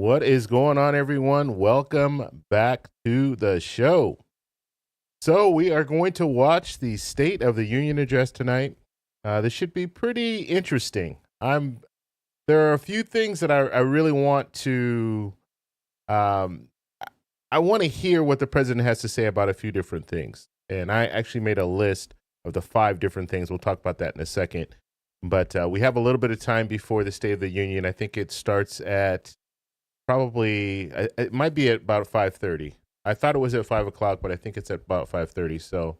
What is going on, everyone? Welcome back to the show. So, we are going to watch the State of the Union address tonight. This should be pretty interesting. There are a few things that I really want to. Um, I want to hear what the president has to say about a few different things, and I actually made a list of the 5 different things. We'll talk about that in a second. But we have a little bit of time before the State of the Union. I think it starts at probably it might be at about 5:30. I thought it was at 5 o'clock, but I think it's at about 5:30. So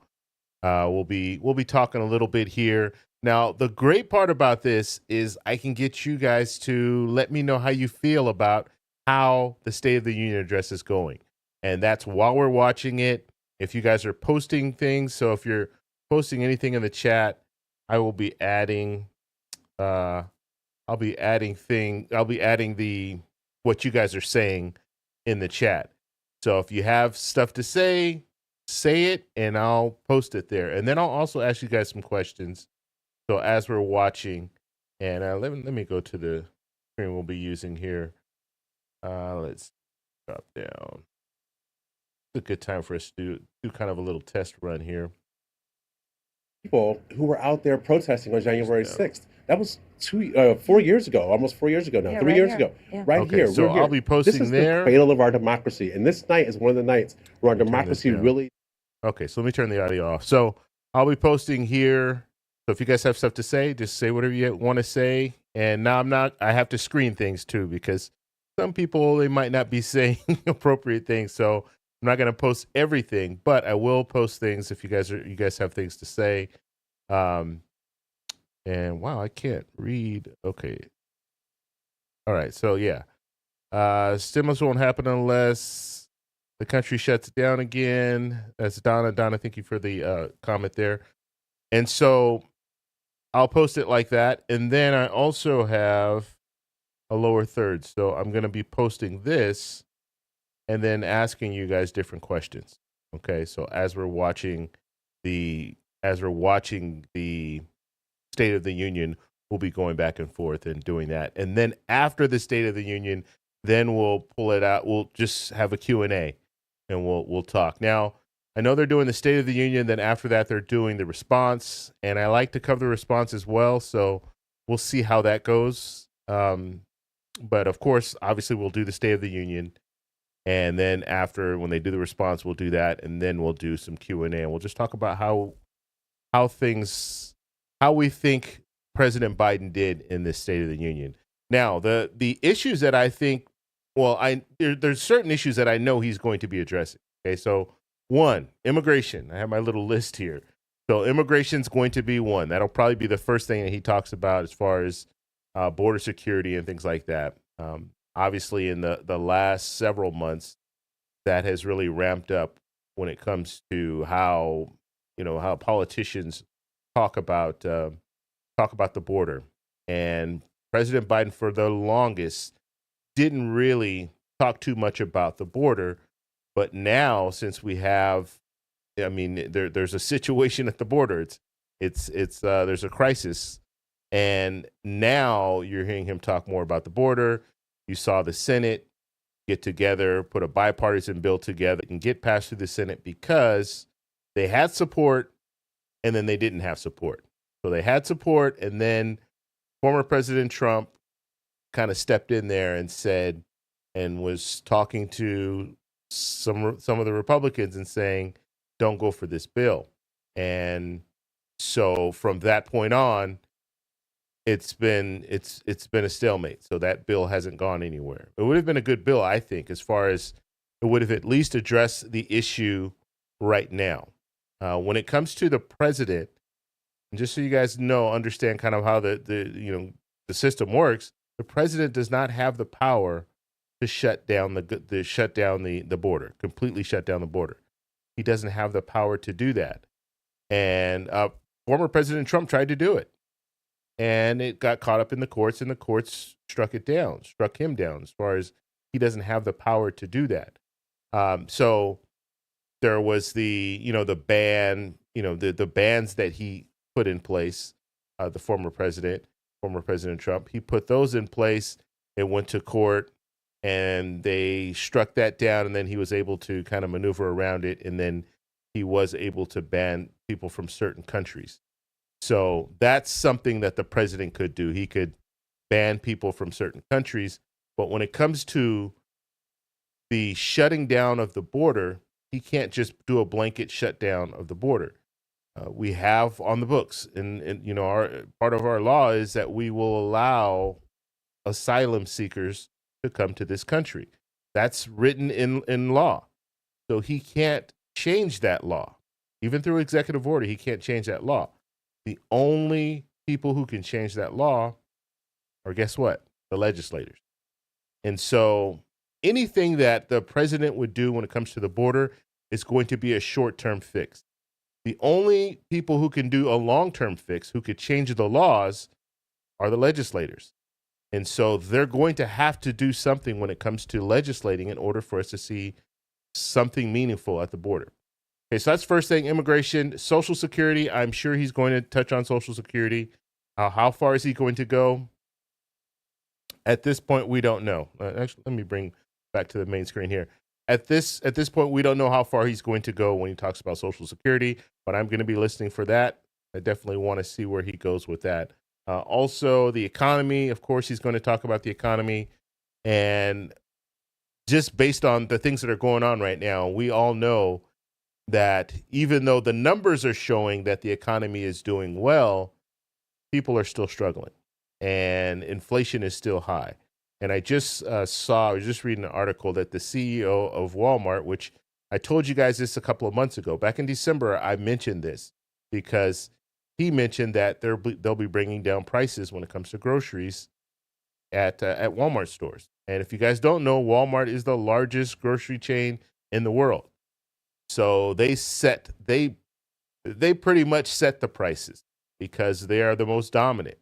we'll be talking a little bit here. Now, the great part about this is I can get you guys to let me know how you feel about how the State of the Union address is going, and that's while we're watching it. If you guys are posting things, so if you're posting anything in the chat, I will be adding. I'll be adding the what you guys are saying in the chat. So if you have stuff to say it, and I'll post it there. And then I'll also ask you guys some questions. So as we're watching, and let me go to the screen we'll be using here. Let's drop down. It's a good time for us to do kind of a little test run here. People who were out there protesting on January 6th. That was 4 years ago, almost 4 years ago now, Yeah, 3 right years here. ago. Yeah. Right Okay, here. so we're here. I'll be posting This is there. the cradle of our democracy. And this night is one of the nights where our Let me turn democracy this down. really. Okay, so let me turn the audio off. So I'll be posting here. So if you guys have stuff to say, just say whatever you want to say. And now I have to screen things too, because some people, they might not be saying appropriate things. So I'm not going to post everything, but I will post things if you guys have things to say. And wow, I can't read. Okay. All right. So yeah, stimulus won't happen unless the country shuts down again. That's Donna. Donna, thank you for the comment there. And so I'll post it like that. And then I also have a lower third. So I'm going to be posting this and then asking you guys different questions. Okay. So as we're watching the State of the Union, we'll be going back and forth and doing that. And then after the State of the Union, then we'll pull it out. We'll just have a Q&A and we'll talk. Now, I know they're doing the State of the Union. Then after that, they're doing the response. And I like to cover the response as well. So we'll see how that goes. But of course, obviously, we'll do the State of the Union. And then after, when they do the response, we'll do that. And then we'll do some Q&A. And we'll just talk about how we think President Biden did in this State of the Union. Now, the issues that I think, there's certain issues that I know he's going to be addressing. Okay, so one, immigration. I have my little list here. So immigration's going to be one. That'll probably be the first thing that he talks about as far as border security and things like that. Obviously, in the last several months, that has really ramped up when it comes to how politicians talk about the border. And President Biden, for the longest, didn't really talk too much about the border. But now, since we have, there's a situation at the border. It's there's a crisis, and now you're hearing him talk more about the border. You saw the Senate get together, put a bipartisan bill together, and get passed through the Senate because they had support, and then they didn't have support. So they had support, and then former President Trump kind of stepped in there and said, and was talking to some of the Republicans and saying, don't go for this bill. And so from that point on, it's been a stalemate. So that bill hasn't gone anywhere. It would have been a good bill, I think, as far as it would have at least addressed the issue right now. When it comes to the president, and just so you guys understand kind of how the system works, the president does not have the power to shut down the border, completely shut down the border. He doesn't have the power to do that. And former President Trump tried to do it, and it got caught up in the courts, and the courts struck him down as far as he doesn't have the power to do that. So there was the ban, the bans that he put in place, the former President Trump. He put those in place. It went to court, and they struck that down, and then he was able to kind of maneuver around it, and then he was able to ban people from certain countries. So that's something that the president could do. He could ban people from certain countries, but when it comes to the shutting down of the border, he can't just do a blanket shutdown of the border. We have on the books, and our part of our law is that we will allow asylum seekers to come to this country. That's written in law. So he can't change that law. Even through executive order, he can't change that law. The only people who can change that law are, guess what? The legislators. And so anything that the president would do when it comes to the border is going to be a short-term fix. The only people who can do a long-term fix, who could change the laws, are the legislators. And so they're going to have to do something when it comes to legislating in order for us to see something meaningful at the border. Okay, so that's first thing, immigration. Social Security, I'm sure he's going to touch on Social Security. How far is he going to go? At this point, we don't know. Actually, let me bring back to the main screen here. At this point, we don't know how far he's going to go when he talks about Social Security, but I'm going to be listening for that. I definitely want to see where he goes with that. Also, the economy. Of course, he's going to talk about the economy. And just based on the things that are going on right now, we all know that even though the numbers are showing that the economy is doing well, people are still struggling, and inflation is still high. And I just I was just reading an article that the CEO of Walmart, which I told you guys this a couple of months ago, back in December, I mentioned this because he mentioned that they'll be bringing down prices when it comes to groceries at Walmart stores. And if you guys don't know, Walmart is the largest grocery chain in the world. So they pretty much set the prices because they are the most dominant.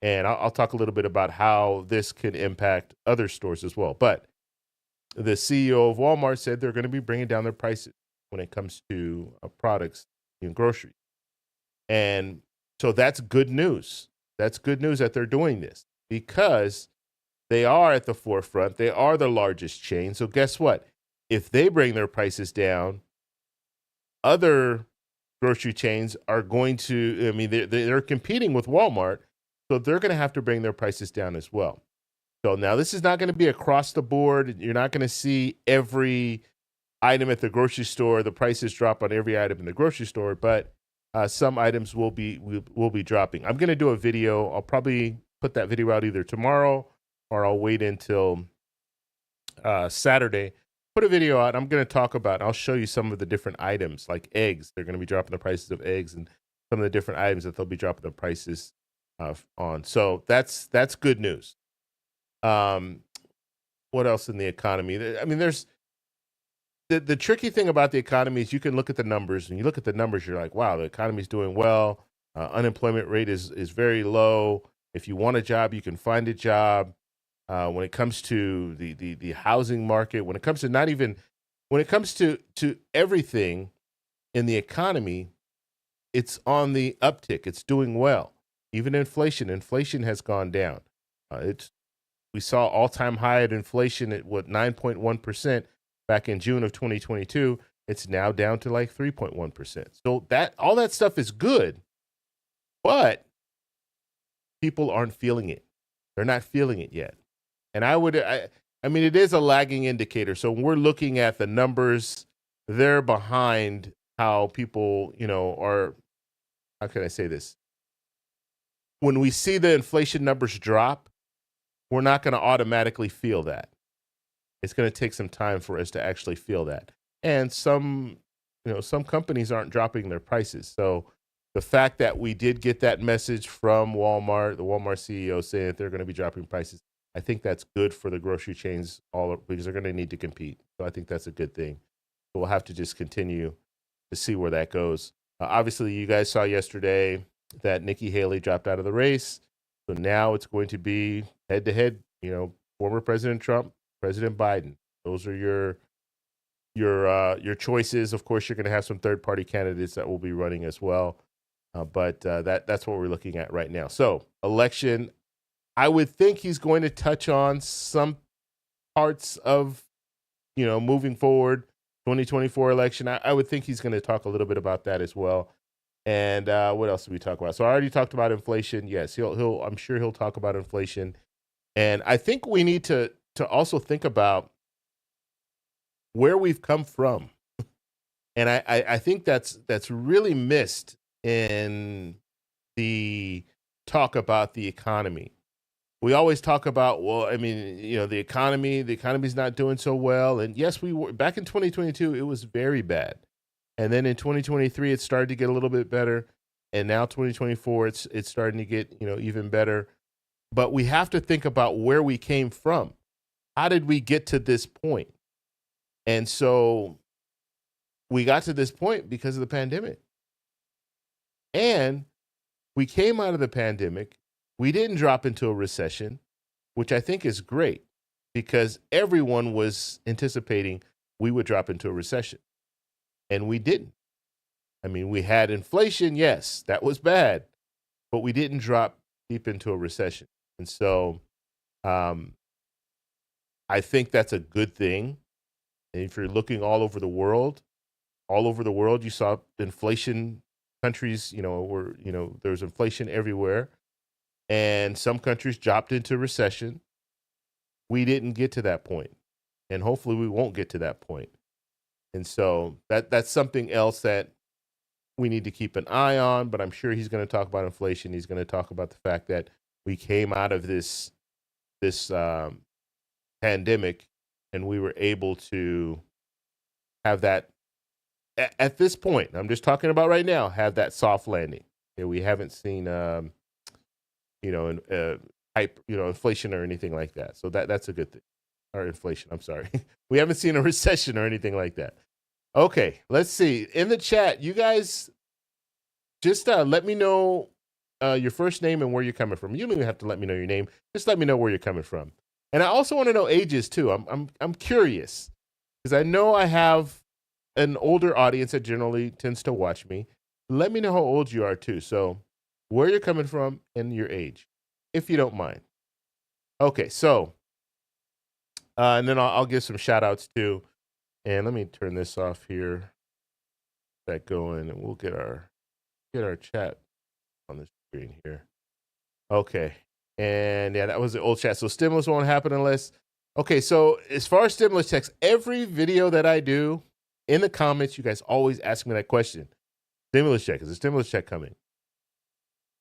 And I'll talk a little bit about how this can impact other stores as well. But the CEO of Walmart said they're going to be bringing down their prices when it comes to products in groceries. And so that's good news. That's good news that they're doing this because they are at the forefront. They are the largest chain. So guess what? If they bring their prices down, other grocery chains are going to, I mean, they're competing with Walmart, so they're going to have to bring their prices down as well. So now this is not going to be across the board. You're not going to see every item at the grocery store, the prices drop on every item in the grocery store, but some items will be dropping. I'm going to do a video. I'll probably put that video out either tomorrow or I'll wait until Saturday. Put a video out. I'm going to talk about, I'll show you some of the different items like eggs. They're going to be dropping the prices of eggs and some of the different items that they'll be dropping the prices on. So that's good news. What else in the economy? I mean, there's the tricky thing about the economy is you can look at the numbers and you look at the numbers, you're like, wow, the economy's doing well. Unemployment rate is very low. If you want a job, you can find a job. When it comes to the housing market, when it comes to everything in the economy, it's on the uptick. It's doing well. Even inflation has gone down. We saw all-time high at inflation at 9.1% back in June of 2022. It's now down to like 3.1%. So all that stuff is good, but people aren't feeling it. They're not feeling it yet. And I mean, it is a lagging indicator. So when we're looking at the numbers, they're behind how people, are, how can I say this? When we see the inflation numbers drop, we're not going to automatically feel that. It's going to take some time for us to actually feel that. And some companies aren't dropping their prices. So the fact that we did get that message from Walmart, the Walmart CEO saying that they're going to be dropping prices, I think that's good for the grocery chains because they're going to need to compete. So I think that's a good thing. So we'll have to just continue to see where that goes. Obviously, you guys saw yesterday that Nikki Haley dropped out of the race. So now it's going to be head-to-head, former President Trump, President Biden. Those are your choices. Of course, you're going to have some third-party candidates that will be running as well. But that's what we're looking at right now. So election, I would think he's going to touch on some parts of, moving forward, 2024 election. I would think he's going to talk a little bit about that as well. And what else did we talk about? So I already talked about inflation. Yes, I'm sure he'll talk about inflation. And I think we need to also think about where we've come from. And I think that's really missed in the talk about the economy. We always talk about, well, I mean, the economy's not doing so well. And yes, we were back in 2022, it was very bad. And then in 2023, it started to get a little bit better. And now 2024, it's starting to get, even better. But we have to think about where we came from. How did we get to this point? And so we got to this point because of the pandemic. And we came out of the pandemic. We didn't drop into a recession, which I think is great because everyone was anticipating we would drop into a recession. And we didn't. I mean, we had inflation. Yes, that was bad, but we didn't drop deep into a recession. And so I think that's a good thing. And if you're looking all over the world, you saw inflation countries, there's inflation everywhere. And some countries dropped into recession. We didn't get to that point. And hopefully we won't get to that point. And so that's something else that we need to keep an eye on. But I'm sure he's going to talk about inflation. He's going to talk about the fact that we came out of this this pandemic, and we were able to have that at this point. I'm just talking about right now. Have that soft landing. We haven't seen inflation or anything like that. So that's a good thing. Or inflation. I'm sorry. We haven't seen a recession or anything like that. Okay, let's see. In the chat, you guys just let me know your first name and where you're coming from. You don't even have to let me know your name. Just let me know where you're coming from. And I also want to know ages too. I'm curious because I know I have an older audience that generally tends to watch me. Let me know how old you are too. So where you're coming from and your age, if you don't mind. Okay, so and then I'll give some shout outs too. And let me turn this off here. That going, and we'll get our chat on the screen here. Okay. And yeah, that was the old chat. So stimulus won't happen unless. Okay, so as far as stimulus checks, every video that I do in the comments, you guys always ask me that question. Stimulus check, is a stimulus check coming?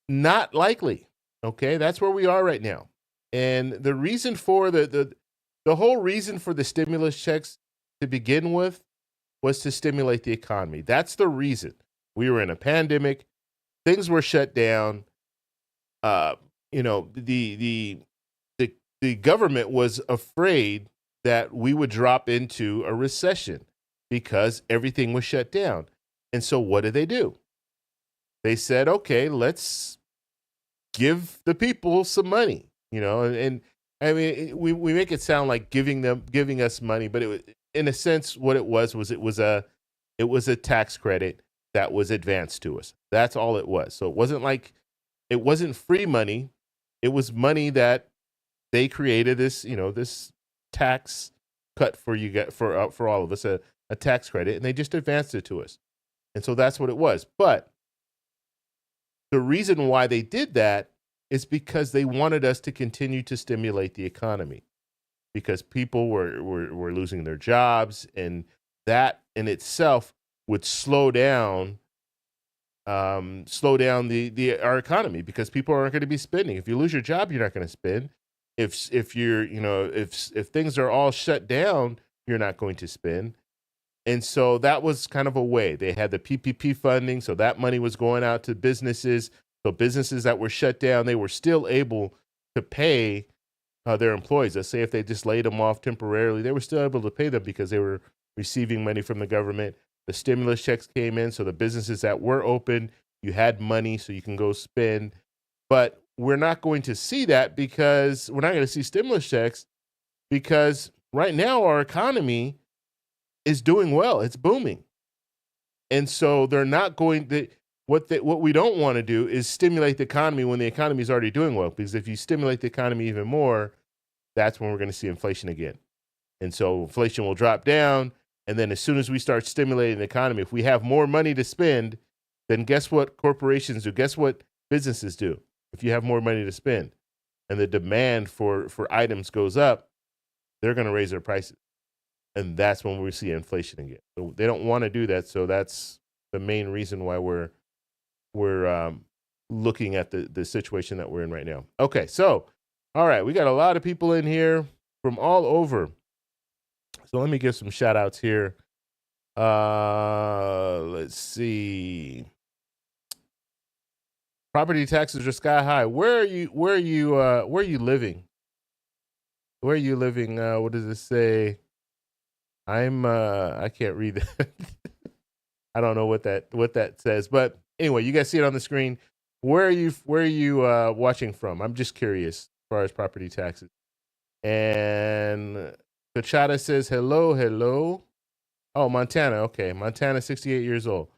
Not likely. Okay, that's where we are right now. And the reason for the whole reason for the stimulus checks to begin with was to stimulate the economy. That's the reason. We were in a pandemic. Things were shut down. The government was afraid that we would drop into a recession because everything was shut down. And so what did they do? They said, okay, let's give the people some money, and I mean, we make it sound like giving us money, but it was, in a sense, what it was a tax credit that was advanced to us. That's all it was. So it wasn't free money. It was money that they created this tax cut for all of us, a tax credit, and they just advanced it to us. And so that's what it was. But the reason why they did that is because they wanted us to continue to stimulate the economy, because people were losing their jobs, and that in itself would slow down our economy, because people aren't going to be spending. If you lose your job, you're not going to spend. If things are all shut down, you're not going to spend. And so that was kind of a way. They had the PPP funding, so that money was going out to businesses. So businesses that were shut down, they were still able to pay their employees. Let's say if they just laid them off temporarily, they were still able to pay them because they were receiving money from the government. The stimulus checks came in, so the businesses that were open, you had money so you can go spend. But we're not going to see that, because we're not going to see stimulus checks, because right now our economy is doing well. It's booming. And so they're not going to, what we don't want to do is stimulate the economy when the economy is already doing well, because if you stimulate the economy even more, that's when we're going to see inflation again. And so inflation will drop down. And then as soon as we start stimulating the economy, if we have more money to spend, then guess what corporations do? Guess what businesses do? If you have more money to spend and the demand for items goes up, they're going to raise their prices. And that's when we see inflation again. So they don't want to do that. So that's the main reason why we're looking at the situation that we're in right now. Okay, so, all right, we got a lot of people in here from all over. So let me give some shout outs here. Let's see. Property taxes are sky high. Where are you living? Where are you living? What does it say? I can't read that. I don't know what that says, but anyway, you guys see it on the screen. Where are you watching from? I'm just curious as far as property taxes. And Kachada says hello. Oh, Montana. Okay, Montana, 68 years old.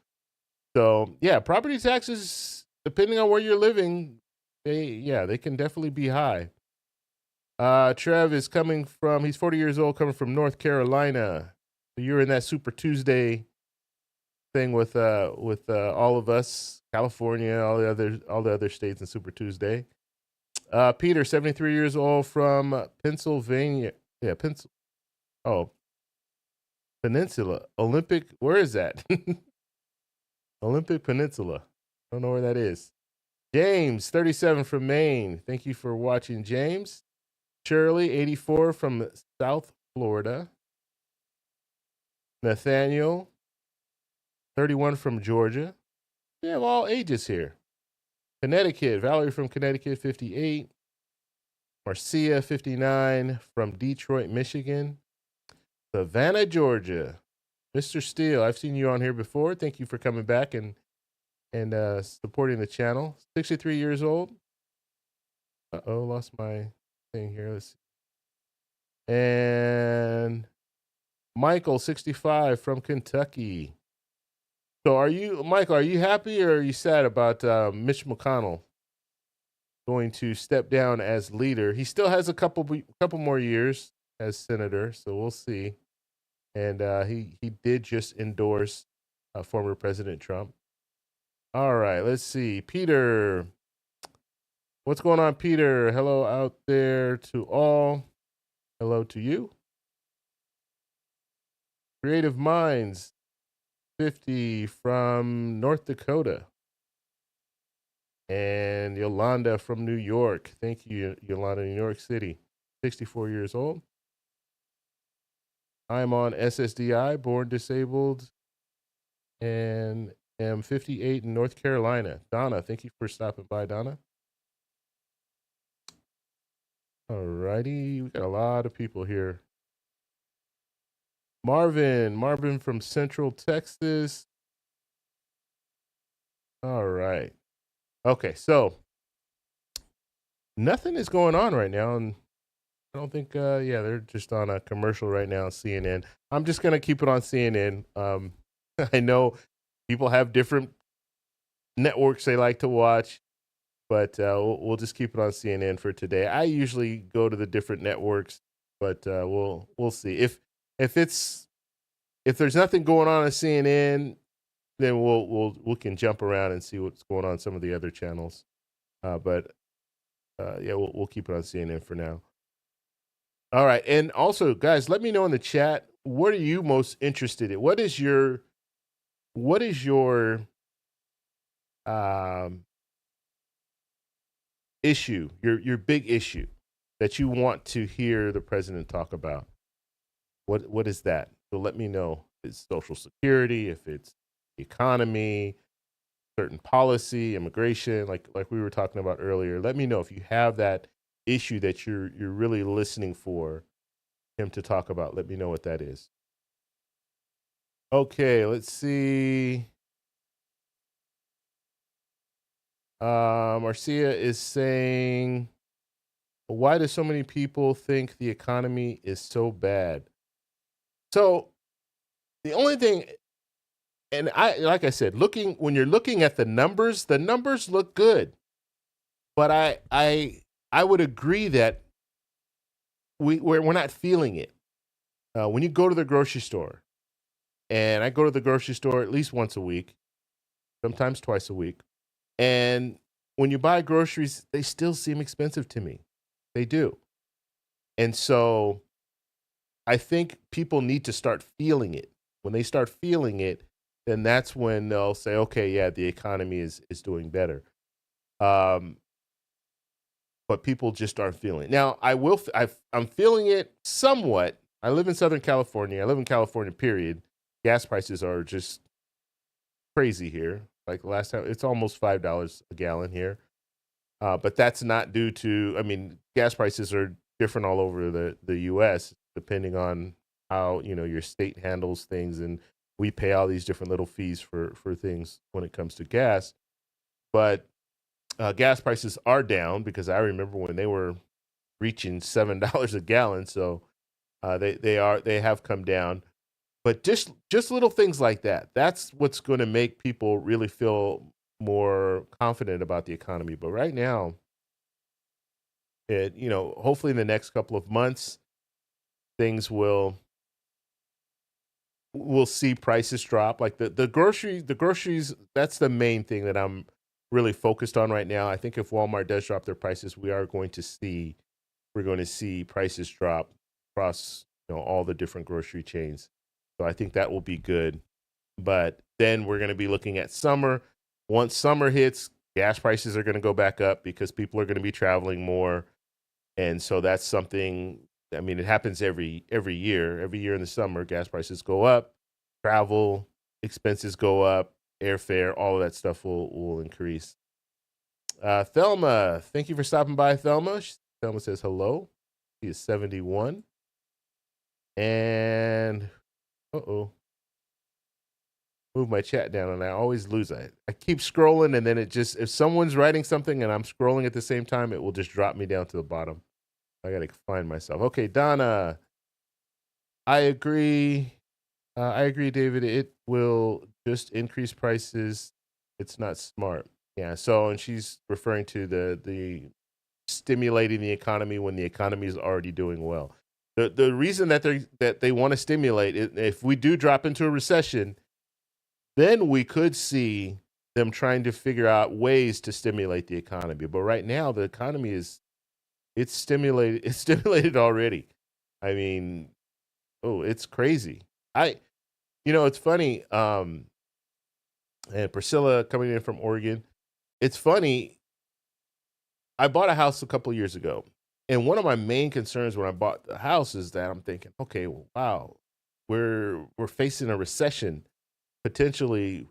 So yeah, property taxes, depending on where you're living, they can definitely be high. Trev is he's 40 years old, coming from North Carolina. So you're in that Super Tuesday thing with all of us, California, all the other states in Super Tuesday. Peter, 73 years old, from Pennsylvania. Yeah, Peninsula. Olympic, where is that? Olympic Peninsula. I don't know where that is. James, 37, from Maine. Thank you for watching, James. Shirley, 84 from South Florida. Nathaniel, 31 from Georgia. We have all ages here. Connecticut, Valerie from Connecticut, 58. Marcia, 59 from Detroit, Michigan. Savannah, Georgia. Mr. Steele, I've seen you on here before. Thank you for coming back and supporting the channel. 63 years old. Uh-oh, lost my thing here. Let's see. And Michael, 65 from Kentucky. So Michael, are you happy or are you sad about Mitch McConnell going to step down as leader? He still has a couple more years as senator, so we'll see. And he did just endorse former President Trump. All right, let's see. Peter, what's going on, Peter? Hello out there to all. Hello to you. Creative Minds, 50 from North Dakota. And Yolanda from New York. Thank you, Yolanda, New York City. 64 years old. I'm on SSDI, born disabled, and am 58 in North Carolina. Donna, thank you for stopping by, Donna. All righty, we got a lot of people here. Marvin from Central Texas. All right. Okay, so nothing is going on right now, and I don't think, they're just on a commercial right now, CNN. I'm just going to keep it on CNN. I know people have different networks they like to watch, but we'll just keep it on CNN for today. I usually go to the different networks, but we'll see. If there's nothing going on CNN, then we can jump around and see what's going on some of the other channels. But we'll keep it on CNN for now. All right, and also, guys, let me know in the chat, what are you most interested in? What is your issue, your big issue that you want to hear the president talk about? What is that? So let me know. If it's Social Security, if it's the economy, certain policy, immigration, like we were talking about earlier. Let me know if you have that issue that you're really listening for him to talk about. Let me know what that is. Okay, let's see. Marcia is saying, why do so many people think the economy is so bad? So the only thing, and like I said, when you're looking at the numbers look good. But I would agree that we're not feeling it. When you go to the grocery store, and I go to the grocery store at least once a week, sometimes twice a week, and when you buy groceries, they still seem expensive to me. They do. And so I think people need to start feeling it. When they start feeling it, then that's when they'll say, okay, yeah, the economy is doing better. But people just aren't feeling it. Now, I'm feeling it somewhat. I live in Southern California. I live in California, period. Gas prices are just crazy here. Like last time, it's almost $5 a gallon here. But that's not due to, gas prices are different all over the U.S., depending on how, your state handles things. And we pay all these different little fees for things when it comes to gas. But gas prices are down, because I remember when they were reaching $7 a gallon. So they have come down. But just little things like that. That's what's going to make people really feel more confident about the economy. But right now, hopefully in the next couple of months, things we'll see prices drop. Like the groceries, that's the main thing that I'm really focused on right now. I think if Walmart does drop their prices, we're going to see prices drop across all the different grocery chains. So I think that will be good. But then we're going to be looking at summer. Once summer hits, gas prices are going to go back up because people are going to be traveling more. And so that's something, I mean, it happens every year. Every year in the summer, gas prices go up, travel expenses go up, airfare, all of that stuff will increase. Thelma, thank you for stopping by, Thelma. Thelma says hello. She is 71. And, move my chat down, and I always lose it. I keep scrolling, and then it just, if someone's writing something and I'm scrolling at the same time, it will just drop me down to the bottom. I got to find myself. Okay, Donna. I agree. David. It will just increase prices. It's not smart. Yeah. So, and she's referring to the stimulating the economy when the economy is already doing well. The reason that they want to stimulate it, if we do drop into a recession, then we could see them trying to figure out ways to stimulate the economy. But right now, the economy it's stimulated. It's stimulated already. I mean, it's crazy. It's funny. And Priscilla coming in from Oregon. It's funny. I bought a house a couple years ago, and one of my main concerns when I bought the house is that I'm thinking, okay, well, wow, we're facing a recession, potentially,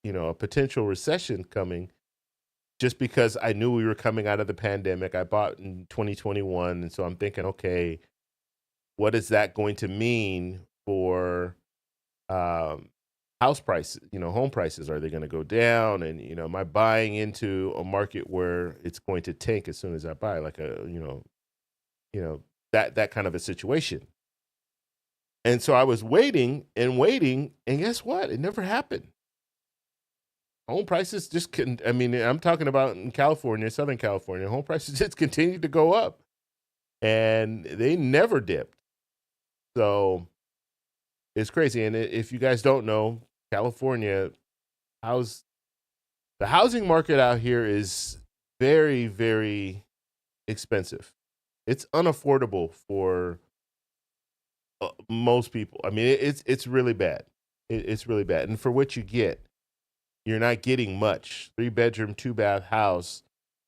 a potential recession coming, just because I knew we were coming out of the pandemic. I bought in 2021, and so I'm thinking, okay, what is that going to mean for house prices, home prices? Are they going to go down? And, am I buying into a market where it's going to tank as soon as I buy, like that kind of a situation? And so I was waiting, and guess what? It never happened. Home prices just couldn't, I'm talking about in California, Southern California, home prices just continued to go up, and they never dipped. So it's crazy. And if you guys don't know, California, the housing market out here is very, very expensive. It's unaffordable for most people. I mean, it's really bad. It's really bad. And for what you get, you're not getting much. 3-bedroom, 2-bath house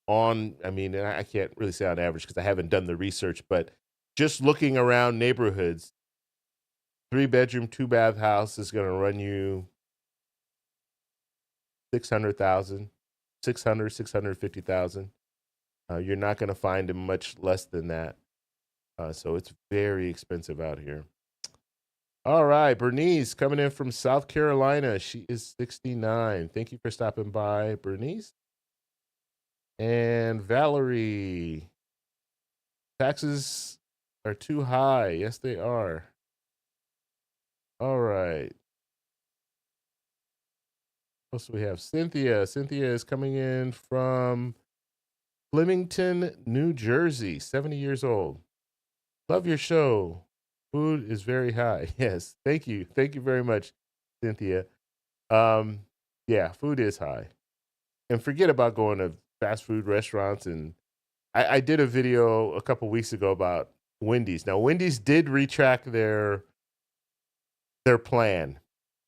I can't really say on average because I haven't done the research, but just looking around neighborhoods, 3-bedroom, 2-bath house is going to run you $600,000, $650,000. You're not going to find them much less than that. So it's very expensive out here. All right, Bernice coming in from South Carolina. She is 69. Thank you for stopping by, Bernice. And Valerie, taxes are too high. Yes, they are. All right. What else do we have? Cynthia. Cynthia is coming in from Flemington, New Jersey, 70 years old. Love your show. Food is very high. Yes. Thank you. Thank you very much, Cynthia. Yeah, food is high. And forget about going to fast food restaurants. And I did a video a couple weeks ago about Wendy's. Now, Wendy's did retract their plan.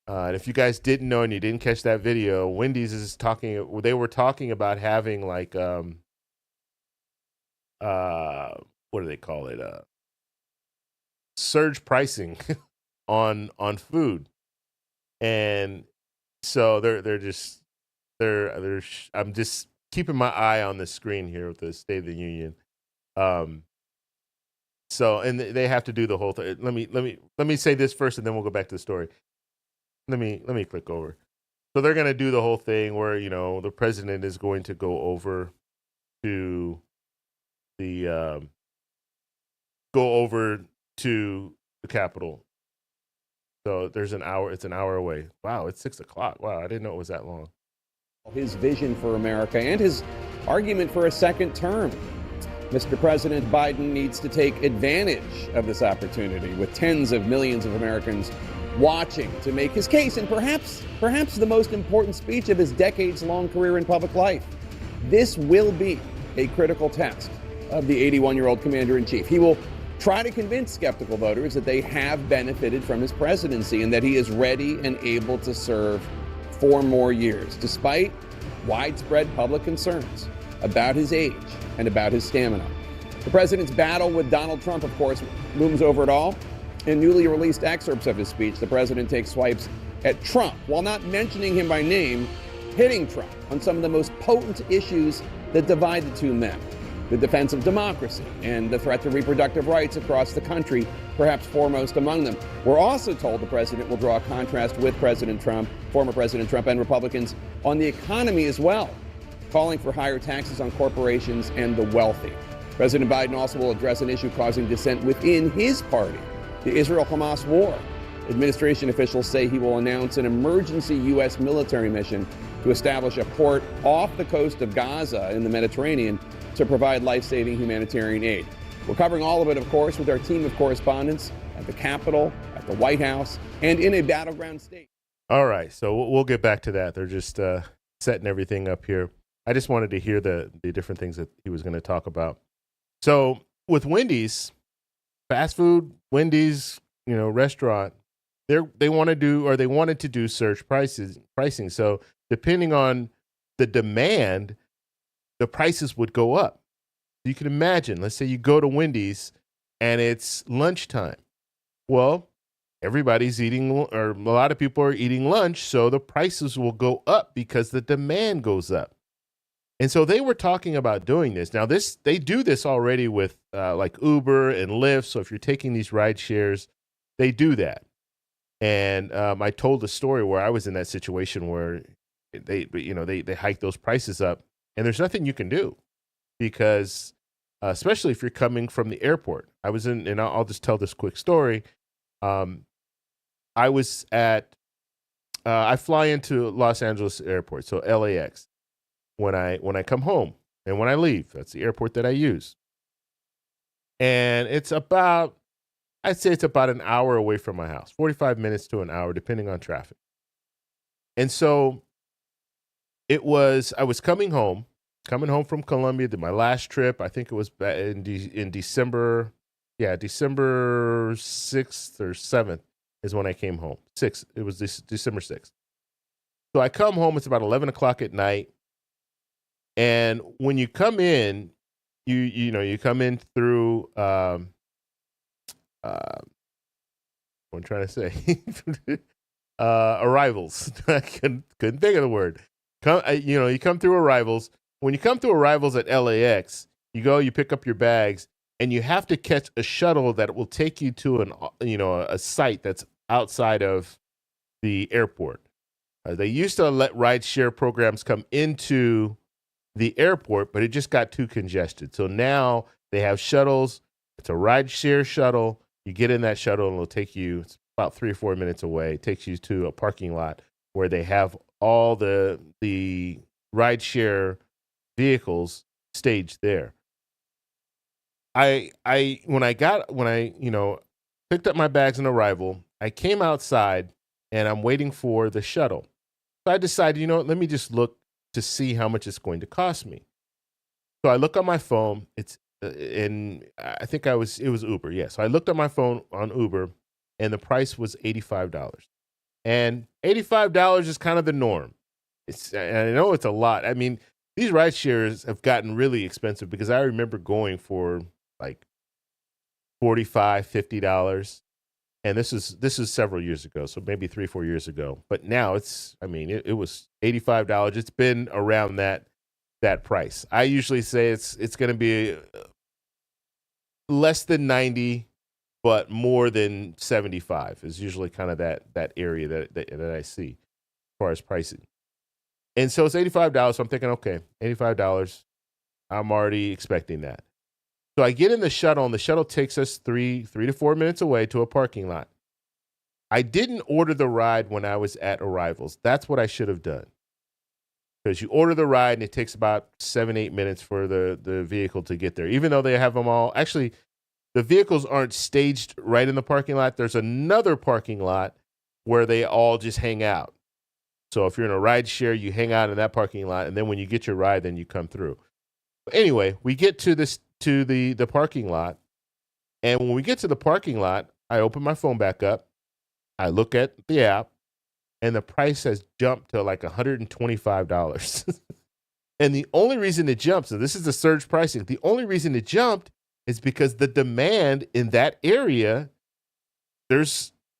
And if you guys didn't know and you didn't catch that video, Wendy's they were talking about having like, what do they call it? Surge pricing on food. And so I'm just keeping my eye on the screen here with the State of the Union. So, and they have to do the whole thing. Let me say this first, and then we'll go back to the story. Let me click over. So they're going to do the whole thing where, the president is going to go over to the Capitol. So it's an hour away. Wow, it's 6:00. Wow, I didn't know it was that long. His vision for America and his argument for a second term. Mr. President Biden needs to take advantage of this opportunity with tens of millions of Americans watching to make his case in perhaps the most important speech of his decades-long career in public life. This will be a critical test of the 81-year-old commander-in-chief. He will try to convince skeptical voters that they have benefited from his presidency and that he is ready and able to serve 4 more years, despite widespread public concerns about his age and about his stamina. The president's battle with Donald Trump, of course, looms over it all. In newly released excerpts of his speech, the president takes swipes at Trump, while not mentioning him by name, hitting Trump on some of the most potent issues that divide the two men: the defense of democracy and the threat to reproductive rights across the country, perhaps foremost among them. We're also told the president will draw a contrast with President Trump, former President Trump, and Republicans on the economy as well, calling for higher taxes on corporations and the wealthy. President Biden also will address an issue causing dissent within his party, the Israel-Hamas war. Administration officials say he will announce an emergency U.S. military mission to establish a port off the coast of Gaza in the Mediterranean to provide life-saving humanitarian aid. We're covering all of it, of course, with our team of correspondents at the Capitol, at the White House, and in a battleground state. All right, so we'll get back to that. They're just setting everything up here. I just wanted to hear the different things that he was going to talk about. So with Wendy's, fast food, Wendy's, restaurant, they wanted to do surge pricing. So depending on the demand, the prices would go up. You can imagine, let's say you go to Wendy's and it's lunchtime. Well, everybody's eating, or a lot of people are eating lunch, so the prices will go up because the demand goes up. And so they were talking about doing this. Now, they do this already with like Uber and Lyft. So if you're taking these ride shares, they do that. And I told a story where I was in that situation where they hike those prices up, and there's nothing you can do because, especially if you're coming from the airport. And I'll just tell this quick story. I was I fly into Los Angeles Airport, so LAX. When I come home and when I leave, that's the airport that I use. And I'd say it's about an hour away from my house, 45 minutes to an hour, depending on traffic. And so I was coming home from Colombia, did my last trip. I think it was in December. Yeah, December 6th or 7th is when I came home. It was December 6th. So I come home, it's about 11 o'clock at night. And when you come in, you come in through, what I'm trying to say, arrivals. I couldn't think of the word. You come through arrivals. When you come through arrivals at LAX, you pick up your bags, and you have to catch a shuttle that will take you to a site that's outside of the airport. They used to let rideshare programs come into the airport, but it just got too congested. So now they have shuttles. It's a rideshare shuttle. You get in that shuttle, and it'll take you, it's about 3 or 4 minutes away. It takes you to a parking lot where they have all the rideshare vehicles staged there. When I picked up my bags on arrival, I came outside and I'm waiting for the shuttle. So I decided, let me just look to see how much it's going to cost me. So I look on my phone. I think it was Uber. Yeah. So I looked at my phone on Uber, and the price was $85. And $85 is kind of the norm. And I know it's a lot. I mean, these ride shares have gotten really expensive because I remember going for like $45, $50. And this is several years ago, so maybe 3 or 4 years ago. But now it was $85. It's been around that price. I usually say it's going to be less than 90, but more than 75 is usually kind of that area that I see as far as pricing. And so it's $85. So I'm thinking, okay, $85. I'm already expecting that. So I get in the shuttle, and the shuttle takes us 3 to 4 minutes away to a parking lot. I didn't order the ride when I was at arrivals. That's what I should have done. Because you order the ride, and it takes about 7-8 minutes for the vehicle to get there. Even though they have them all. Actually, the vehicles aren't staged right in the parking lot. There's another parking lot where they all just hang out. So if you're in a ride share, you hang out in that parking lot, and then when you get your ride, then you come through. But anyway, we get to the parking lot, and when we get to the parking lot, I open my phone back up. I look at the app, and the price has jumped to like $125. And the only reason it jumped, so this is the surge pricing, the only reason it jumped is because the demand in that area,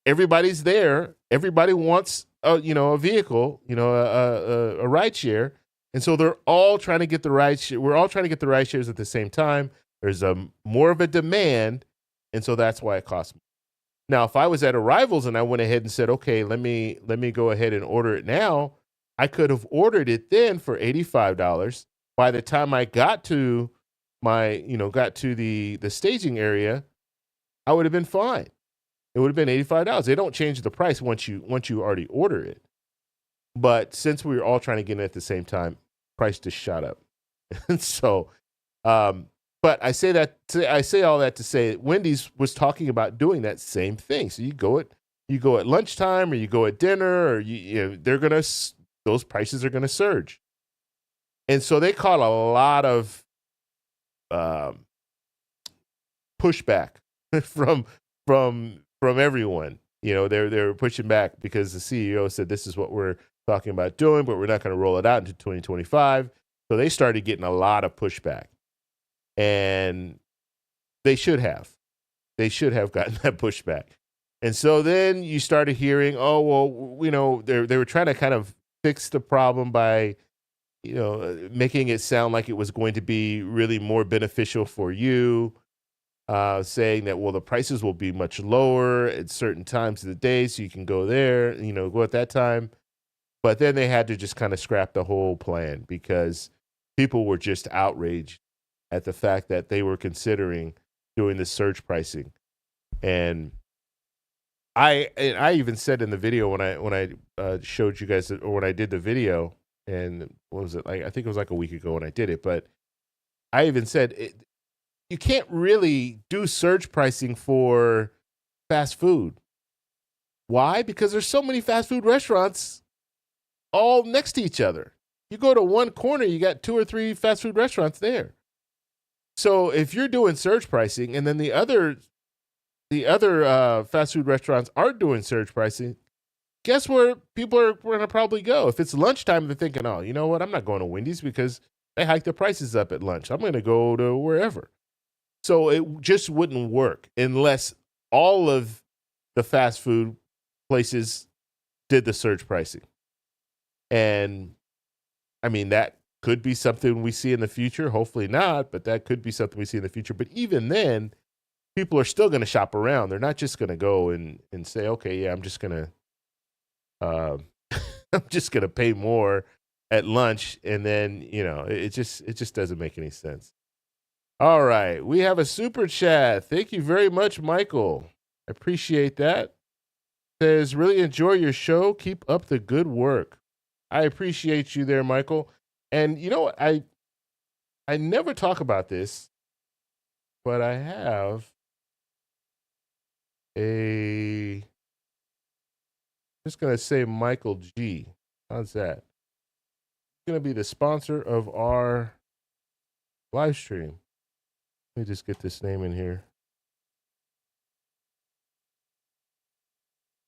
everybody's there. Everybody wants a vehicle, a ride share. And so they're all trying to get the ride share. We're all trying to get the ride shares at the same time. There's more of a demand. And so that's why it costs more. Now, if I was at Arrivals and I went ahead and said, okay, let me go ahead and order it now, I could have ordered it then for $85. By the time I got to the staging area, I would have been fine. It would have been $85. They don't change the price once you already order it. But since we were all trying to get it at the same time, price just shot up. And so, but I say all that to say Wendy's was talking about doing that same thing. So you go at lunchtime or you go at dinner, or those prices are gonna surge. And so they caught a lot of pushback from everyone. They're pushing back because the CEO said this is what we're talking about doing, but we're not going to roll it out until 2025. So they started getting a lot of pushback, and they should have gotten that pushback. And so then you started hearing, oh, well, they were trying to kind of fix the problem by, making it sound like it was going to be really more beneficial for you, saying that, well, the prices will be much lower at certain times of the day, so you can go there, go at that time. But then they had to just kind of scrap the whole plan because people were just outraged at the fact that they were considering doing this surge pricing. And I even said in the video when I showed you guys, or when I did the video, and what was it, like, I think it was like a week ago when I did it, but I even said you can't really do surge pricing for fast food. Why? Because there's so many fast food restaurants all next to each other. You go to one corner, you got 2 or 3 fast food restaurants there. So if you're doing surge pricing and then the other fast food restaurants aren't doing surge pricing, guess where people are going to probably go? If it's lunchtime, they're thinking, oh, you know what? I'm not going to Wendy's because they hike the prices up at lunch. I'm going to go to wherever. So it just wouldn't work unless all of the fast food places did the surge pricing. And I mean, that could be something we see in the future. Hopefully not, but that could be something we see in the future. But even then, people are still going to shop around. They're not just going to go and say, okay, yeah, I'm just going to pay more at lunch. And then, it just doesn't make any sense. All right. We have a super chat. Thank you very much, Michael. I appreciate that. It says, really enjoy your show. Keep up the good work. I appreciate you there, Michael. And you know what? I never talk about this, but I have just going to say Michael G. How's that? Going to be the sponsor of our live stream. Let me just get this name in here.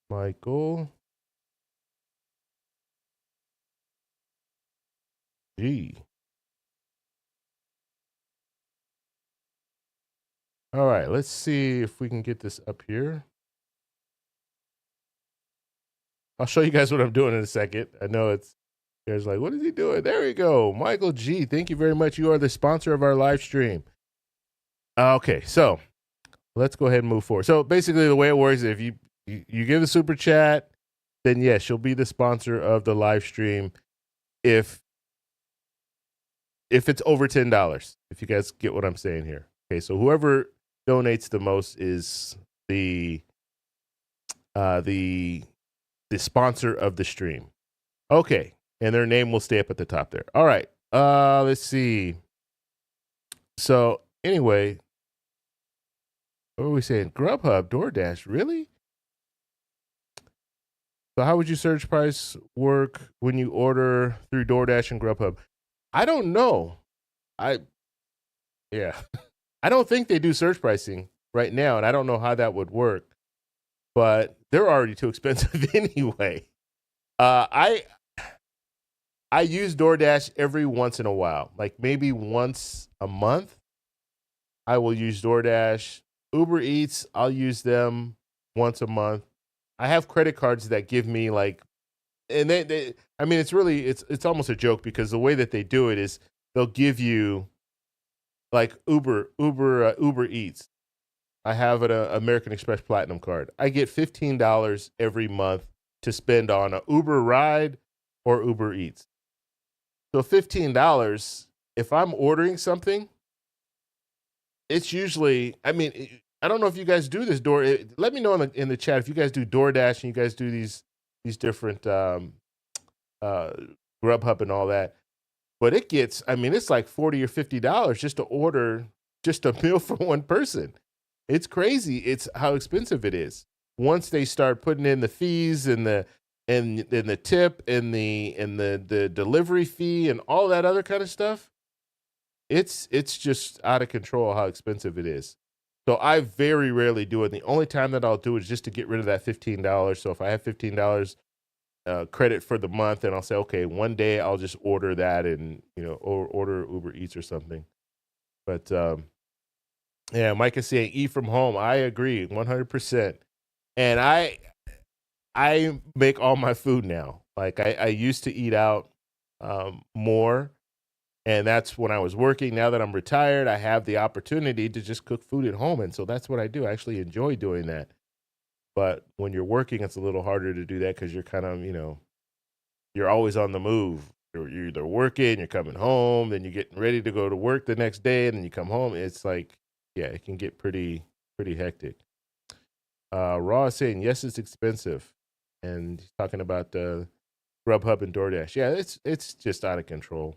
Michael G. All right, let's see if we can get this up here. I'll show you guys what I'm doing in a second. I know you guys are like, what is he doing? There we go. Michael G. Thank you very much. You are the sponsor of our live stream. Okay, so let's go ahead and move forward. So basically the way it works is if you give the super chat, then yes, you'll be the sponsor of the live stream if it's over $10. If you guys get what I'm saying here. Okay, so whoever donates the most is the sponsor of the stream. Okay, and their name will stay up at the top there. All right, let's see. So anyway, what were we saying? Grubhub, DoorDash, really? So how would your surge price work when you order through DoorDash and Grubhub? I don't know. I don't think they do surge pricing right now, and I don't know how that would work. But they're already too expensive anyway. I use DoorDash every once in a while, like maybe once a month. I will use DoorDash. Uber Eats, I'll use them once a month. I have credit cards that give me like, and they I mean, it's almost a joke because the way that they do it is they'll give you like Uber Eats. I have an American Express Platinum card. I get $15 every month to spend on a Uber ride or Uber Eats. So $15, if I'm ordering something, it's usually, I mean, I don't know if you guys do this let me know in the chat if you guys do DoorDash and you guys do these different Grubhub and all that. But it gets, I mean, it's like $40 or $50 just to order just a meal for one person. It's crazy. It's how expensive it is. Once they start putting in the fees and the tip and the delivery fee and all that other kind of stuff, it's just out of control how expensive it is. So I very rarely do it. The only time that I'll do it is just to get rid of that $15. So if I have $15 credit for the month, and I'll say, okay, one day I'll just order that and, or order Uber Eats or something. But yeah, Mike is saying eat from home. I agree 100%. And I make all my food now. Like I used to eat out more. And that's when I was working. Now that I'm retired, I have the opportunity to just cook food at home. And so that's what I do. I actually enjoy doing that. But when you're working, it's a little harder to do that because you're kind of, you're always on the move. You're either working, you're coming home, then you're getting ready to go to work the next day, and then you come home. It's like, yeah, it can get pretty hectic. Raw is saying, yes, it's expensive. And he's talking about Grubhub and DoorDash. Yeah, it's just out of control.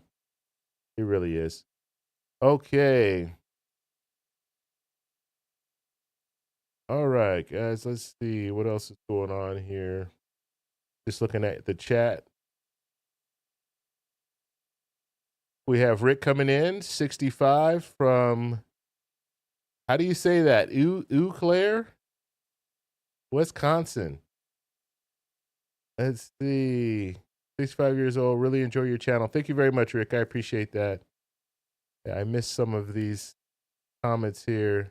It really is. Okay. All right, guys, let's see what else is going on here. Just looking at the chat. We have Rick coming in, 65 from, how do you say that? Eau Claire, Wisconsin. Let's see. 65 years old. Really enjoy your channel. Thank you very much, Rick. I appreciate that. Yeah, I missed some of these comments here.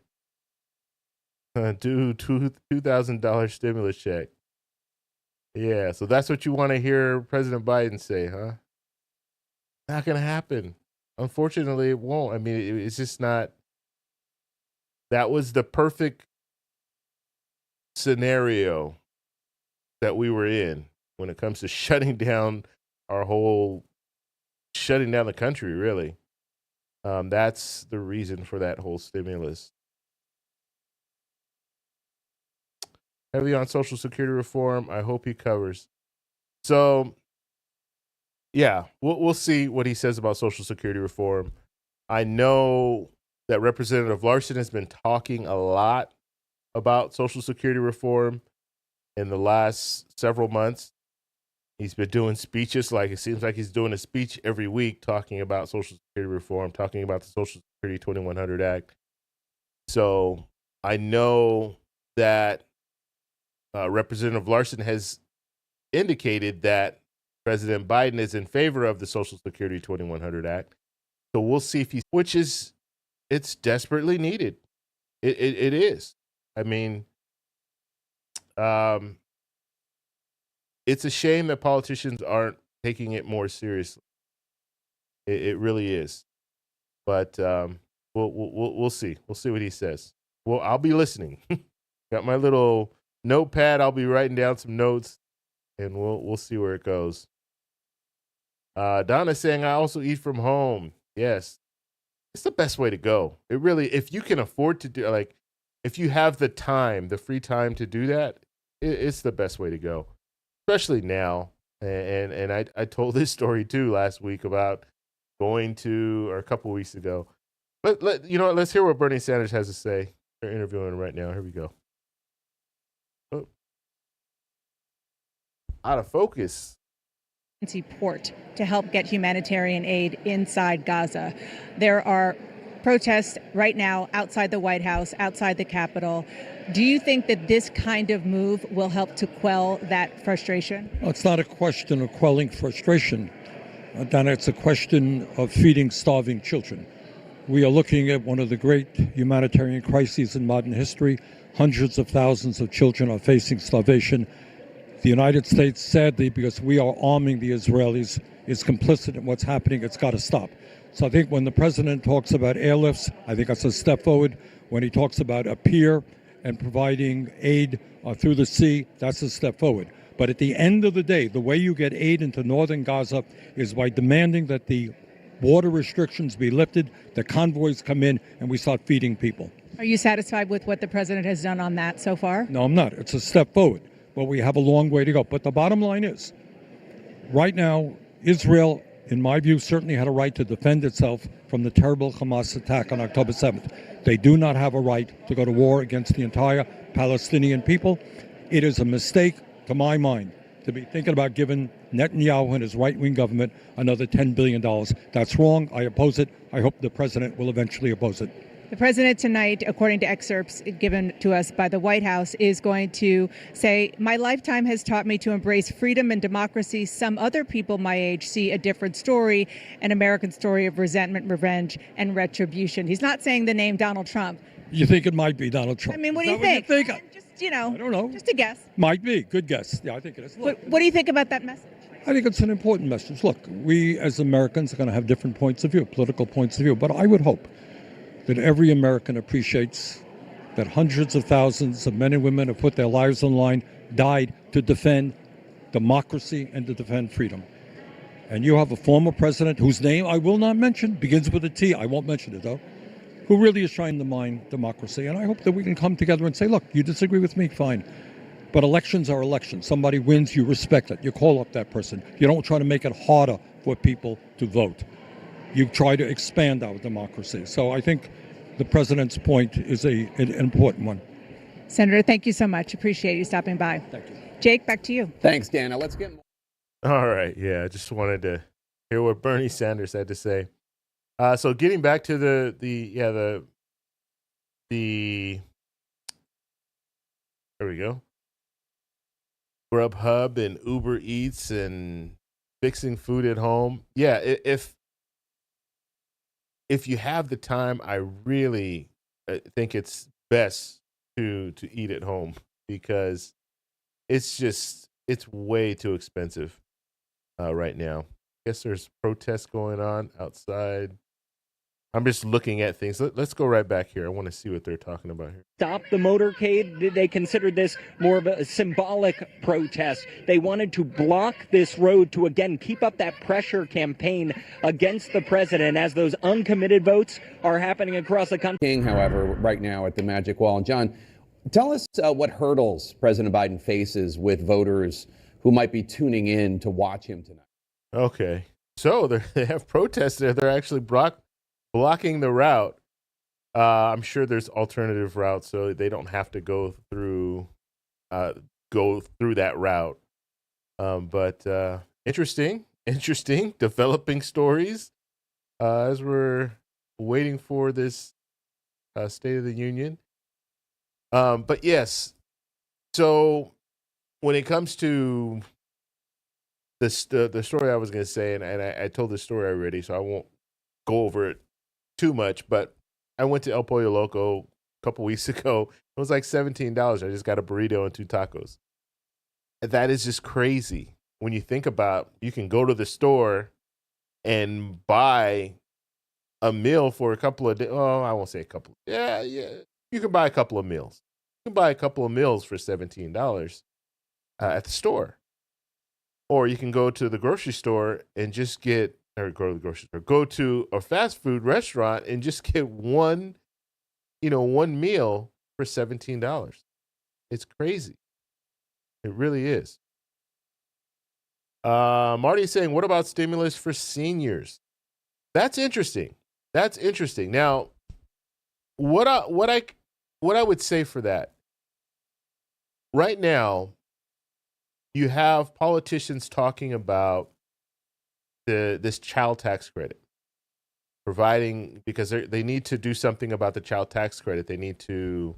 Do $2,000 stimulus check. Yeah, so that's what you want to hear President Biden say, huh? Not going to happen. Unfortunately, it won't. I mean, it's just not. That was the perfect scenario that we were in when it comes to shutting down the country, really. That's the reason for that whole stimulus. Heavy on Social Security reform. I hope he covers. So, yeah, we'll see what he says about Social Security reform. I know that Representative Larson has been talking a lot about Social Security reform in the last several months. He's been doing speeches, like it seems like he's doing a speech every week talking about Social Security reform, talking about the Social Security 2100 Act. So I know that Representative Larson has indicated that President Biden is in favor of the Social Security 2100 Act. So we'll see if it's desperately needed. It is. I mean, it's a shame that politicians aren't taking it more seriously. It really is. But we'll see. We'll see what he says. Well, I'll be listening. Got my little notepad. I'll be writing down some notes, and we'll see where it goes. Donna's saying, I also eat from home. Yes. It's the best way to go. It really, if you can afford to do, like, if you have the time, the free time to do that, it's the best way to go, especially now. And I told this story too last week about going to, or a couple weeks ago. But let's hear what Bernie Sanders has to say. They're interviewing him right now. Here we go. Oh. Out of focus. Port to help get humanitarian aid inside Gaza. There are protests right now outside the White House, outside the Capitol. Do you think that this kind of move will help to quell that frustration? Well, it's not a question of quelling frustration, Donna. It's a question of feeding starving children. We are looking at one of the great humanitarian crises in modern history. Hundreds of thousands of children are facing starvation. The United States, sadly, because we are arming the Israelis, is complicit in what's happening. It's got to stop. So I think when the president talks about airlifts, I think that's a step forward. When he talks about a pier and providing aid through the sea, that's a step forward. But at the end of the day, the way you get aid into northern Gaza is by demanding that the border restrictions be lifted, the convoys come in, and we start feeding people. Are you satisfied with what the president has done on that so far? No, I'm not. It's a step forward, but we have a long way to go. But the bottom line is, right now, Israel, in my view, certainly had a right to defend itself from the terrible Hamas attack on October 7th. They do not have a right to go to war against the entire Palestinian people. It is a mistake, to my mind, to be thinking about giving Netanyahu and his right-wing government another $10 billion. That's wrong. I oppose it. I hope the president will eventually oppose it. The president tonight, according to excerpts given to us by the White House, is going to say, "My lifetime has taught me to embrace freedom and democracy. Some other people my age see a different story, an American story of resentment, revenge, and retribution." He's not saying the name Donald Trump. You think it might be Donald Trump? I mean, what do Is you that think? What you think? Just, I don't know. Just a guess. Might be. Good guess. Yeah, I think it is. Look, What do you think about that message? I think it's an important message. Look, we as Americans are going to have different points of view, political points of view, but I would hope that every American appreciates that hundreds of thousands of men and women have put their lives on the line, died to defend democracy and to defend freedom. And you have a former president whose name I will not mention, begins with a T, I won't mention it though, who really is trying to mine democracy. And I hope that we can come together and say, look, you disagree with me, fine. But elections are elections. Somebody wins, you respect it. You call up that person. You don't try to make it harder for people to vote. You try to expand our democracy. So I think the president's point is an important one. Senator, thank you so much. Appreciate you stopping by. Thank you. Jake, back to you. Thanks, Dana. Let's get more. All right. Yeah, I just wanted to hear what Bernie Sanders had to say. So getting back to the there we go. Grubhub and Uber Eats and fixing food at home. Yeah, if you have the time, I really think it's best to eat at home because it's way too expensive right now. I guess there's protests going on outside. I'm just looking at things. Let's go right back here. I want to see what they're talking about here. Stop the motorcade. They considered this more of a symbolic protest. They wanted to block this road to, again, keep up that pressure campaign against the president as those uncommitted votes are happening across the country. King, however, right now at the Magic Wall. And John, tell us what hurdles President Biden faces with voters who might be tuning in to watch him tonight. Okay. So they have protests there. They're actually blocking the route. I'm sure there's alternative routes, so they don't have to go through that route. But interesting developing stories as we're waiting for this State of the Union. But yes, so when it comes to the story I was going to say, and I told this story already, so I won't go over it too much, but I went to El Pollo Loco a couple weeks ago. It was like $17. I just got a burrito and 2 tacos. That is just crazy. When you think about, you can go to the store and buy a meal for a couple of days. Oh, I won't say a couple. Yeah. You can buy a couple of meals. You can buy a couple of meals for $17 at the store. Or you can go to the grocery store and just go to the grocery store. Go to a fast food restaurant and just get one meal for $17. It's crazy. It really is. Marty's saying, what about stimulus for seniors? That's interesting. Now, what I would say for that, right now, you have politicians talking about this child tax credit, because they need to do something about the child tax credit. They need to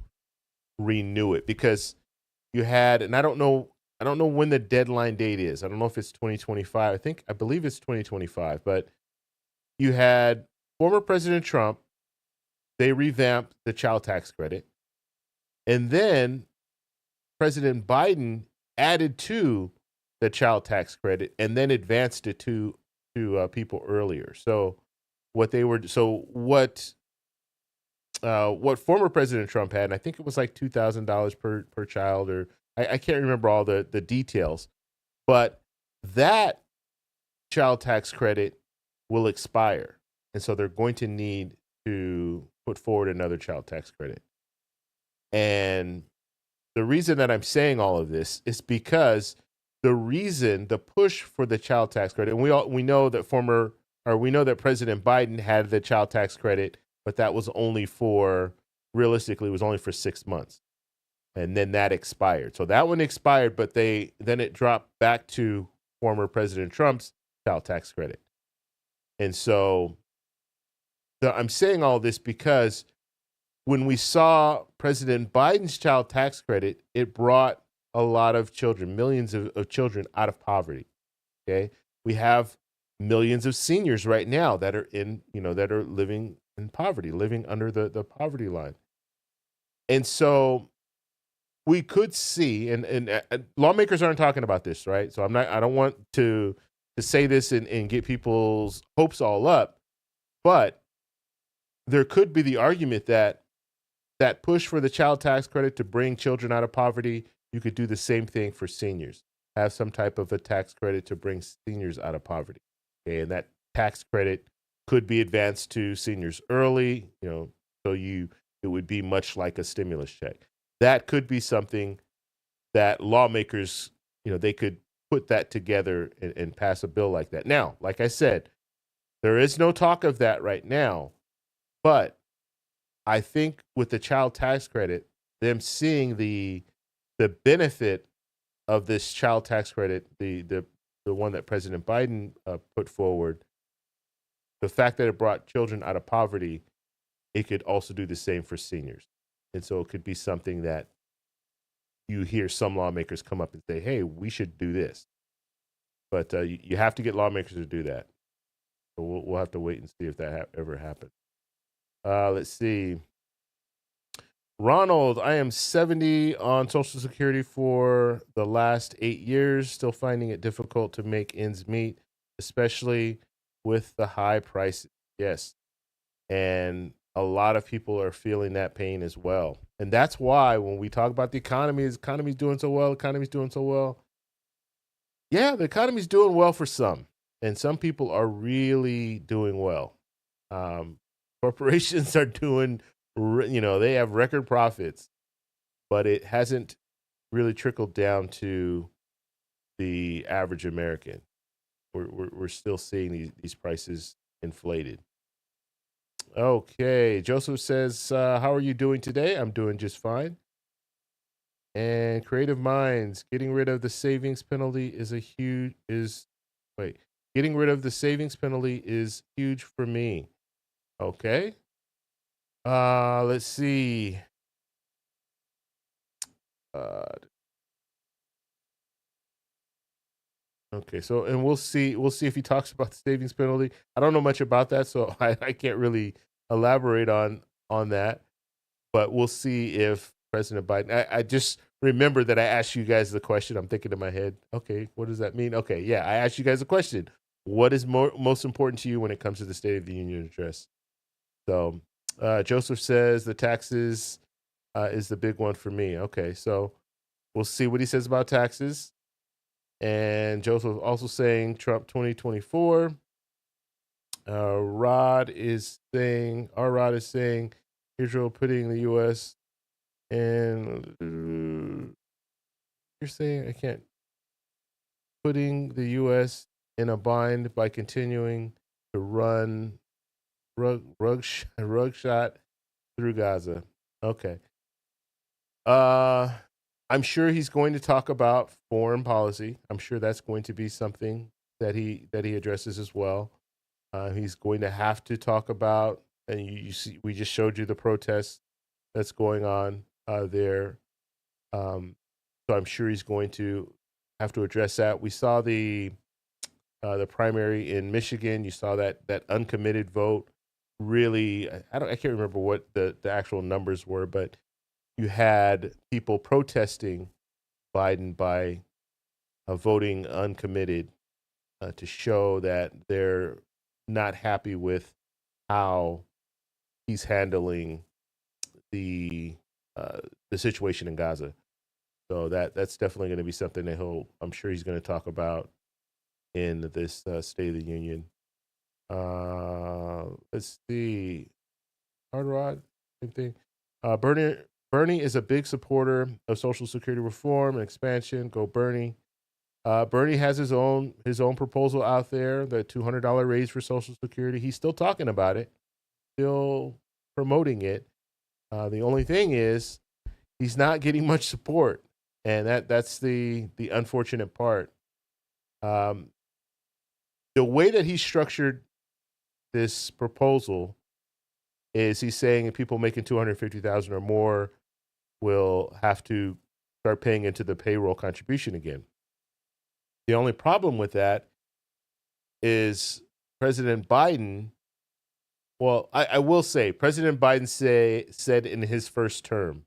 renew it because you had, and I don't know when the deadline date is. I don't know if it's 2025. I believe it's 2025, but you had former President Trump they revamped the child tax credit. And then President Biden added to the child tax credit and then advanced it to people earlier. So what former President Trump had, and I think it was like $2,000 per child, or I can't remember all the details, but that child tax credit will expire. And so they're going to need to put forward another child tax credit. And the reason that I'm saying all of this is because the push for the child tax credit, and we know that President Biden had the child tax credit, but that was realistically, it was only for 6 months. And then that expired. So that one expired, but then it dropped back to former President Trump's child tax credit. And so I'm saying all this because when we saw President Biden's child tax credit, it brought a lot of children, millions of children out of poverty. Okay. We have millions of seniors right now that are that are living in poverty, living under the poverty line. And so we could see, and lawmakers aren't talking about this, right? So I don't want to say this and get people's hopes all up, but there could be the argument that push for the child tax credit to bring children out of poverty, you could do the same thing for seniors. Have some type of a tax credit to bring seniors out of poverty. Okay, and that tax credit could be advanced to seniors early, so it would be much like a stimulus check. That could be something that lawmakers, they could put that together and pass a bill like that. Now, like I said, there is no talk of that right now, but I think with the child tax credit, them seeing the benefit of this child tax credit, the one that President Biden put forward, the fact that it brought children out of poverty, it could also do the same for seniors. And so it could be something that you hear some lawmakers come up and say, hey, we should do this. But you have to get lawmakers to do that. So we'll have to wait and see if that ever happens. Let's see. Ronald, I am 70 on Social Security for the last 8 years, still finding it difficult to make ends meet, especially with the high prices. Yes. And a lot of people are feeling that pain as well. And that's why when we talk about the economy's doing so well. Yeah, the economy's doing well for some. And some people are really doing well. Corporations are doing, they have record profits, but it hasn't really trickled down to the average American. We're still seeing these prices inflated. Okay, Joseph says, how are you doing today? I'm doing just fine. And Creative Minds, getting rid of the savings penalty is huge for me. Okay. Let's see. Okay, so and we'll see if he talks about the savings penalty. I don't know much about that, so I can't really elaborate on that. But we'll see if President Biden. I just remember that I asked you guys the question. I'm thinking in my head, okay, what does that mean? Okay, yeah, I asked you guys a question. What is most important to you when it comes to the State of the Union address? So Joseph says the taxes is the big one for me. Okay, so we'll see what he says about taxes. And Joseph also saying Trump 2024. Rod is saying Israel putting the U.S. and you're saying I can't putting the U.S. in a bind by continuing to run rug shot through Gaza. Okay. I'm sure he's going to talk about foreign policy. I'm sure that's going to be something that he addresses as well. He's going to have to talk about, and you see, we just showed you the protests that's going on there. So I'm sure he's going to have to address that. We saw the primary in Michigan. You saw that uncommitted vote really, I can't remember what the actual numbers were, but you had people protesting Biden by voting uncommitted to show that they're not happy with how he's handling the situation in Gaza. So that's definitely going to be something that I'm sure he's going to talk about in this State of the Union. Let's see, Hard Rod, same thing. Bernie is a big supporter of Social Security reform and expansion. Go Bernie. Bernie has his own proposal out there, the $200 raise for Social Security. He's still talking about it, still promoting it. The only thing is, he's not getting much support, and that's the unfortunate part. The way that he structured this proposal is he's saying people making $250,000 or more will have to start paying into the payroll contribution again. The only problem with that is President Biden. Well, I will say President Biden said in his first term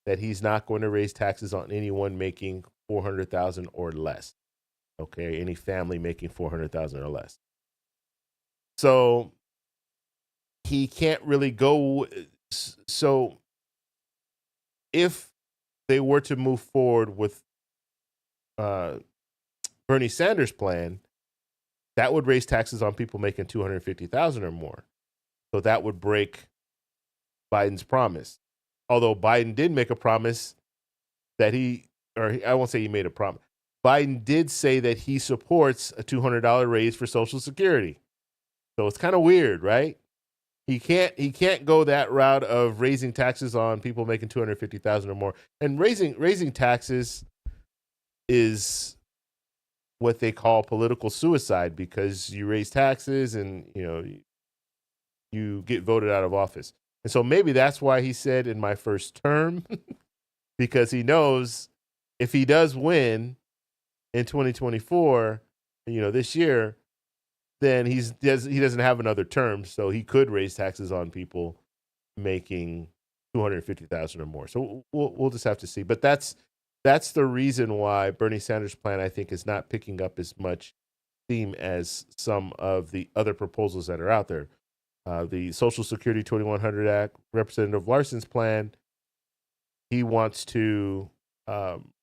that he's not going to raise taxes on anyone making $400,000 or less. Okay, any family making $400,000 or less. So he can't really go. So if they were to move forward with Bernie Sanders' plan, that would raise taxes on people making $250,000 or more. So that would break Biden's promise. Although Biden did make a promise that I won't say he made a promise. Biden did say that he supports a $200 raise for Social Security. So it's kind of weird, right? He can't go that route of raising taxes on people making $250,000 or more. And raising taxes is what they call political suicide, because you raise taxes and you get voted out of office. And so maybe that's why he said in my first term, because he knows if he does win in 2024, this year, then he doesn't have another term, so he could raise taxes on people making $250,000 or more. So we'll just have to see. But that's the reason why Bernie Sanders' plan, I think, is not picking up as much steam as some of the other proposals that are out there. The Social Security 2100 Act, Representative Larson's plan, he wants to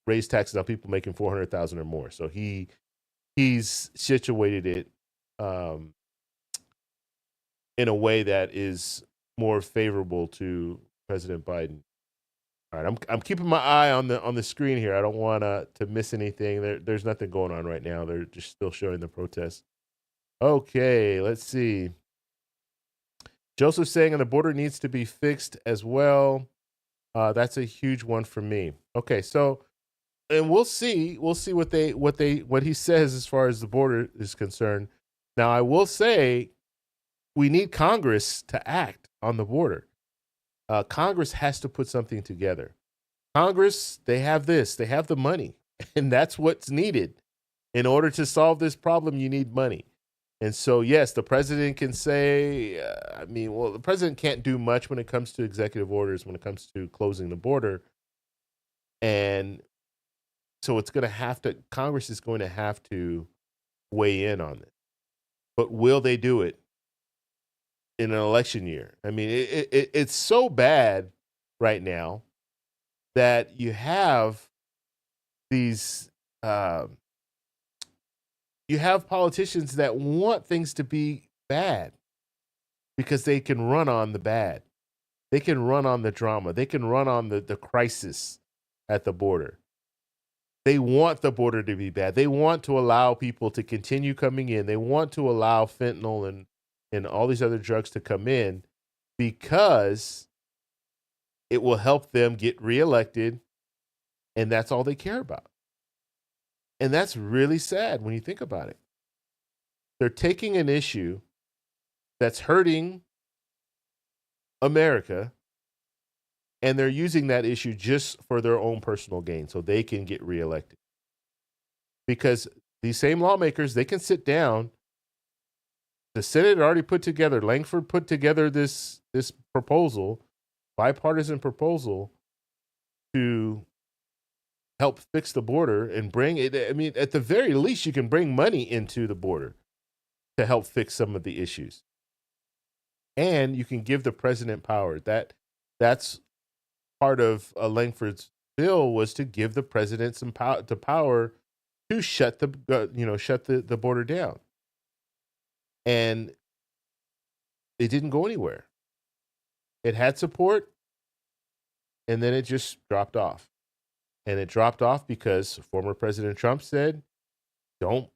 raise taxes on people making $400,000 or more. So he's situated it in a way that is more favorable to President Biden. All right, I'm keeping my eye on the screen here. I don't want to miss anything. There's nothing going on right now. They're just still showing the protests. Okay, let's see. Joseph saying the border needs to be fixed as well. That's a huge one for me. Okay, so and we'll see what he says as far as the border is concerned. Now, I will say we need Congress to act on the border. Congress has to put something together. Congress, they have the money, and that's what's needed. In order to solve this problem, you need money. And so, yes, the president can say, the president can't do much when it comes to executive orders, when it comes to closing the border. And so Congress is going to have to weigh in on this. But will they do it in an election year? I mean, it's so bad right now that you have these, you have politicians that want things to be bad because they can run on the bad. They can run on the drama. They can run on the crisis at the border. They want the border to be bad. They want to allow people to continue coming in. They want to allow fentanyl and all these other drugs to come in because it will help them get reelected, and that's all they care about. And that's really sad when you think about it. They're taking an issue that's hurting America, and they're using that issue just for their own personal gain so they can get reelected. Because these same lawmakers, they can sit down, the Senate had already put together, Langford put together this proposal, bipartisan proposal, to help fix the border and bring it. I mean, at the very least, you can bring money into the border to help fix some of the issues. And you can give the president power. That's part of Langford's bill, was to give the president some power to shut the border down. And it didn't go anywhere. It had support, and then it just dropped off. And it dropped off because former President Trump said, don't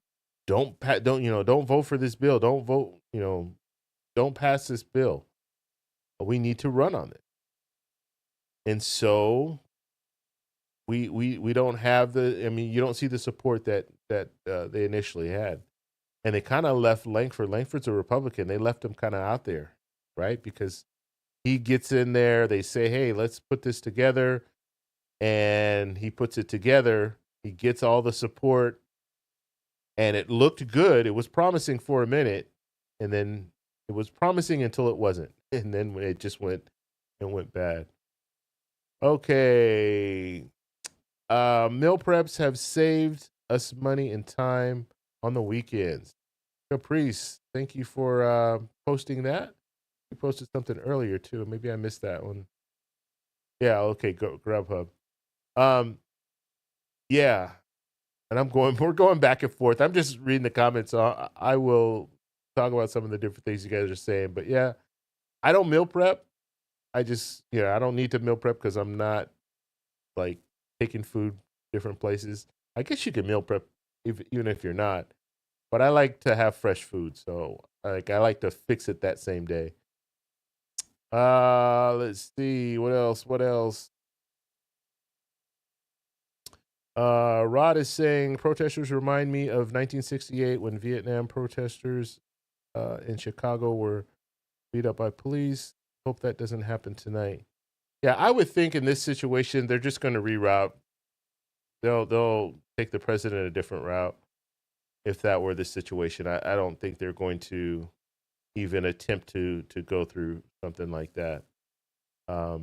vote for this bill. Don't pass this bill. We need to run on it. And so we don't have you don't see the support that they initially had. And they kind of left Langford. Langford's a Republican. They left him kind of out there, right? Because he gets in there. They say, hey, let's put this together. And he puts it together. He gets all the support. And it looked good. It was promising for a minute. And then it was promising until it wasn't. And then it just went bad. Okay. Meal preps have saved us money and time on the weekends. Caprice, thank you for posting that. You posted something earlier too. Maybe I missed that one. Yeah, okay, Grubhub. Yeah. And we're going back and forth. I'm just reading the comments. So I will talk about some of the different things you guys are saying. But yeah, I don't meal prep. I don't need to meal prep because I'm not like taking food different places. I guess you can meal prep even if you're not. But I like to have fresh food, so I like to fix it that same day. Let's see what else. Rod is saying protesters remind me of 1968 when Vietnam protesters in Chicago were beat up by police. Hope that doesn't happen tonight. Yeah, I would think in this situation they're just going to reroute. They'll take the president a different route if that were the situation. I don't think they're going to even attempt to go through something like that. Or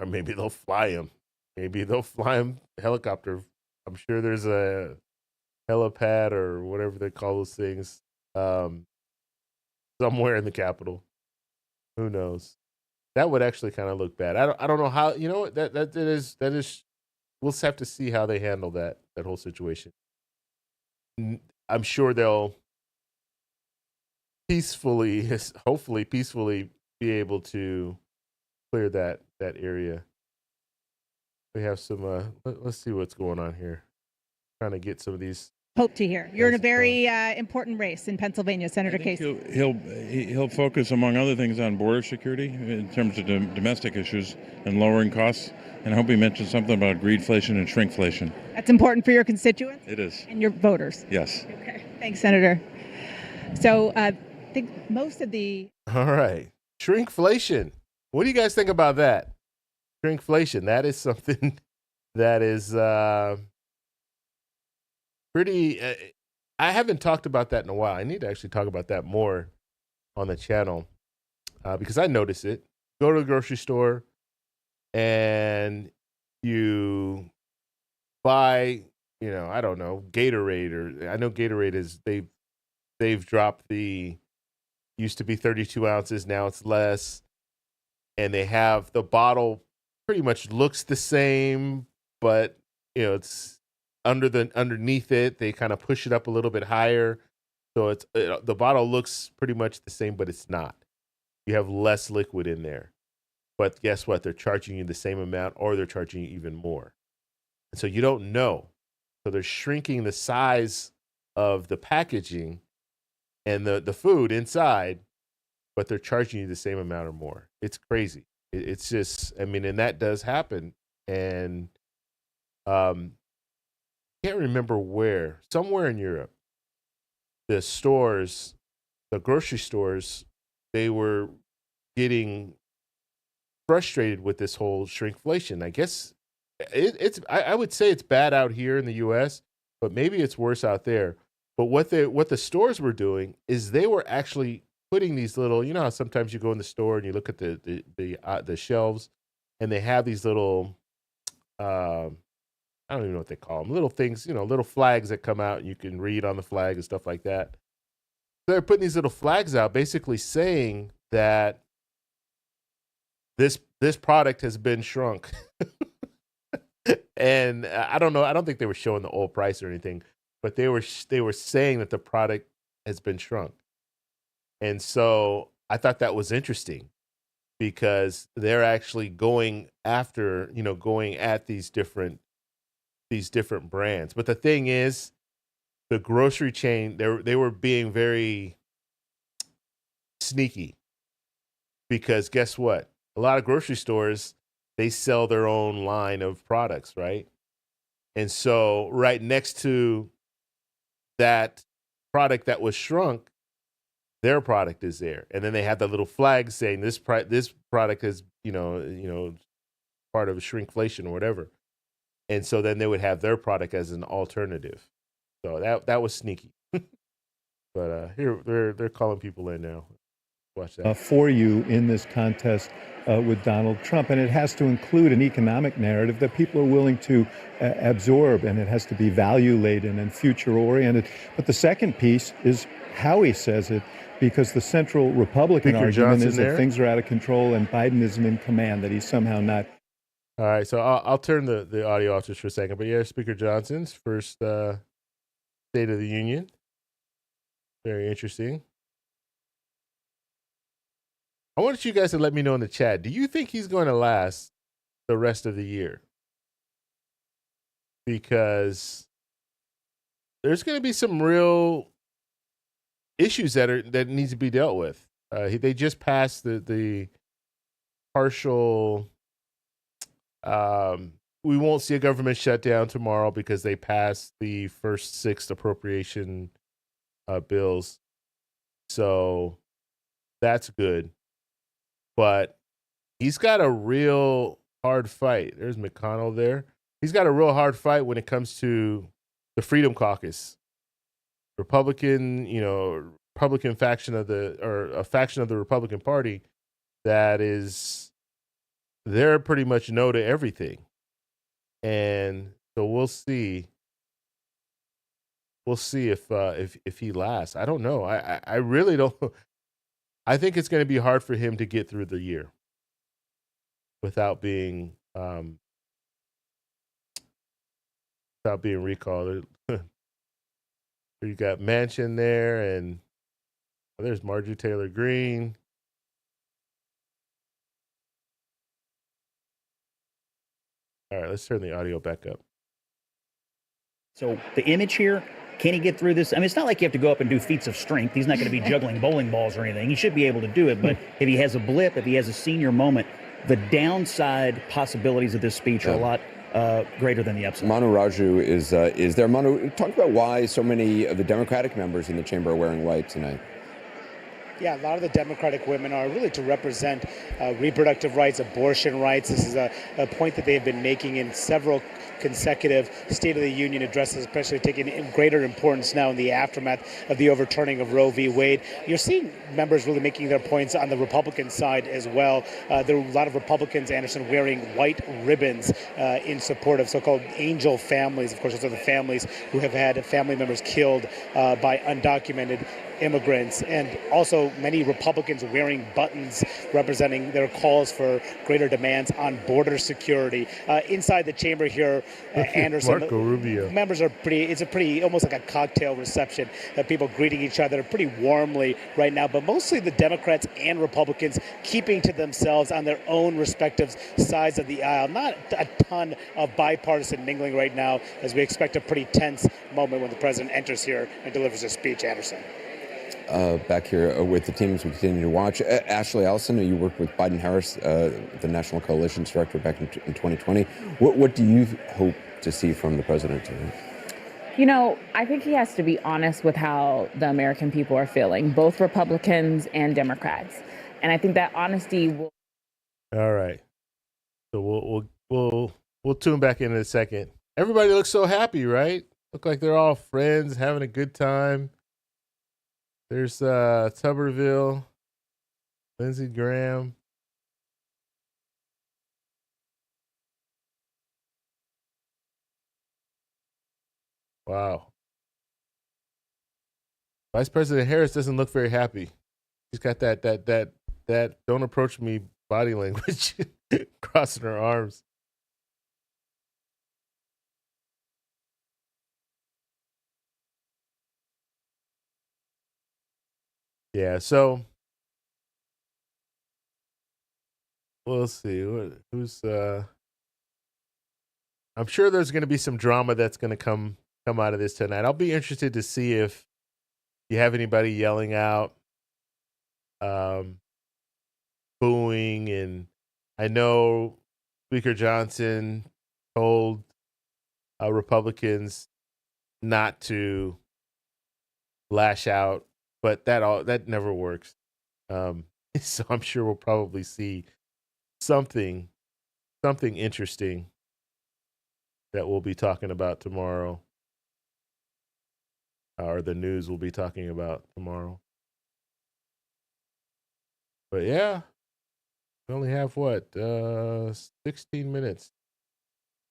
maybe they'll fly him. Maybe they'll fly him helicopter. I'm sure there's a helipad or whatever they call those things somewhere in the Capitol. Who knows? That would actually kind of look bad. I don't know how. You know what? That is. We'll have to see how they handle that whole situation. I'm sure they'll hopefully peacefully be able to clear that area. We have some. Let's see what's going on here. Trying to get some of these. Hope to hear. You're in a very important race in Pennsylvania, Senator Casey. He'll focus, among other things, on border security in terms of domestic issues and lowering costs. And I hope he mentioned something about greedflation and shrinkflation. That's important for your constituents? It is. And your voters? Yes. Okay. Thanks, Senator. So I think most of the... All right. Shrinkflation. What do you guys think about that? Shrinkflation. That is something that is pretty... I haven't talked about that in a while. I need to actually talk about that more on the channel because I notice it. Go to the grocery store and you buy, I don't know, Gatorade, or I know Gatorade is they've dropped used to be 32 ounces, now it's less, and they have the bottle pretty much looks the same, but it's underneath it they kind of push it up a little bit higher, so the bottle looks pretty much the same, but it's not. You have less liquid in there. But guess what? They're charging you the same amount, or they're charging you even more. And so you don't know. So they're shrinking the size of the packaging and the food inside, but they're charging you the same amount or more. It's crazy. It's just, and that does happen. And can't remember where. Somewhere in Europe, the grocery stores, they were getting frustrated with this whole shrinkflation. I guess I would say it's bad out here in the U.S., but maybe it's worse out there. But what the stores were doing is they were actually putting these little, you know how sometimes you go in the store and you look at the shelves, and they have these little, I don't even know what they call them, little things, little flags that come out and you can read on the flag and stuff like that. So they're putting these little flags out, basically saying that this product has been shrunk. And I don't know, I don't think they were showing the old price or anything, but they were saying that the product has been shrunk. And so I thought that was interesting because they're actually going at these different brands. But the thing is, the grocery chain, they were being very sneaky, because guess what? A lot of grocery stores, they sell their own line of products, right? And so right next to that product that was shrunk, their product is there. And then they have the little flag saying this product is, part of shrinkflation or whatever. And so then they would have their product as an alternative. So that was sneaky. But here they're calling people in now. Watch that. For you in this contest with Donald Trump. And it has to include an economic narrative that people are willing to absorb, and it has to be value-laden and future-oriented. But the second piece is how he says it, because the central Republican argument is that things are out of control and Biden isn't in command, that he's somehow not. All right, so I'll turn the audio off just for a second. But yeah, Speaker Johnson's first State of the Union. Very interesting. I want you guys to let me know in the chat, do you think he's going to last the rest of the year? Because there's going to be some real issues that needs to be dealt with. They just passed the partial. We won't see a government shutdown tomorrow because they passed the first 6 appropriation bills. So that's good. But he's got a real hard fight. There's McConnell there. He's got a real hard fight when it comes to the Freedom Caucus. Republican faction a faction of the Republican Party that is, they're pretty much no to everything. And so we'll see. We'll see if he lasts. I don't know. I really don't. I think it's going to be hard for him to get through the year without being recalled. You got Manchin there, and there's Marjorie Taylor Greene. All right, let's turn the audio back up. So the image here, can he get through this? I mean, it's not like you have to go up and do feats of strength. He's not going to be juggling bowling balls or anything. He should be able to do it. But if he has a blip, if he has a senior moment, the downside possibilities of this speech are a lot greater than the upside. Manu Raju is there. Manu, talk about why so many of the Democratic members in the chamber are wearing white tonight. Yeah, a lot of the Democratic women are really to represent reproductive rights, abortion rights. This is a point that they have been making in several consecutive State of the Union addresses, especially taking greater importance now in the aftermath of the overturning of Roe v. Wade. You're seeing members really making their points on the Republican side as well. There are a lot of Republicans, Anderson, wearing white ribbons in support of so-called angel families. Of course, those are the families who have had family members killed by undocumented immigrants, and also many Republicans wearing buttons representing their calls for greater demands on border security. Inside the chamber here, Anderson, Marco Rubio. Members are almost like a cocktail reception. People greeting each other pretty warmly right now, but mostly the Democrats and Republicans keeping to themselves on their own respective sides of the aisle. Not a ton of bipartisan mingling right now, as we expect a pretty tense moment when the president enters here and delivers a speech. Anderson. Back here with the teams we continue to watch. Ashley Ellison, you worked with Biden-Harris, the National Coalitions Director back in 2020. What do you hope to see from the president today? You know, I think he has to be honest with how the American people are feeling, both Republicans and Democrats. And I think that honesty will. All right. So we'll tune back in a second. Everybody looks so happy, right? Look like they're all friends, having a good time. There's Tuberville, Lindsey Graham. Wow. Vice President Harris doesn't look very happy. She's got that don't approach me body language, crossing her arms. Yeah, so we'll see. Who's I'm sure there's going to be some drama that's going to come out of this tonight. I'll be interested to see if you have anybody yelling out, booing, and I know Speaker Johnson told Republicans not to lash out, but that never works. So I'm sure we'll probably see something interesting that we'll be talking about tomorrow, or the news will be talking about tomorrow. But yeah, we only have 16 minutes.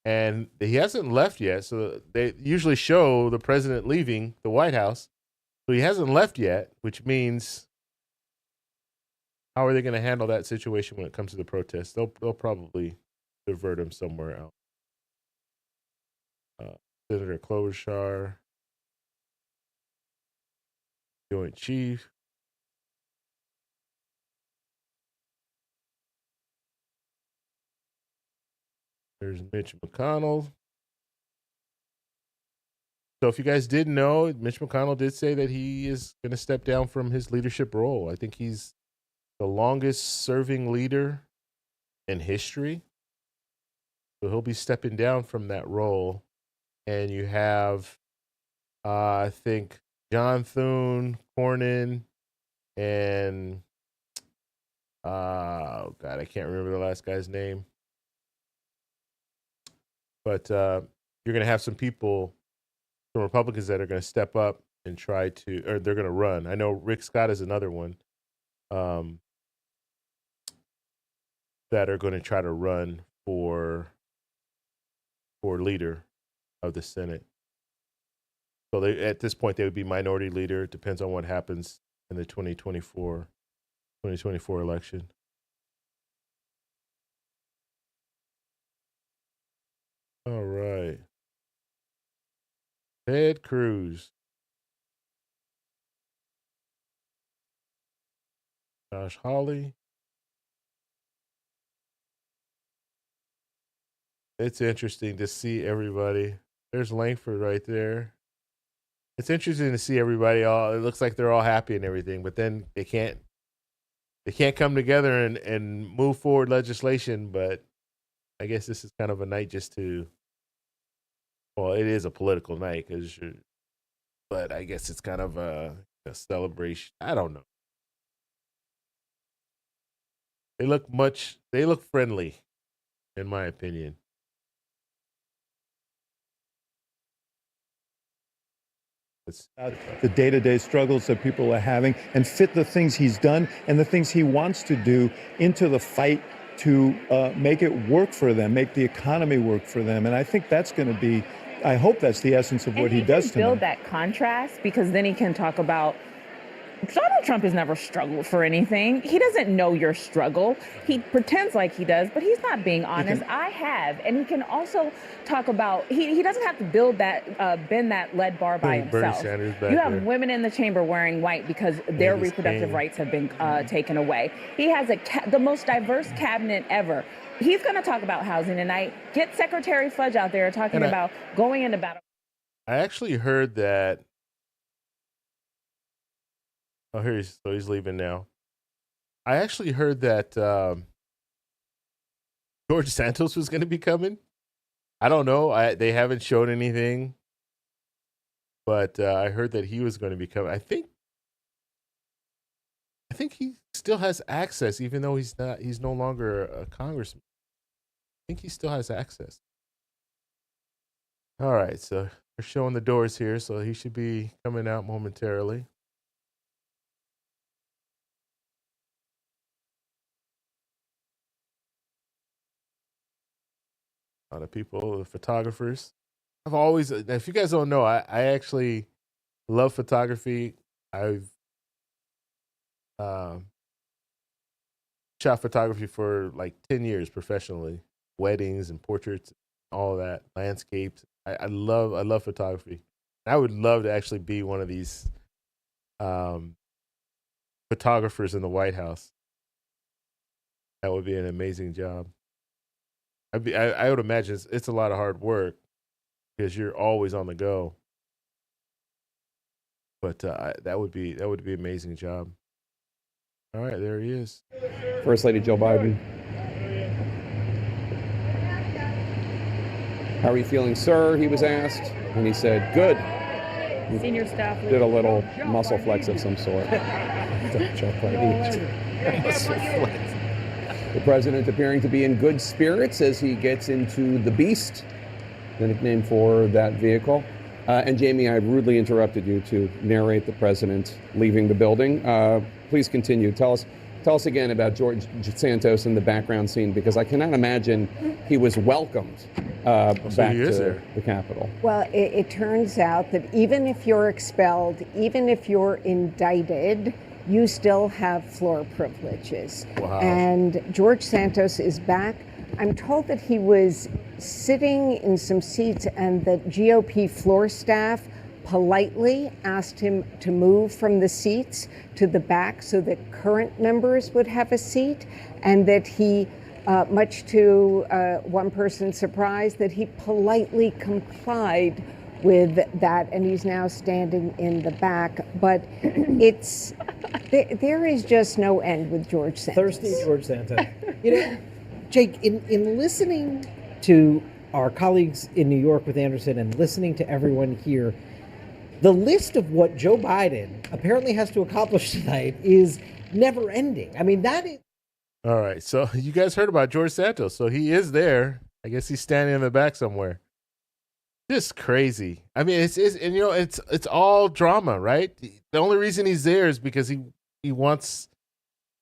And he hasn't left yet, so they usually show the president leaving the White House. So he hasn't left yet, which means how are they going to handle that situation when it comes to the protests? They'll probably divert him somewhere else. Senator Klobuchar, Joint Chief. There's Mitch McConnell. So if you guys didn't know, Mitch McConnell did say that he is going to step down from his leadership role. I think he's the longest serving leader in history. So he'll be stepping down from that role. And you have, I think, John Thune, Cornyn, and, oh God, I can't remember the last guy's name. But you're going to have some people, some Republicans that are going to step up and try to, or they're going to run. I know Rick Scott is another one that are going to try to run for leader of the Senate. So at this point, they would be minority leader. It depends on what happens in the 2024 election. All right. Ted Cruz. Josh Hawley. It's interesting to see everybody. There's Langford right there. It's interesting to see everybody all. It looks like they're all happy and everything, but then they can't come together and move forward legislation. But I guess this is kind of a night just to. Well, it is a political night, but I guess it's kind of a celebration. I don't know. They look friendly, in my opinion. The day-to-day struggles that people are having, and fit the things he's done and the things he wants to do into the fight to make it work for them, make the economy work for them. And I think that's going to be, I hope that's the essence of what he does tonight. Build that contrast, because then he can talk about Donald Trump has never struggled for anything. He doesn't know your struggle. He pretends like he does, but he's not being honest. I have. And he can also talk about, he doesn't have to bend that lead bar by himself. You have women in the chamber wearing white because their reproductive rights have been taken away. He has the most diverse cabinet ever. He's going to talk about housing tonight. Get Secretary Fudge out there talking about going into battle. I actually heard that. Oh, he's leaving now. I actually heard that George Santos was going to be coming. I don't know. They haven't shown anything, but I heard that he was going to be coming. I think he still has access, even though he's no longer a congressman. I think he still has access. All right, so They're showing the doors here, so he should be coming out momentarily. A lot of people, the photographers. I've always, if you guys don't know, I actually love photography. I've shot photography for like 10 years professionally, weddings and portraits, all that, landscapes. I love photography. I would love to actually be one of these photographers in the White House. That would be an amazing job. I would imagine it's a lot of hard work because you're always on the go. But that would be an amazing job. All right, there he is. First Lady Joe Biden. How are you feeling, sir? He was asked, and he said, good. Senior staff Did a little muscle flex of some sort. The president appearing to be in good spirits as he gets into the Beast, the nickname for that vehicle. And Jamie, I rudely interrupted you to narrate the president leaving the building. Please continue. Tell us again about George Santos and the background scene, because I cannot imagine he was welcomed back to the Capitol. Well, it turns out that even if you're expelled, even if you're indicted, you still have floor privileges. Wow. And George Santos is back. I'm told that he was sitting in some seats and that GOP floor staff politely asked him to move from the seats to the back so that current members would have a seat, and that he, much to one person's surprise, that he politely complied with that, and he's now standing in the back. But it's there is just no end with George Santos. Thirsty George Santos. You know, Jake, in listening to our colleagues in New York with Anderson and listening to everyone here, the list of what Joe Biden apparently has to accomplish tonight is never ending. I mean, that is. All right, so you guys heard about George Santos. So he is there. I guess he's standing in the back somewhere. Just crazy. I mean, it's and you know, it's all drama, right? The only reason he's there is because he wants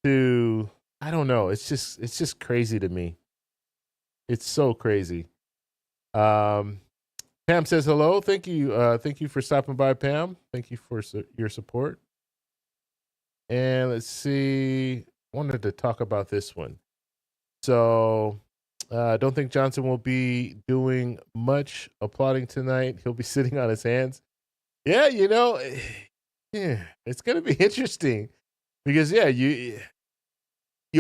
to. I don't know. It's just crazy to me. It's so crazy. Pam says hello. Thank you for stopping by, Pam. Thank you for your support. And let's see. I wanted to talk about this one. So, I don't think Johnson will be doing much applauding tonight. He'll be sitting on his hands. Yeah, you know, it's going to be interesting because you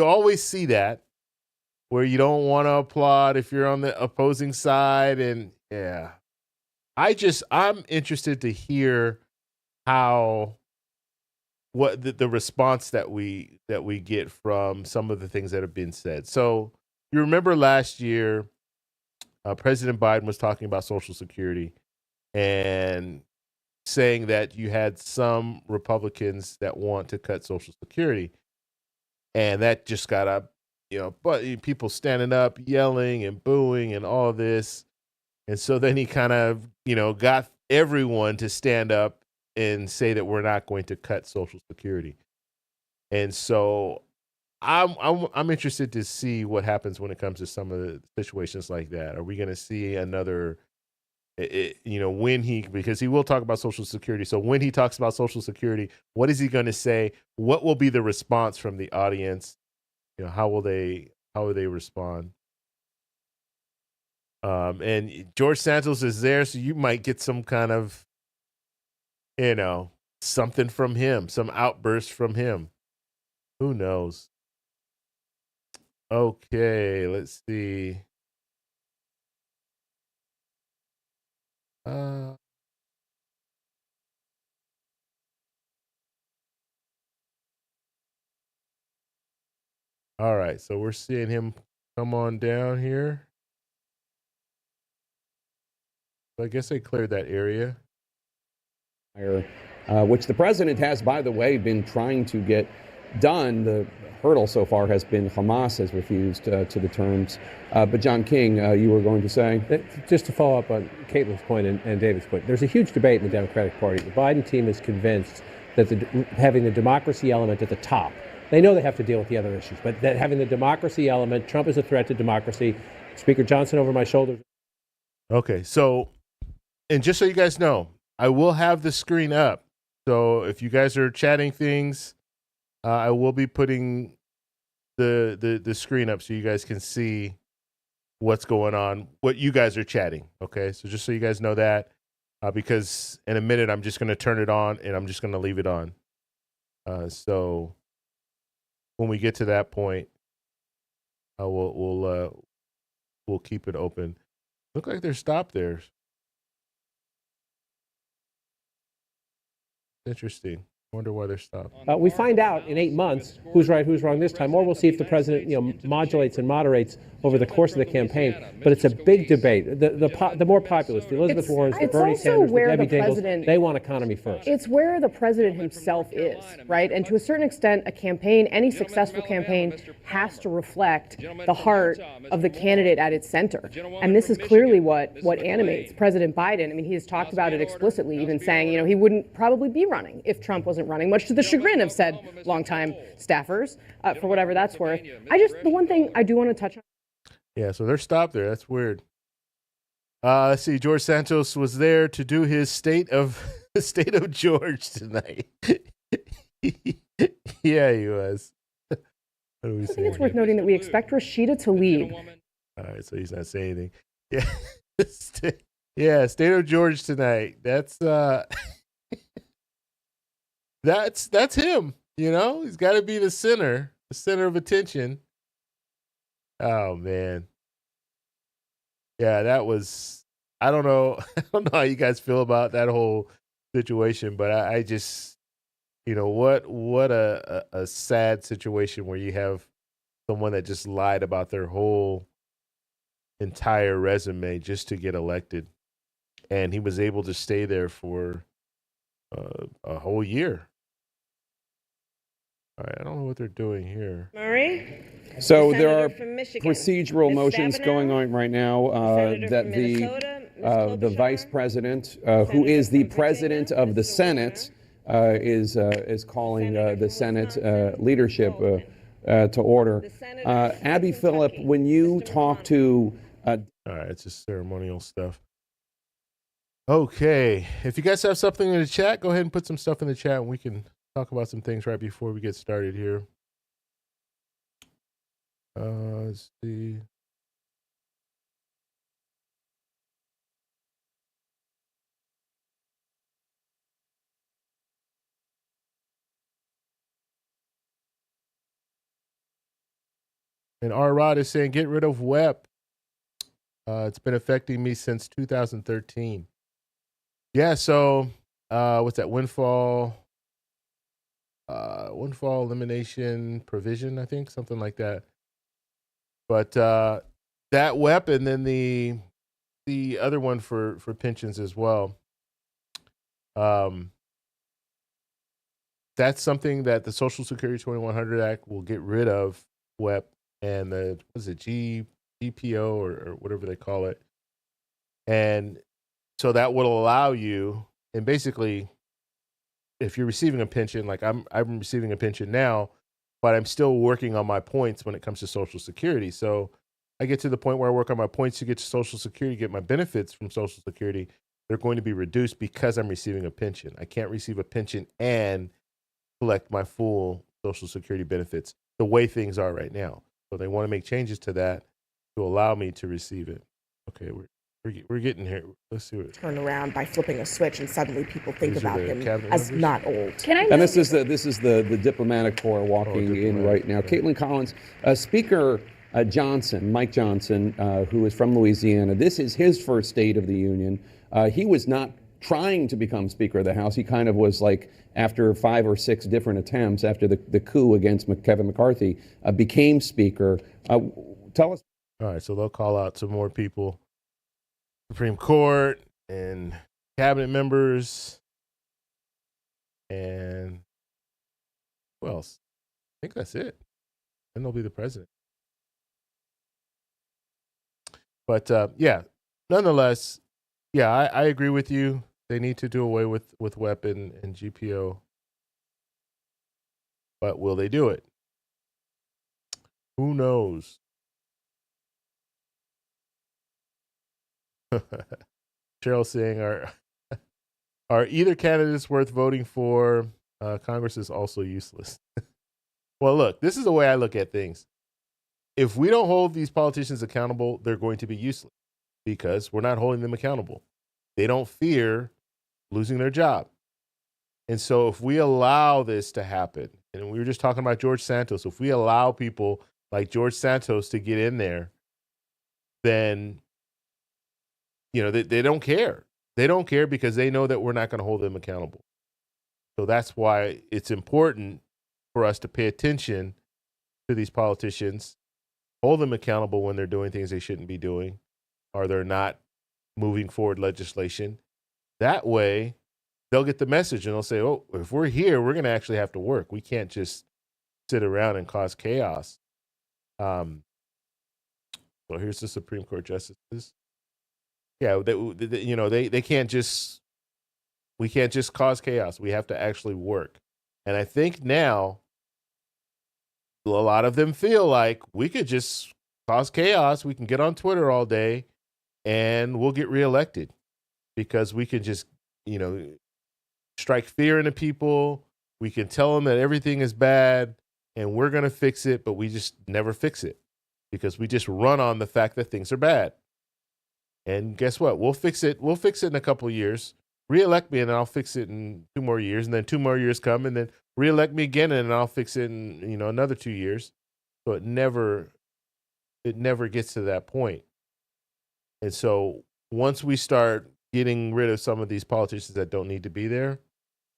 always see that where you don't want to applaud if you're on the opposing side, and yeah. I'm interested to hear what the response that we get from some of the things that have been said. So you remember last year, President Biden was talking about Social Security and saying that you had some Republicans that want to cut Social Security, and that just got up, but people standing up, yelling and booing and all this. And so then he kind of, got everyone to stand up and say that we're not going to cut Social Security. And so I'm interested to see what happens when it comes to some of the situations like that. Are we going to see another, because he will talk about Social Security. So when he talks about Social Security, what is he going to say? What will be the response from the audience? How will they respond? And George Santos is there, so you might get some kind of, something from him, some outburst from him. Who knows? Okay, let's see. All right, so we're seeing him come on down here. I guess they cleared that area. Which the president has, by the way, been trying to get done. The hurdle so far has been Hamas has refused to the terms. But John King, you were going to say? Just to follow up on Caitlin's point and David's point, there's a huge debate in the Democratic Party. The Biden team is convinced that having the democracy element at the top, they know they have to deal with the other issues, but that having the democracy element, Trump is a threat to democracy. Speaker Johnson over my shoulder. Okay, so, and just so you guys know, I will have the screen up. So if you guys are chatting things, I will be putting the screen up so you guys can see what's going on, what you guys are chatting. Okay, so just so you guys know that, because in a minute I'm just going to turn it on and I'm just going to leave it on. So when we get to that point, we'll keep it open. Look like they're stopped there. Interesting. Wonder why they're stopped. We find out in 8 months who's right, who's wrong this time, or we'll see if the president, modulates and moderates over the course of the campaign. But it's a big debate. The more populist, the Elizabeth Warrens, the Bernie Sanders, the Debbie Dingles, they want economy first. It's where the president himself is, right? And to a certain extent, a campaign, any successful campaign, has to reflect the heart of the candidate at its center. And this is clearly what animates President Biden. I mean, he has talked about it explicitly, even saying, he wouldn't probably be running if Trump wasn't running, much to the chagrin of said longtime staffers, for whatever that's worth. The one thing I do want to touch on. Yeah, so they're stopped there. That's weird. Let's see. George Santos was there to do his state of George tonight. Yeah, he was. What do we I think it's worth noting that we expect Rashida Tlaib. All right, so he's not saying anything. Yeah, yeah, state of George tonight. That's that's him. He's got to be the center of attention. Oh man, yeah, that was. I don't know how you guys feel about that whole situation, but I just, what a sad situation where you have someone that just lied about their whole entire resume just to get elected, and he was able to stay there for a whole year. All right, I don't know what they're doing here. Murray? So there are procedural motions going on right now that the vice president, who is the president of the Senate, is calling the Senate leadership to order. Abby Phillip, when you talk to... All right, it's just ceremonial stuff. Okay, if you guys have something in the chat, go ahead and put some stuff in the chat and we can talk about some things right before we get started here. Let's see. And R. Rod is saying, get rid of WEP. It's been affecting me since 2013. Yeah, so what's that? Windfall elimination provision, I think, something like that. But that WEP and then the other one for pensions as well. That's something that the Social Security 2100 Act will get rid of, WEP and the GPO or whatever they call it. And so that would allow you, and basically, if you're receiving a pension, like I'm receiving a pension now, but I'm still working on my points when it comes to Social Security. So I get to the point where I work on my points to get to Social Security, get my benefits from Social Security. They're going to be reduced because I'm receiving a pension. I can't receive a pension and collect my full Social Security benefits the way things are right now. So they want to make changes to that to allow me to receive it. Okay, we're getting here. Let's see what. Turn around by flipping a switch, and suddenly people think about him as not old. And this is the diplomatic corps walking in right now. Caitlin Collins, Speaker Johnson, Mike Johnson, who is from Louisiana. This is his first State of the Union. He was not trying to become Speaker of the House. He kind of was like, after 5 or 6 different attempts, after the coup against Kevin McCarthy, became Speaker. Tell us. All right, so they'll call out some more people. Supreme Court and cabinet members. And who else? I think that's it. then they'll be the president. But yeah, nonetheless, yeah, I agree with you. They need to do away with weapon and GPO. But will they do it? Who knows? Cheryl saying, are either candidates worth voting for? Congress is also useless. Well, look, this is the way I look at things. If we don't hold these politicians accountable, they're going to be useless because we're not holding them accountable. They don't fear losing their job. And so if we allow this to happen, and we were just talking about George Santos, if we allow people like George Santos to get in there, then, you know, they don't care. They don't care because they know that we're not going to hold them accountable. So that's why it's important for us to pay attention to these politicians, hold them accountable when they're doing things they shouldn't be doing, or they're not moving forward legislation. That way, they'll get the message and they'll say, oh, if we're here, we're going to actually have to work. We can't just sit around and cause chaos. So here's the Supreme Court justices. Yeah, they can't just, we can't just cause chaos. We have to actually work. And I think now a lot of them feel like we could just cause chaos. We can get on Twitter all day and we'll get reelected because we can just, strike fear into people. We can tell them that everything is bad and we're going to fix it, but we just never fix it because we just run on the fact that things are bad. And guess what? We'll fix it. We'll fix it in a couple of years. Reelect me and I'll fix it in 2 more years. And then 2 more years come and then reelect me again and I'll fix it in, another 2 years. So it never gets to that point. And so once we start getting rid of some of these politicians that don't need to be there,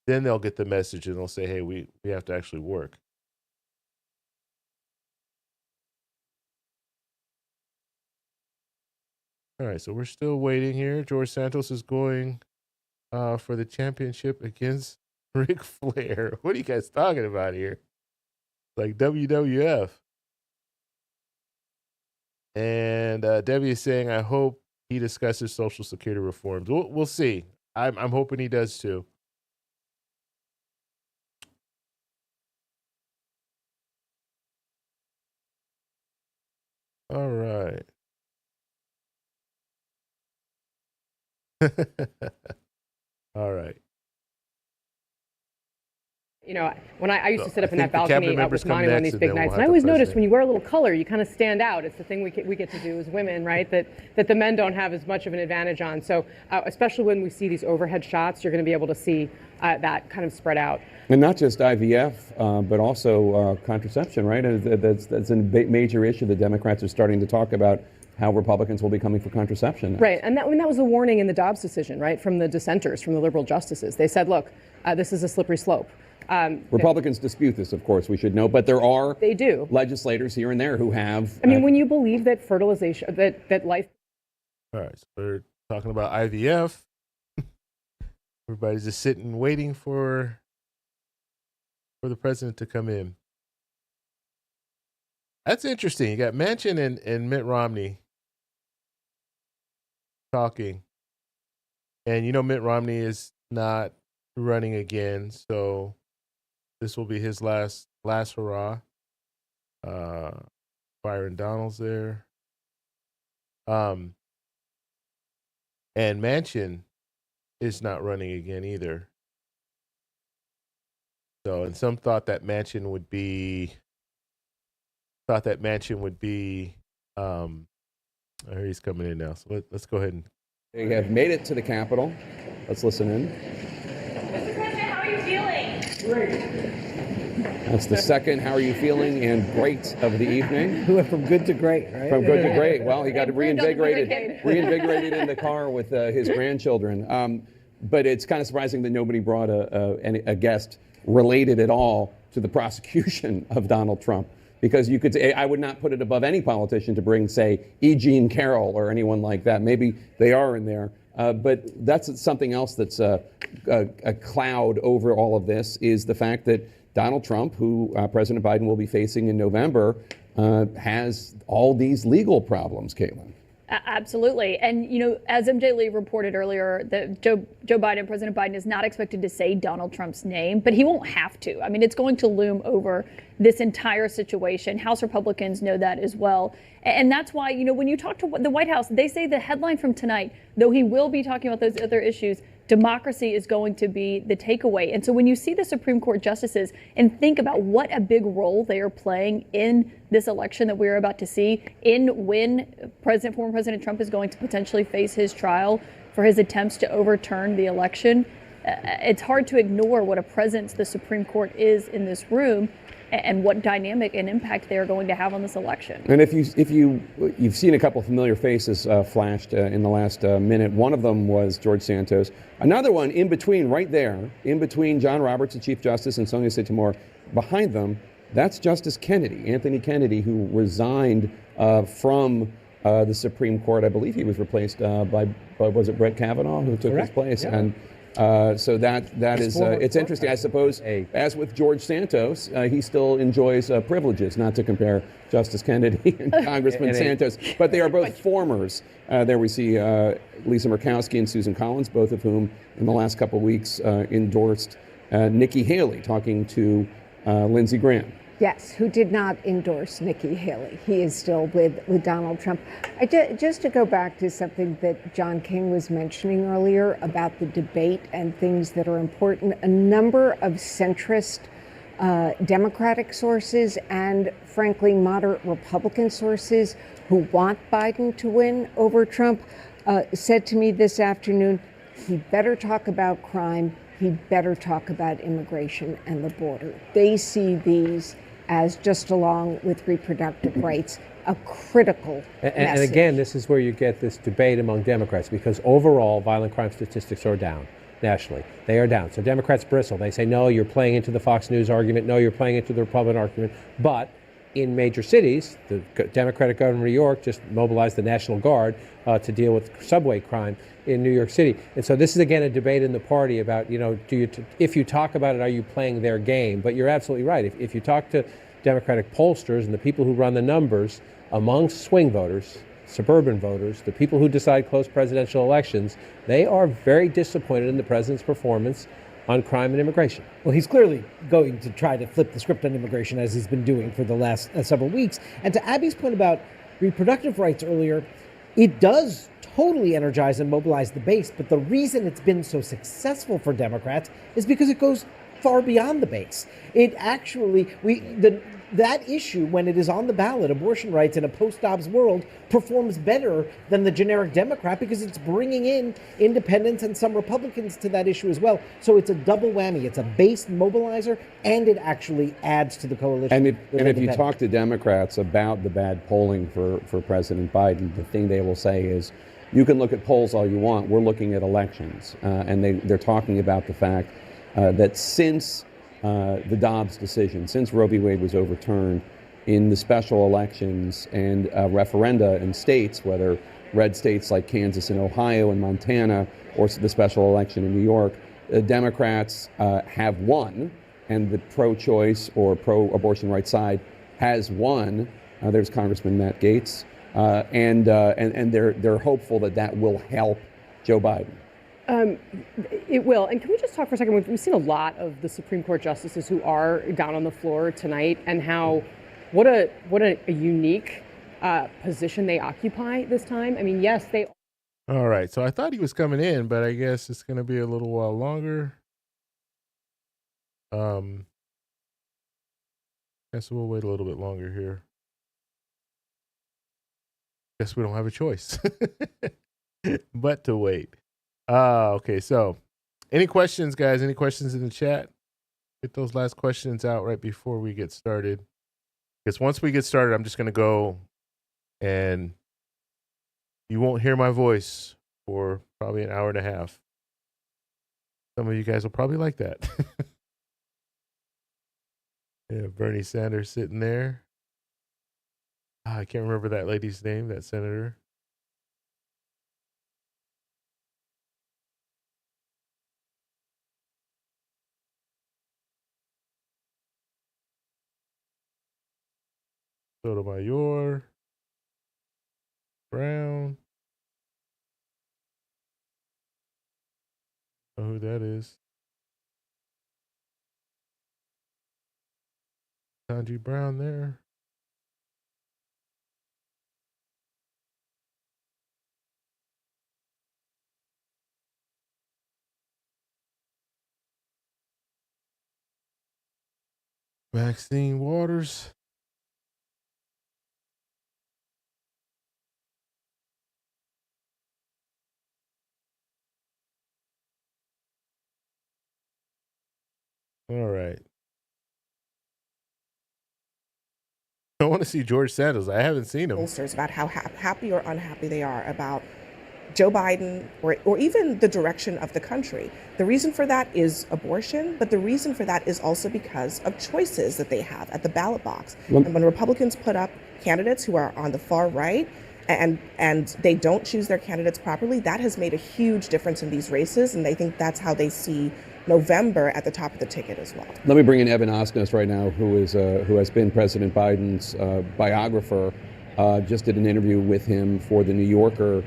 then they'll get the message and they'll say, hey, we have to actually work. All right, so we're still waiting here. George Santos is going for the championship against Ric Flair. What are you guys talking about here? Like WWF. And Debbie is saying, I hope he discusses Social Security reforms. We'll see. I'm hoping he does too. All right. All right. When I used to sit up in that balcony with Monty on these big nights, and I always noticed when you wear a little color, you kind of stand out. It's the thing we get to do as women, right? That the men don't have as much of an advantage on. So especially when we see these overhead shots, you're going to be able to see that kind of spread out. And not just IVF, but also contraception, right? That's a major issue. The Democrats are starting to talk about how Republicans will be coming for contraception. Right, and that was a warning in the Dobbs decision, right, from the dissenters, from the liberal justices. They said, look, this is a slippery slope. Republicans dispute this, of course, we should know, but there are legislators here and there who have. I mean, when you believe that fertilization, that life. All right, so we're talking about IVF. Everybody's just sitting waiting for the president to come in. That's interesting. You got Manchin and Mitt Romney talking. And Mitt Romney is not running again, so this will be his last hurrah. Byron Donalds there. And Manchin is not running again either. So, and some thought that Manchin would be here he's coming in now. So let's go ahead and. They have made it to the Capitol. Let's listen in. Mr. President, how are you feeling? Great. That's the second "How are you feeling?" and "Great" of the evening. Who went from good to great, right? From good to great. Well, he got reinvigorated in the car with his grandchildren. But it's kind of surprising that nobody brought a guest related at all to the prosecution of Donald Trump. Because you could say, I would not put it above any politician to bring, say, E. Jean Carroll or anyone like that. Maybe they are in there. But that's something else that's a cloud over all of this, is the fact that Donald Trump, who President Biden will be facing in November, has all these legal problems, Caitlin. Absolutely. And, you know, as MJ Lee reported earlier, that Joe Biden, President Biden, is not expected to say Donald Trump's name, but he won't have to. I mean, it's going to loom over this entire situation. House Republicans know that as well. And that's why, you know, when you talk to the White House, they say the headline from tonight, though he will be talking about those other issues, democracy is going to be the takeaway. And so when you see the Supreme Court justices and think about what a big role they are playing in this election that we're about to see, in when former President Trump is going to potentially face his trial for his attempts to overturn the election, it's hard to ignore what a presence the Supreme Court is in this room and what dynamic and impact they are going to have on this election. And if you've seen a couple familiar faces flashed in the last minute. One of them was George Santos. Another one in between, right there, in between John Roberts, the Chief Justice, and Sonia Sotomayor, behind them, that's Justice Kennedy, Anthony Kennedy, who resigned from the Supreme Court. I believe he was replaced by was it Brett Kavanaugh who took his place? Yeah. And so that is it's interesting. I suppose, as with George Santos, he still enjoys privileges, not to compare Justice Kennedy and Congressman Santos, but they are both formers. There we see Lisa Murkowski and Susan Collins, both of whom in the last couple of weeks endorsed Nikki Haley, talking to Lindsey Graham. Yes, who did not endorse Nikki Haley. He is still with Donald Trump. Just to go back to something that John King was mentioning earlier about the debate and things that are important, a number of centrist Democratic sources and, frankly, moderate Republican sources who want Biden to win over Trump said to me this afternoon, he better talk about crime, he better talk about immigration and the border. They see these as, just along with reproductive rights, a critical message. And again, this is where you get this debate among Democrats, because overall violent crime statistics are down nationally. They are down. So Democrats bristle. They say, no, you're playing into the Fox News argument. No, you're playing into the Republican argument. But in major cities, the Democratic governor of New York just mobilized the National Guard to deal with subway crime in New York City. And so this is, again, a debate in the party about, you know, if you talk about it, are you playing their game? But you're absolutely right. If you talk to Democratic pollsters and the people who run the numbers among swing voters, suburban voters, the people who decide close presidential elections, they are very disappointed in the president's performance on crime and immigration. Well, he's clearly going to try to flip the script on immigration, as he's been doing for the last several weeks. And to Abby's point about reproductive rights earlier, it does totally energize and mobilize the base. But the reason it's been so successful for Democrats is because it goes far beyond the base. It actually, that issue, when it is on the ballot, abortion rights in a post-Dobbs world, performs better than the generic Democrat because it's bringing in independents and some Republicans to that issue as well. So it's a double whammy. It's a base mobilizer, and it actually adds to the coalition. And if you talk to Democrats about the bad polling for President Biden, the thing they will say is, you can look at polls all you want. We're looking at elections. And they're talking about the fact that since the Dobbs decision, since Roe v. Wade was overturned, in the special elections and referenda in states, whether red states like Kansas and Ohio and Montana, or the special election in New York, Democrats have won, and the pro-choice or pro-abortion rights side has won. There's Congressman Matt Gaetz, and they're hopeful that will help Joe Biden. It will. And can we just talk for a second? We've seen a lot of the Supreme Court justices who are down on the floor tonight, and how what a unique position they occupy this time. I mean, yes, they. All right. So I thought he was coming in, but I guess it's going to be a little while longer. Guess we'll wait a little bit longer here. Guess we don't have a choice but to wait. Okay, so any questions, guys? Any questions in the chat? Get those last questions out right before we get started. Because once we get started, I'm just going to go and you won't hear my voice for probably an hour and a half. Some of you guys will probably like that. Yeah, Bernie Sanders sitting there. I can't remember that lady's name, that senator. Sotomayor. Brown. Know who that is. Ketanji Brown there. Maxine Waters. All right. I want to see George Santos. I haven't seen him. Pollsters about how happy or unhappy they are about Joe Biden or even the direction of the country. The reason for that is abortion, but the reason for that is also because of choices that they have at the ballot box. And when Republicans put up candidates who are on the far right and they don't choose their candidates properly, that has made a huge difference in these races, and they think that's how they see November at the top of the ticket as well. Let me bring in Evan Osnos right now, who has been President Biden's biographer. Just did an interview with him for the New Yorker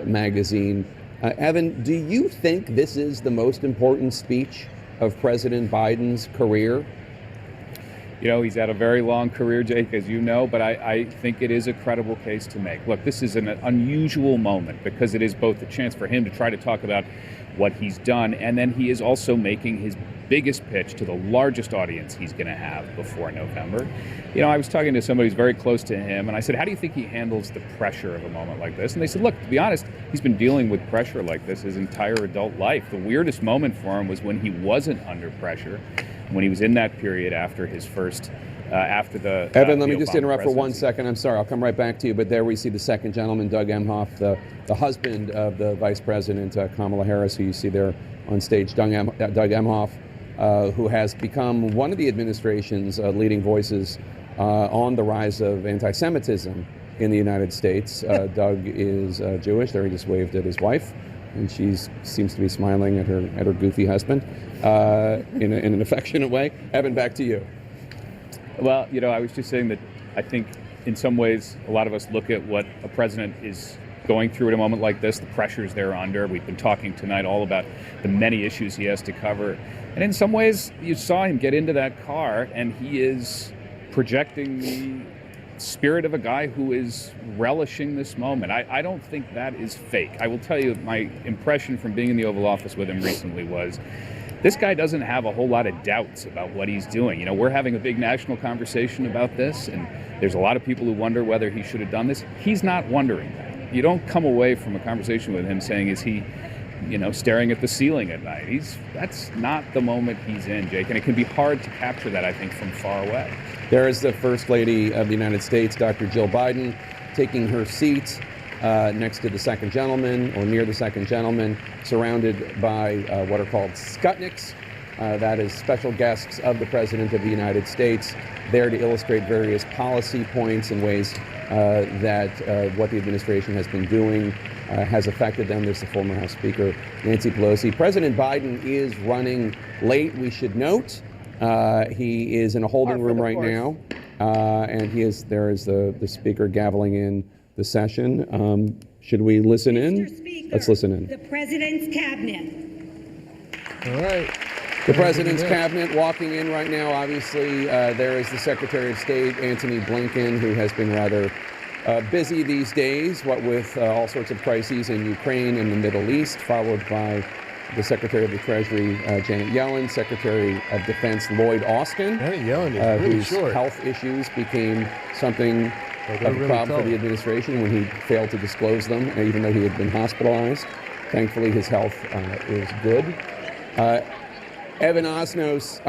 magazine. Evan, do you think this is the most important speech of President Biden's career? You know, he's had a very long career, Jake, as you know, but I think it is a credible case to make. Look, this is an unusual moment because it is both a chance for him to try to talk about what he's done, and then he is also making his biggest pitch to the largest audience he's going to have before November. You know, I was talking to somebody who's very close to him, and I said, how do you think he handles the pressure of a moment like this? And they said, look, to be honest, he's been dealing with pressure like this his entire adult life. The weirdest moment for him was when he wasn't under pressure, when he was in that period after his first after the Evan, let me the just Obama interrupt for 1 presidency. second. I'm sorry, I'll come right back to you. But there we see the second gentleman, Doug Emhoff, the husband of the Vice President Kamala Harris, who you see there on stage. Doug Emhoff, who has become one of the administration's leading voices on the rise of anti-Semitism in the United States. Doug is Jewish. There he just waved at his wife, and she seems to be smiling at her goofy husband in an affectionate way. Evan, back to you. Well, you know, I was just saying that I think in some ways a lot of us look at what a president is going through at a moment like this, the pressures they're under. We've been talking tonight all about the many issues he has to cover. And in some ways, you saw him get into that car, and he is projecting the spirit of a guy who is relishing this moment. I don't think that is fake. I will tell you, my impression from being in the Oval Office with him recently was this guy doesn't have a whole lot of doubts about what he's doing. You know, we're having a big national conversation about this, and there's a lot of people who wonder whether he should have done this. He's not wondering that. You don't come away from a conversation with him saying, is he, you know, staring at the ceiling at night? That's not the moment he's in, Jake, and it can be hard to capture that, I think, from far away. There is the First Lady of the United States, Dr. Jill Biden, taking her seat next to the second gentleman, or near the second gentleman, surrounded by what are called Skutniks. That is special guests of the President of the United States, there to illustrate various policy points and ways that what the administration has been doing has affected them. There's the former House Speaker, Nancy Pelosi. President Biden is running late, we should note. He is in a holding room right now, and there is the Speaker gaveling in the session. Should we listen in? Let's listen in. The President's Cabinet. All right. The President's Cabinet walking in right now. Obviously, there is the Secretary of State, Antony Blinken, who has been rather busy these days, what with all sorts of crises in Ukraine and the Middle East, followed by the Secretary of the Treasury, Janet Yellen, Secretary of Defense, Lloyd Austin, Janet Yellen is really whose short. health issues became something of a really problem for tall. the administration when he failed to disclose them, even though he had been hospitalized. Thankfully, his health is good. Evan Osnos,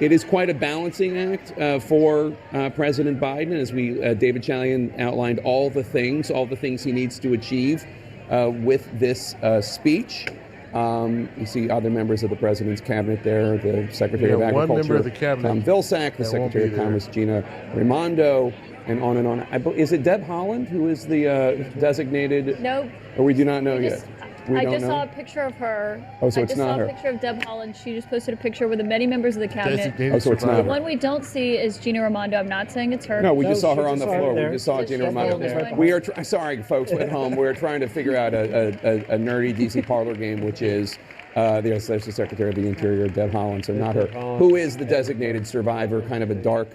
it is quite a balancing act for President Biden, as David Chalian outlined all the things he needs to achieve with this speech. You see other members of the President's cabinet there, the Secretary of Agriculture, one member of the cabinet Tom Vilsack, the that won't Secretary be of Commerce, Gina Raimondo, and on and on. Is it Deb Haaland who is the designated? No. Or we do not know yet? We I don't just know? saw a picture of her. Oh, so I it's just not saw her. a picture of Deb Haaland. She just posted a picture with many members of the cabinet. Designated Oh, so it's not The her. one we don't see is Gina Raimondo. I'm not saying it's her. No, we just saw she her on the just saw her floor. We there. just saw Just Gina right Raimondo. there. We are sorry, folks at home. We're trying to figure out a nerdy DC parlor game, which is the Associate Secretary of the Interior, Deb Haaland, so not her. Who is the designated survivor? Kind of a dark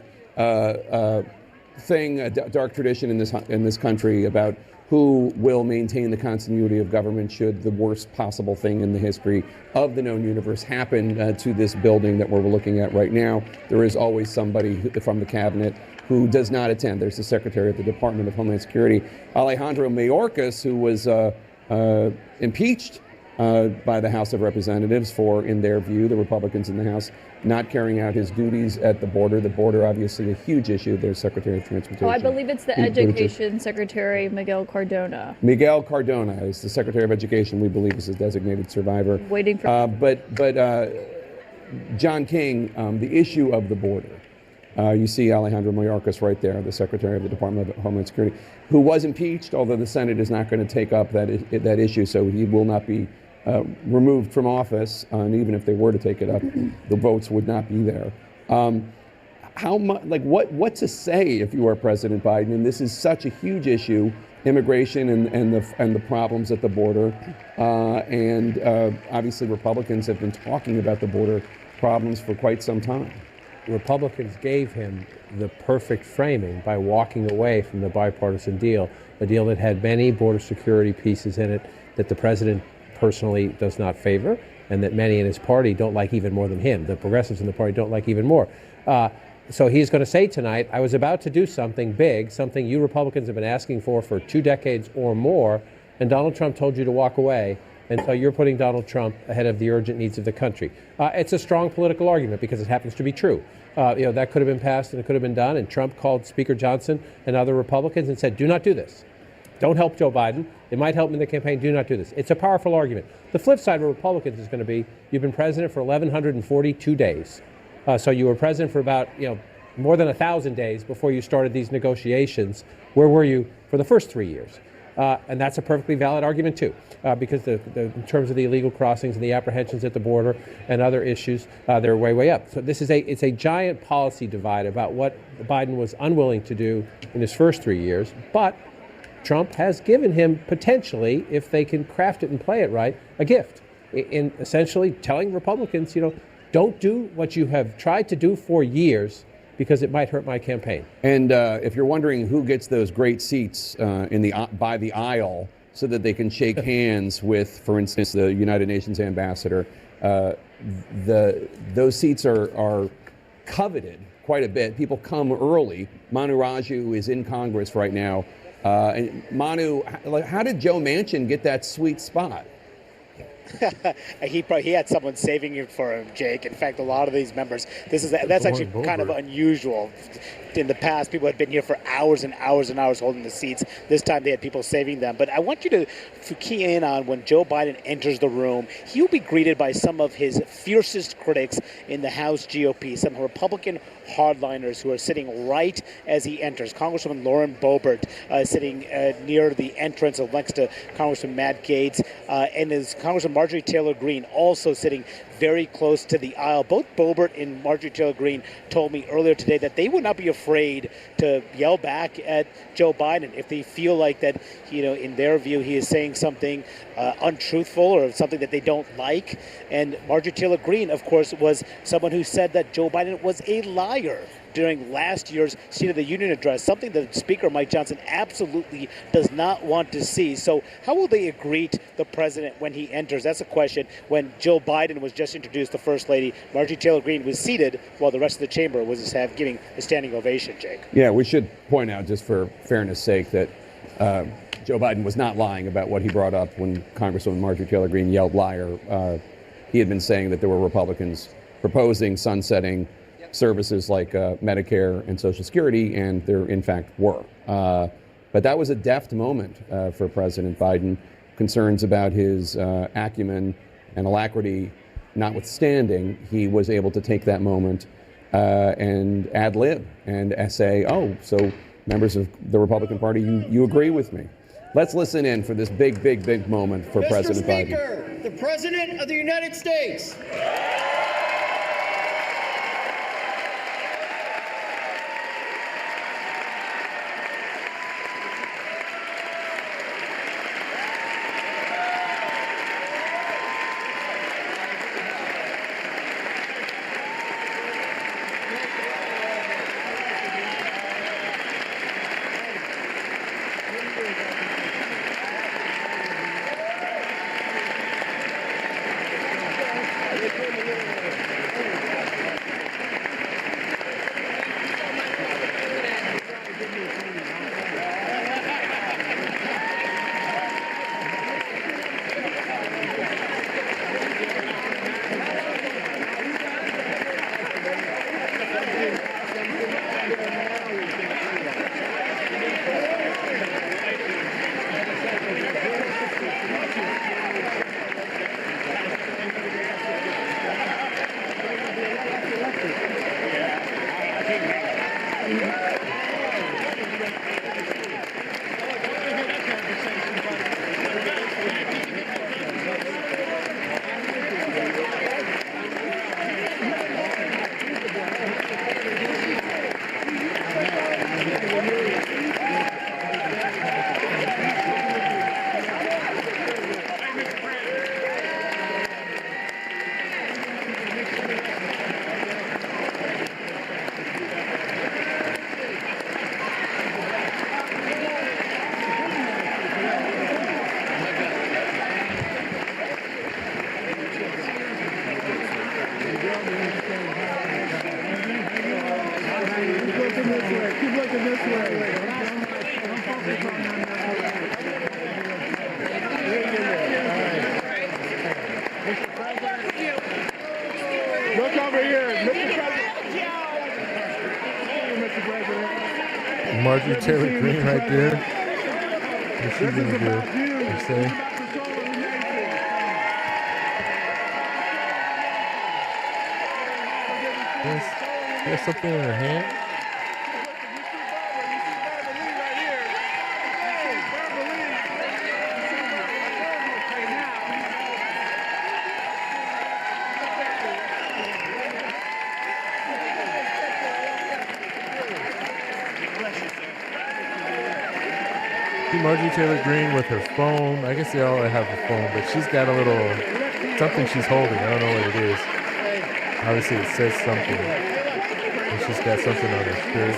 thing, a dark tradition in this country about who will maintain the continuity of government should the worst possible thing in the history of the known universe happen to this building that we're looking at right now. There is always somebody from the cabinet who does not attend. There's the Secretary of the Department of Homeland Security, Alejandro Mayorkas, who was impeached by the House of Representatives for, in their view, the Republicans in the House, not carrying out his duties at the border. The border, obviously, a huge issue. There's Secretary of Transportation. Oh, I believe it's the Pete Buttigieg. Education Secretary, Miguel Cardona. Miguel Cardona is the Secretary of Education, we believe, is a designated survivor. Waiting for. But John King, the issue of the border. You see Alejandro Mayorkas right there, the Secretary of the Department of Homeland Security, who was impeached, although the Senate is not going to take up that issue, so he will not be removed from office. And even if they were to take it up, the votes would not be there. How much, like, what to say if you are President Biden? And this is such a huge issue: immigration and the problems at the border. Obviously, Republicans have been talking about the border problems for quite some time. Republicans gave him the perfect framing by walking away from the bipartisan deal, a deal that had many border security pieces in it that the president personally does not favor, and that many in his party don't like even more than him. The progressives in the party don't like even more. So he's going to say tonight, I was about to do something big, something you Republicans have been asking for 2 decades or more, and Donald Trump told you to walk away. And so you're putting Donald Trump ahead of the urgent needs of the country. It's a strong political argument because it happens to be true. That could have been passed and it could have been done. And Trump called Speaker Johnson and other Republicans and said, do not do this. Don't help Joe Biden. It might help him in the campaign. Do not do this. It's a powerful argument. The flip side of Republicans is going to be, you've been president for 1,142 days. So you were president for about, more than 1,000 days before you started these negotiations. Where were you for the first 3 years? And that's a perfectly valid argument, too, because in terms of the illegal crossings and the apprehensions at the border and other issues, they're way, way up. So it's a giant policy divide about what Biden was unwilling to do in his first 3 years. But Trump has given him potentially, if they can craft it and play it right, a gift in essentially telling Republicans, don't do what you have tried to do for years, because it might hurt my campaign. And if you're wondering who gets those great seats by the aisle so that they can shake hands with, for instance, the United Nations ambassador, those seats are coveted quite a bit. People come early. Manu Raju is in Congress right now. And Manu, how did Joe Manchin get that sweet spot? He had someone saving it for him, Jake. In fact, a lot of these members, that's actually kind of unusual. In the past, people had been here for hours and hours and hours holding the seats. This time they had people saving them. But I want you to key in on when Joe Biden enters the room, he will be greeted by some of his fiercest critics in the House GOP, some Republican hardliners who are sitting right as he enters. Congresswoman Lauren Boebert sitting near the entrance next to Congressman Matt Gaetz, and is Congressman Marjorie Taylor Greene also sitting very close to the aisle. Both Boebert and Marjorie Taylor Greene told me earlier today that they would not be afraid to yell back at Joe Biden if they feel like that, in their view, he is saying something untruthful or something that they don't like. And Marjorie Taylor Greene, of course, was someone who said that Joe Biden was a liar during last year's State of the Union address, something that Speaker Mike Johnson absolutely does not want to see. So how will they greet the president when he enters? That's a question. When Joe Biden was just introduced, the First Lady, Marjorie Taylor Greene, was seated while the rest of the chamber was giving a standing ovation, Jake. Yeah, we should point out, just for fairness' sake, that Joe Biden was not lying about what he brought up when Congresswoman Marjorie Taylor Greene yelled liar. He had been saying that there were Republicans proposing sunsetting services like Medicare and Social Security, and there in fact were. But that was a deft moment for President Biden. Concerns about his acumen and alacrity notwithstanding, he was able to take that moment and ad lib and say, oh, so members of the Republican Party, you agree with me. Let's listen in for this big, big, big moment for President Biden. Mr. Speaker, the President of the United States. Look over here, Mr. President. Marjorie Taylor Greene right there. What's she gonna do? You say? She has something in her hand. Marjorie Taylor Greene with her phone. I guess they all have a phone, but she's got a little something she's holding. I don't know what it is. Obviously, it says something. And she's got something on her skirt.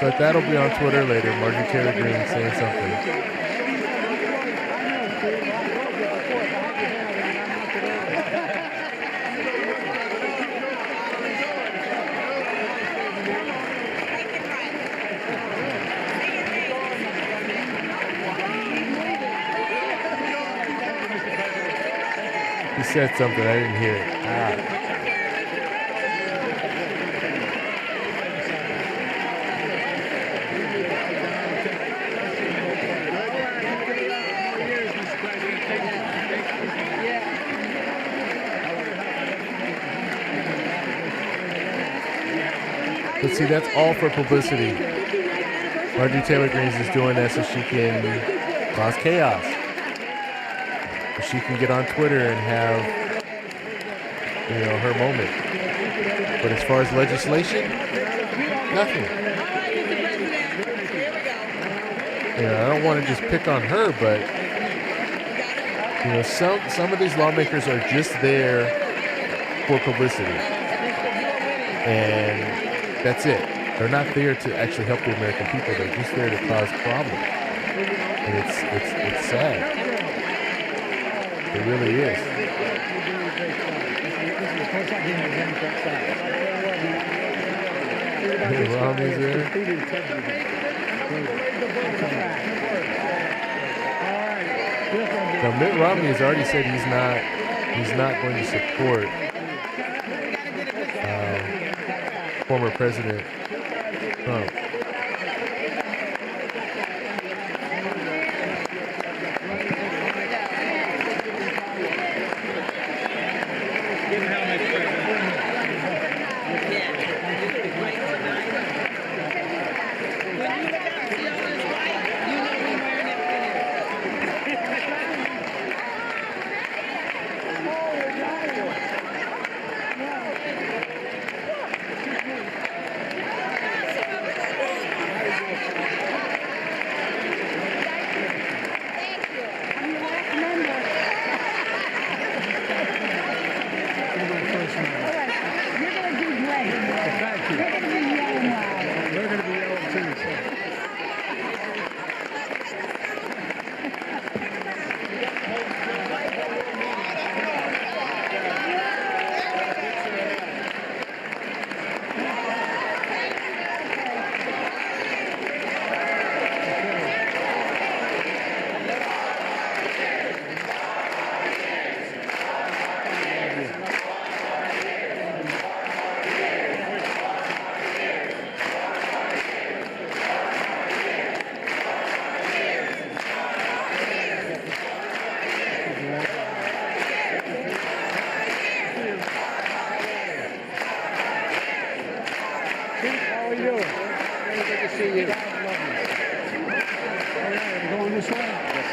But that'll be on Twitter later. Marjorie Taylor Greene saying something. He said something, I didn't hear it. But see, that's all for publicity. Marjorie Taylor Greene is just doing that so she can cause chaos. She can get on Twitter and have, her moment. But as far as legislation, nothing. I don't want to just pick on her, but some of these lawmakers are just there for publicity, and that's it. They're not there to actually help the American people. They're just there to cause problems, and it's sad. It really is. Romney's there. Now, Mitt Romney has already said he's not going to support former President Trump.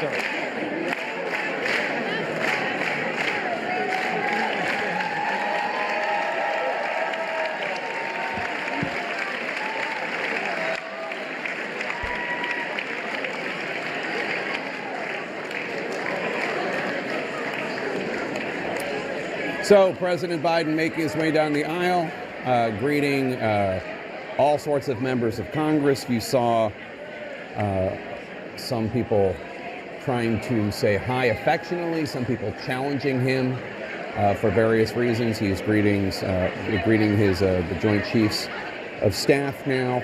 sir. So President Biden making his way down the aisle, greeting all sorts of members of Congress. You saw some people trying to say hi affectionately, some people challenging him for various reasons. He's greeting his the Joint Chiefs of Staff now.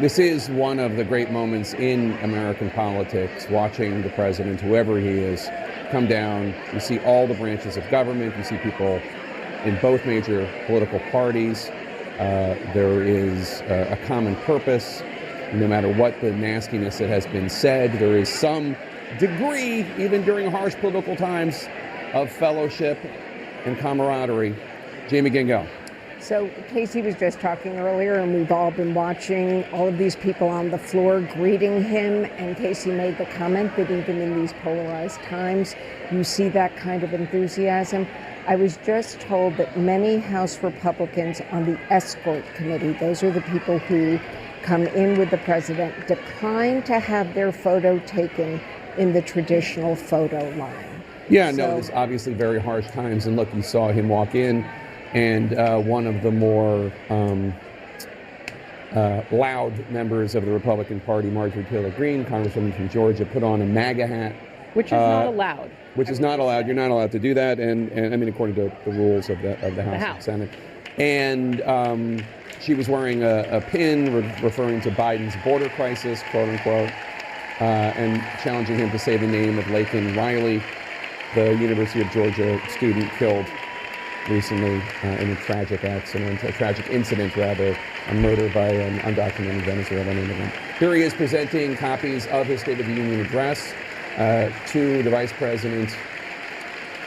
This is one of the great moments in American politics, watching the president, whoever he is, come down. You see all the branches of government. You see people in both major political parties. There is a common purpose. No matter what the nastiness that has been said, there is some degree, even during harsh political times, of fellowship and camaraderie. Jamie Gingo. So Casey was just talking earlier, and we've all been watching all of these people on the floor greeting him, and Casey made the comment that even in these polarized times, you see that kind of enthusiasm. I was just told that many House Republicans on the escort committee, those are the people who come in with the president, decline to have their photo taken in the traditional photo line. Yeah, no, it's obviously very harsh times, and look, you saw him walk in. And one of the more loud members of the Republican Party, Marjorie Taylor Greene, Congresswoman from Georgia, put on a MAGA hat. Which is not allowed. Which is not allowed. You're not allowed to do that, and I mean, according to the rules of the House and Senate. And she was wearing a pin referring to Biden's border crisis, quote unquote, and challenging him to say the name of Laken Riley, the University of Georgia student killed recently in a tragic incident, a murder by an undocumented Venezuelan immigrant. Here he is presenting copies of his State of the Union address to the Vice President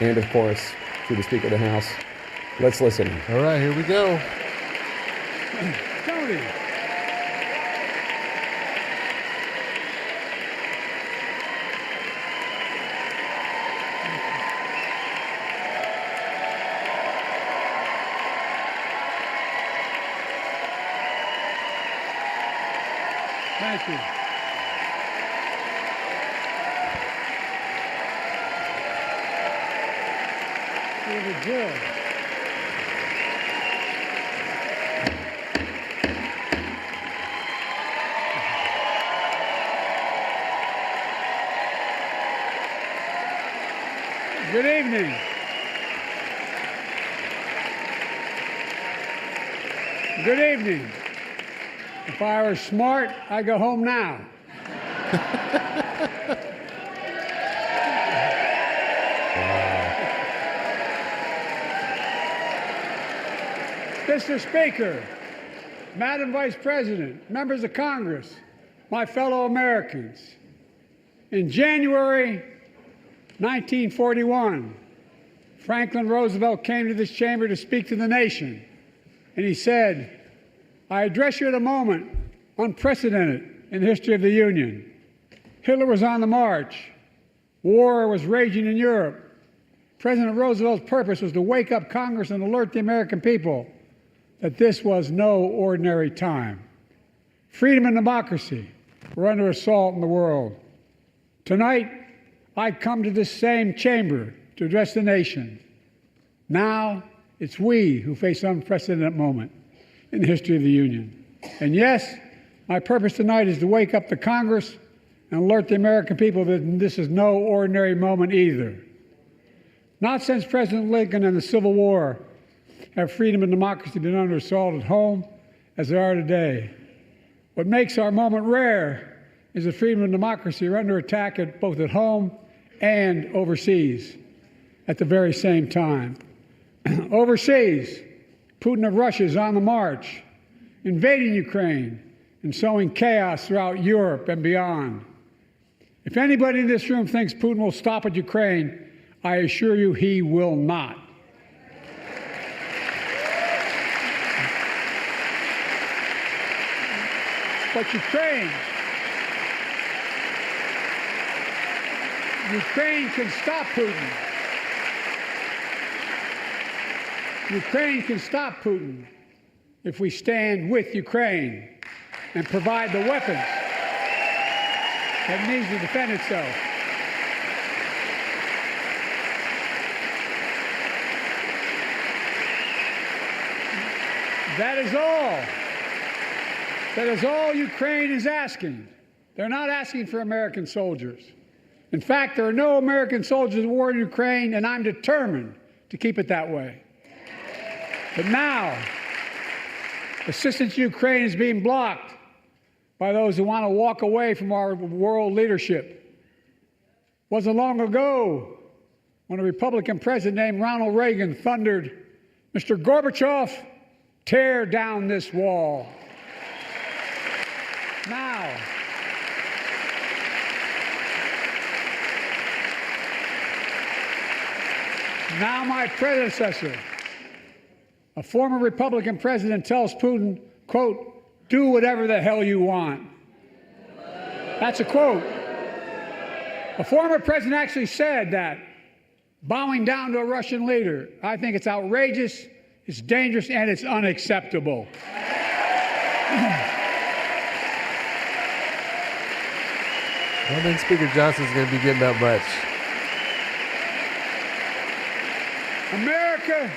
and, of course, to the Speaker of the House. Let's listen. All right, here we go. Tony. Thank you. Really good. Good evening. Good evening. If I were smart, I'd go home now. Mr. Speaker, Madam Vice President, members of Congress, my fellow Americans, in January 1941, Franklin Roosevelt came to this chamber to speak to the nation, and he said, "I address you at a moment unprecedented in the history of the Union. Hitler was on the march. War was raging in Europe. President Roosevelt's purpose was to wake up Congress and alert the American people that this was no ordinary time. Freedom and democracy were under assault in the world. Tonight, I come to this same chamber to address the nation. Now, it's we who face an unprecedented moment in the history of the Union. And yes, my purpose tonight is to wake up the Congress and alert the American people that this is no ordinary moment either. Not since President Lincoln and the Civil War have freedom and democracy been under assault at home as they are today. What makes our moment rare is that freedom and democracy are under attack both at home and overseas at the very same time. Overseas, Putin of Russia is on the march, invading Ukraine and sowing chaos throughout Europe and beyond. If anybody in this room thinks Putin will stop at Ukraine, I assure you he will not. But Ukraine can stop Putin. Ukraine can stop Putin if we stand with Ukraine and provide the weapons that needs to defend itself. That is all. That is all Ukraine is asking. They're not asking for American soldiers. In fact, there are no American soldiers in war in Ukraine, and I'm determined to keep it that way. But now, assistance to Ukraine is being blocked by those who want to walk away from our world leadership. It wasn't long ago when a Republican president named Ronald Reagan thundered, "Mr. Gorbachev, tear down this wall." Now my predecessor, a former Republican president, tells Putin, quote, "Do whatever the hell you want." That's a quote. A former president actually said that, bowing down to a Russian leader. I think it's outrageous, it's dangerous, and it's unacceptable. I don't think Speaker Johnson's going to be getting that much. America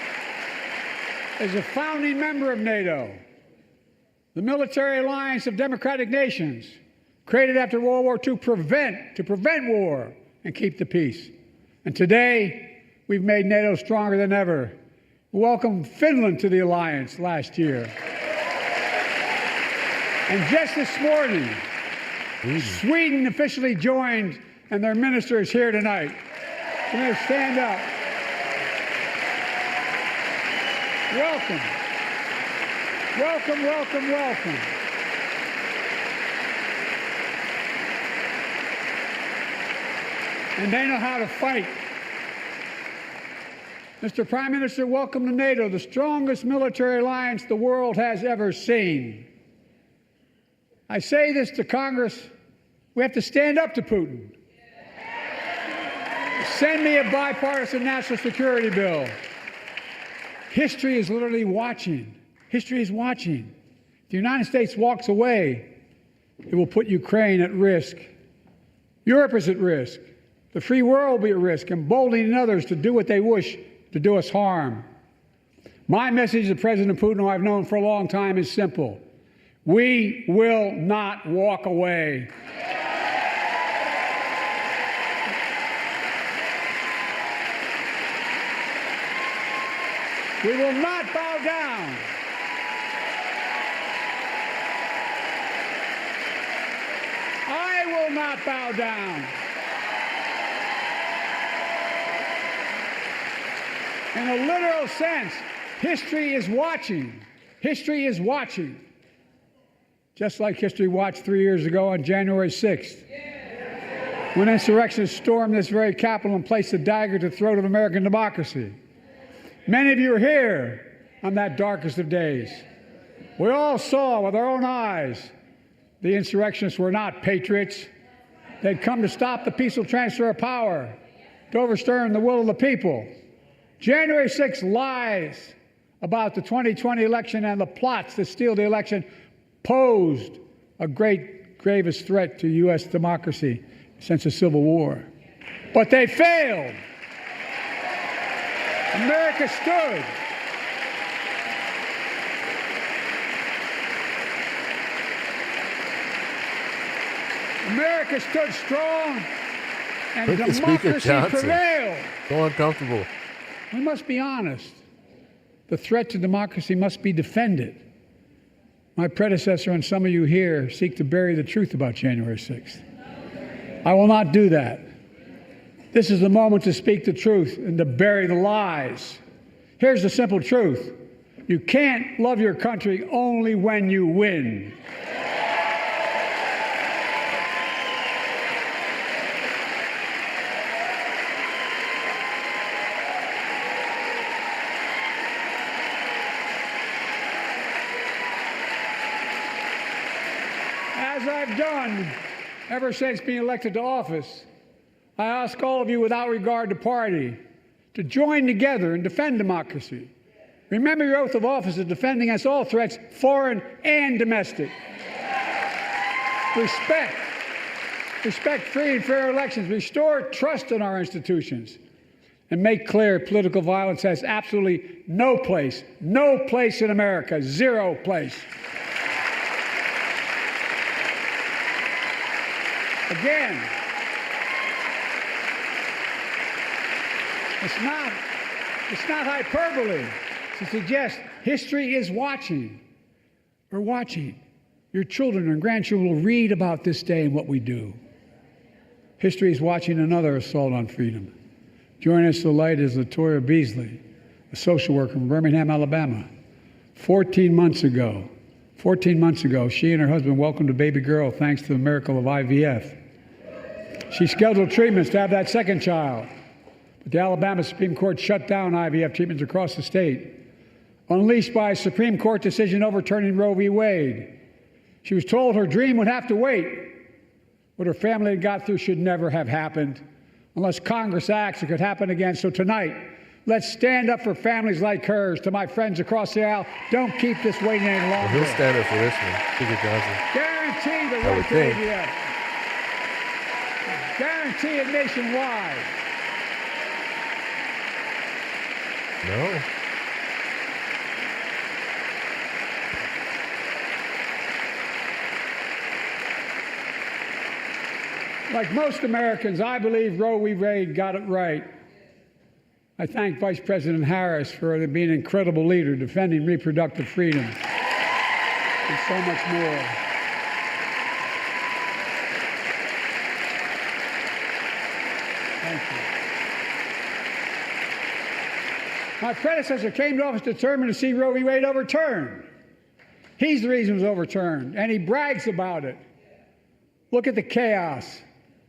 is a founding member of NATO, the military alliance of democratic nations created after World War II to prevent war and keep the peace. And today, we've made NATO stronger than ever. We welcomed Finland to the alliance last year. And just this morning, Sweden officially joined, and their minister is here tonight. Can they stand up? Welcome. Welcome, welcome, welcome. And they know how to fight. Mr. Prime Minister, welcome to NATO, the strongest military alliance the world has ever seen. I say this to Congress, we have to stand up to Putin. Send me a bipartisan national security bill. History is literally watching. History is watching. If the United States walks away, it will put Ukraine at risk. Europe is at risk. The free world will be at risk, emboldening others to do what they wish to do us harm. My message to President Putin, who I've known for a long time, is simple. We will not walk away. We will not bow down. I will not bow down. In a literal sense, history is watching. History is watching. Just like history watched 3 years ago on January 6th, when insurrectionists stormed this very Capitol and placed a dagger to the throat of American democracy. Many of you were here on that darkest of days. We all saw with our own eyes the insurrectionists were not patriots. They'd come to stop the peaceful transfer of power, to overturn the will of the people. January 6th lies about the 2020 election and the plots to steal the election posed a gravest threat to U.S. democracy since the Civil War. But they failed. America stood. America stood strong, and democracy prevailed. So uncomfortable. We must be honest. The threat to democracy must be defended. My predecessor and some of you here seek to bury the truth about January 6th. I will not do that. This is the moment to speak the truth and to bury the lies. Here's the simple truth. You can't love your country only when you win. As I've done ever since being elected to office, I ask all of you, without regard to party, to join together and defend democracy. Remember your oath of office of defending against all threats, foreign and domestic. Respect free and fair elections. Restore trust in our institutions. And make clear political violence has absolutely no place in America, zero place. Again, it's not hyperbole to suggest history is watching. We're watching. Your children and grandchildren will read about this day and what we do. History is watching another assault on freedom. Joining us tonight is Latoya Beasley, a social worker from Birmingham, Alabama. 14 months ago, she and her husband welcomed a baby girl thanks to the miracle of IVF. She scheduled treatments to have that second child, but the Alabama Supreme Court shut down IVF treatments across the state, unleashed by a Supreme Court decision overturning Roe v. Wade. She was told her dream would have to wait. What her family had got through should never have happened. Unless Congress acts, it could happen again. So tonight, let's stand up for families like hers. To my friends across the aisle, don't keep this waiting any longer. Well, he'll stand up for this one, Speaker Johnson. Guarantee the right to ADF. Guarantee it nationwide. No. Like most Americans, I believe Roe v. Wade got it right. I thank Vice President Harris for being an incredible leader, defending reproductive freedom, and so much more. Thank you. My predecessor came to office determined to see Roe v. Wade overturned. He's the reason it was overturned, and he brags about it. Look at the chaos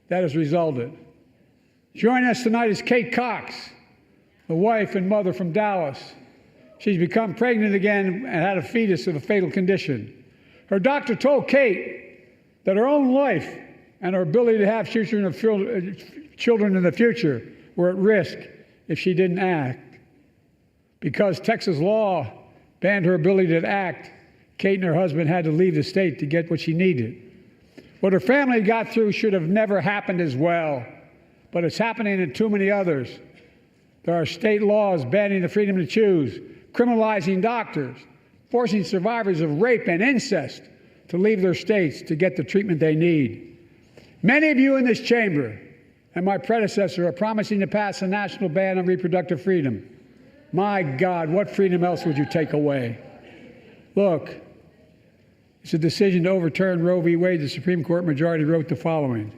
that has resulted. Joining us tonight is Kate Cox, the wife and mother from Dallas. She's become pregnant again and had a fetus of a fatal condition. Her doctor told Kate that her own life and her ability to have children in the future were at risk if she didn't act. Because Texas law banned her ability to act, Kate and her husband had to leave the state to get what she needed. What her family got through should have never happened as well, but it's happening in too many others. There are state laws banning the freedom to choose, criminalizing doctors, forcing survivors of rape and incest to leave their states to get the treatment they need. Many of you in this chamber and my predecessor are promising to pass a national ban on reproductive freedom. My God, what freedom else would you take away? Look, it's a decision to overturn Roe v. Wade. The Supreme Court majority wrote the following,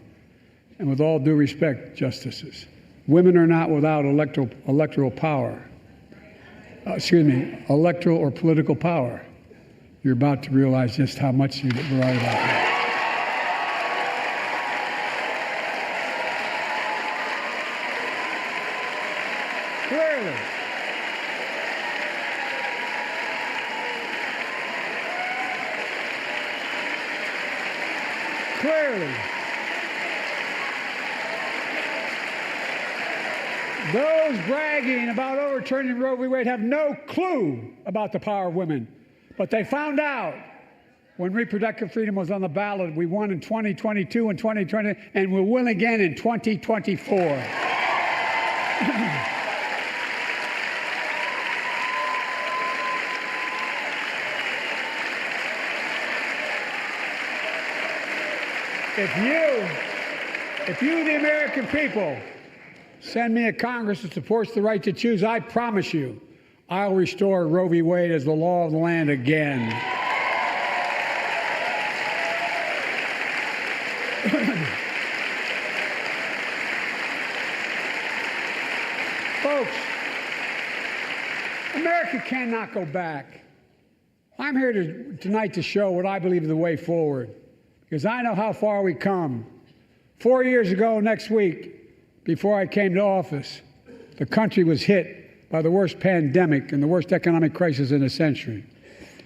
and with all due respect, justices, women are not without electoral power. Electoral or political power. You're about to realize just how much you're right about that. Clearly, those bragging about overturning Roe v. Wade have no clue about the power of women. But they found out when reproductive freedom was on the ballot. We won in 2022 and 2020, and we'll win again in 2024. If you, the American people, send me a Congress that supports the right to choose, I promise you, I'll restore Roe v. Wade as the law of the land again. Folks, America cannot go back. I'm here tonight to show what I believe is the way forward, because I know how far we come. 4 years ago next week, before I came to office, the country was hit by the worst pandemic and the worst economic crisis in a century.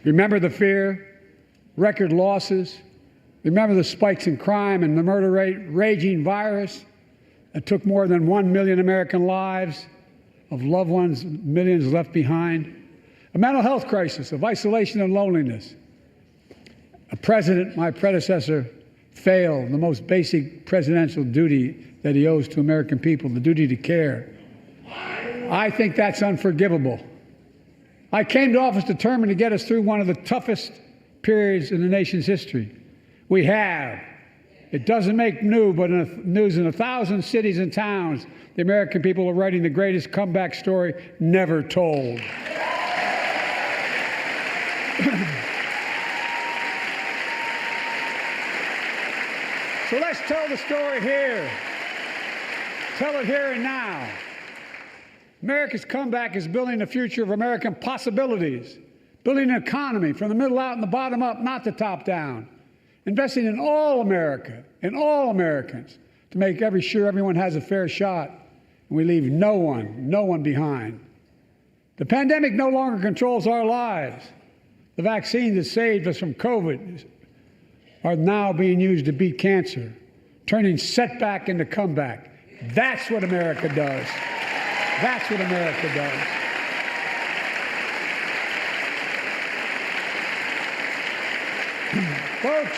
Remember the fear, record losses? Remember the spikes in crime and the murder rate, raging virus? that took more than 1 million American lives, of loved ones, millions left behind, a mental health crisis of isolation and loneliness. A president, my predecessor, failed the most basic presidential duty that he owes to American people, the duty to care. I think that's unforgivable. I came to office determined to get us through one of the toughest periods in the nation's history. We have. It doesn't make news, but in 1,000 cities and towns, the American people are writing the greatest comeback story never told. So let's tell the story here. Tell it here and now. America's comeback is building the future of American possibilities, building an economy from the middle out and the bottom up, not the top down, investing in all America, in all Americans, to make sure everyone has a fair shot, and we leave no one behind. The pandemic no longer controls our lives. The vaccines that saved us from COVID are now being used to beat cancer, turning setback into comeback. That's what America does. That's what America does. Folks,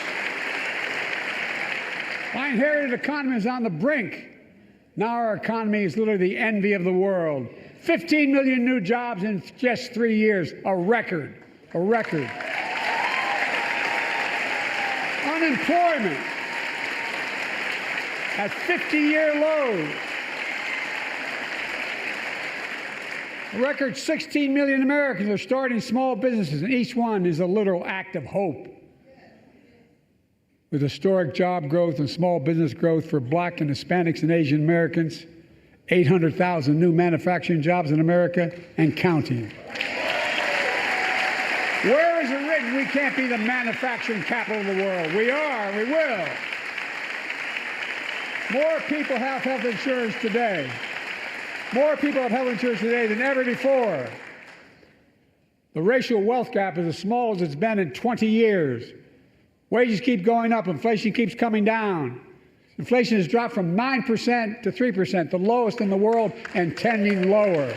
my inherited economy is on the brink. Now our economy is literally the envy of the world. 15 million new jobs in just 3 years, a record, a record. Unemployment at 50-year lows. A record 16 million Americans are starting small businesses, and each one is a literal act of hope. With historic job growth and small business growth for Black and Hispanics and Asian Americans, 800,000 new manufacturing jobs in America and counting. Where is it written we can't be the manufacturing capital of the world? We are, we will. More people have health insurance today. More people have health insurance today than ever before. The racial wealth gap is as small as it's been in 20 years. Wages keep going up, inflation keeps coming down. Inflation has dropped from 9% to 3%, the lowest in the world and tending lower.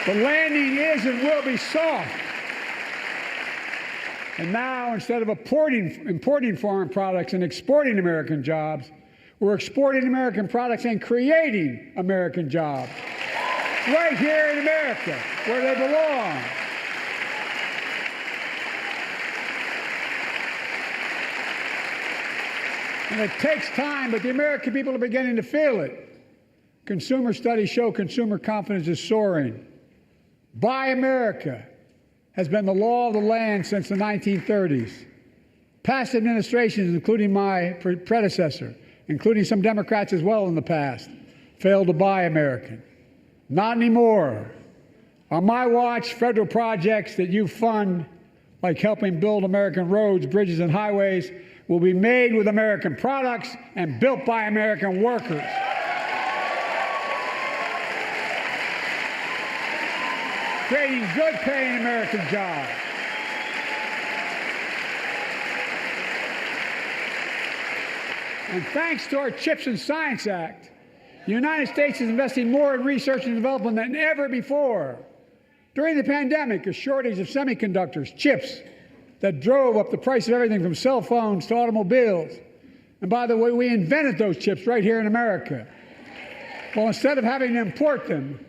The landing is and will be soft. And now, instead of importing foreign products and exporting American jobs, we're exporting American products and creating American jobs. Right here in America, where they belong. And it takes time, but the American people are beginning to feel it. Consumer studies show consumer confidence is soaring. Buy America has been the law of the land since the 1930s. Past administrations, including my predecessor, including some Democrats as well in the past, failed to buy American. Not anymore. On my watch, federal projects that you fund, like helping build American roads, bridges, and highways, will be made with American products and built by American workers. Creating good-paying American jobs. And thanks to our CHIPS and Science Act, the United States is investing more in research and development than ever before. During the pandemic, a shortage of semiconductors, chips, that drove up the price of everything from cell phones to automobiles. And by the way, we invented those chips right here in America. Well, instead of having to import them,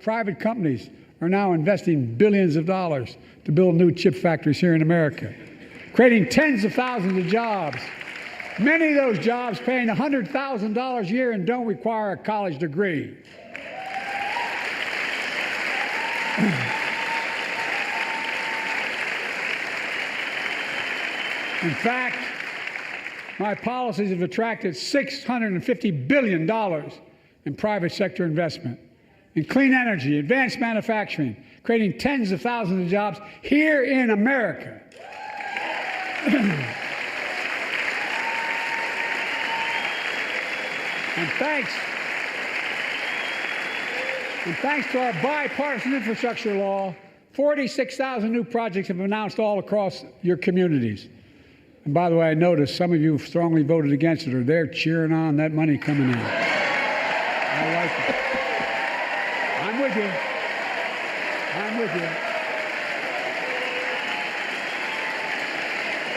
private companies are now investing billions of dollars to build new chip factories here in America, creating tens of thousands of jobs. Many of those jobs paying $100,000 a year and don't require a college degree. In fact, my policies have attracted $650 billion in private sector investment in clean energy, advanced manufacturing, creating tens of thousands of jobs here in America. And thanks to our bipartisan infrastructure law, 46,000 new projects have been announced all across your communities. And by the way, I noticed some of you strongly voted against it, or they're cheering on that money coming in. I like it. I'm with you. I'm with you.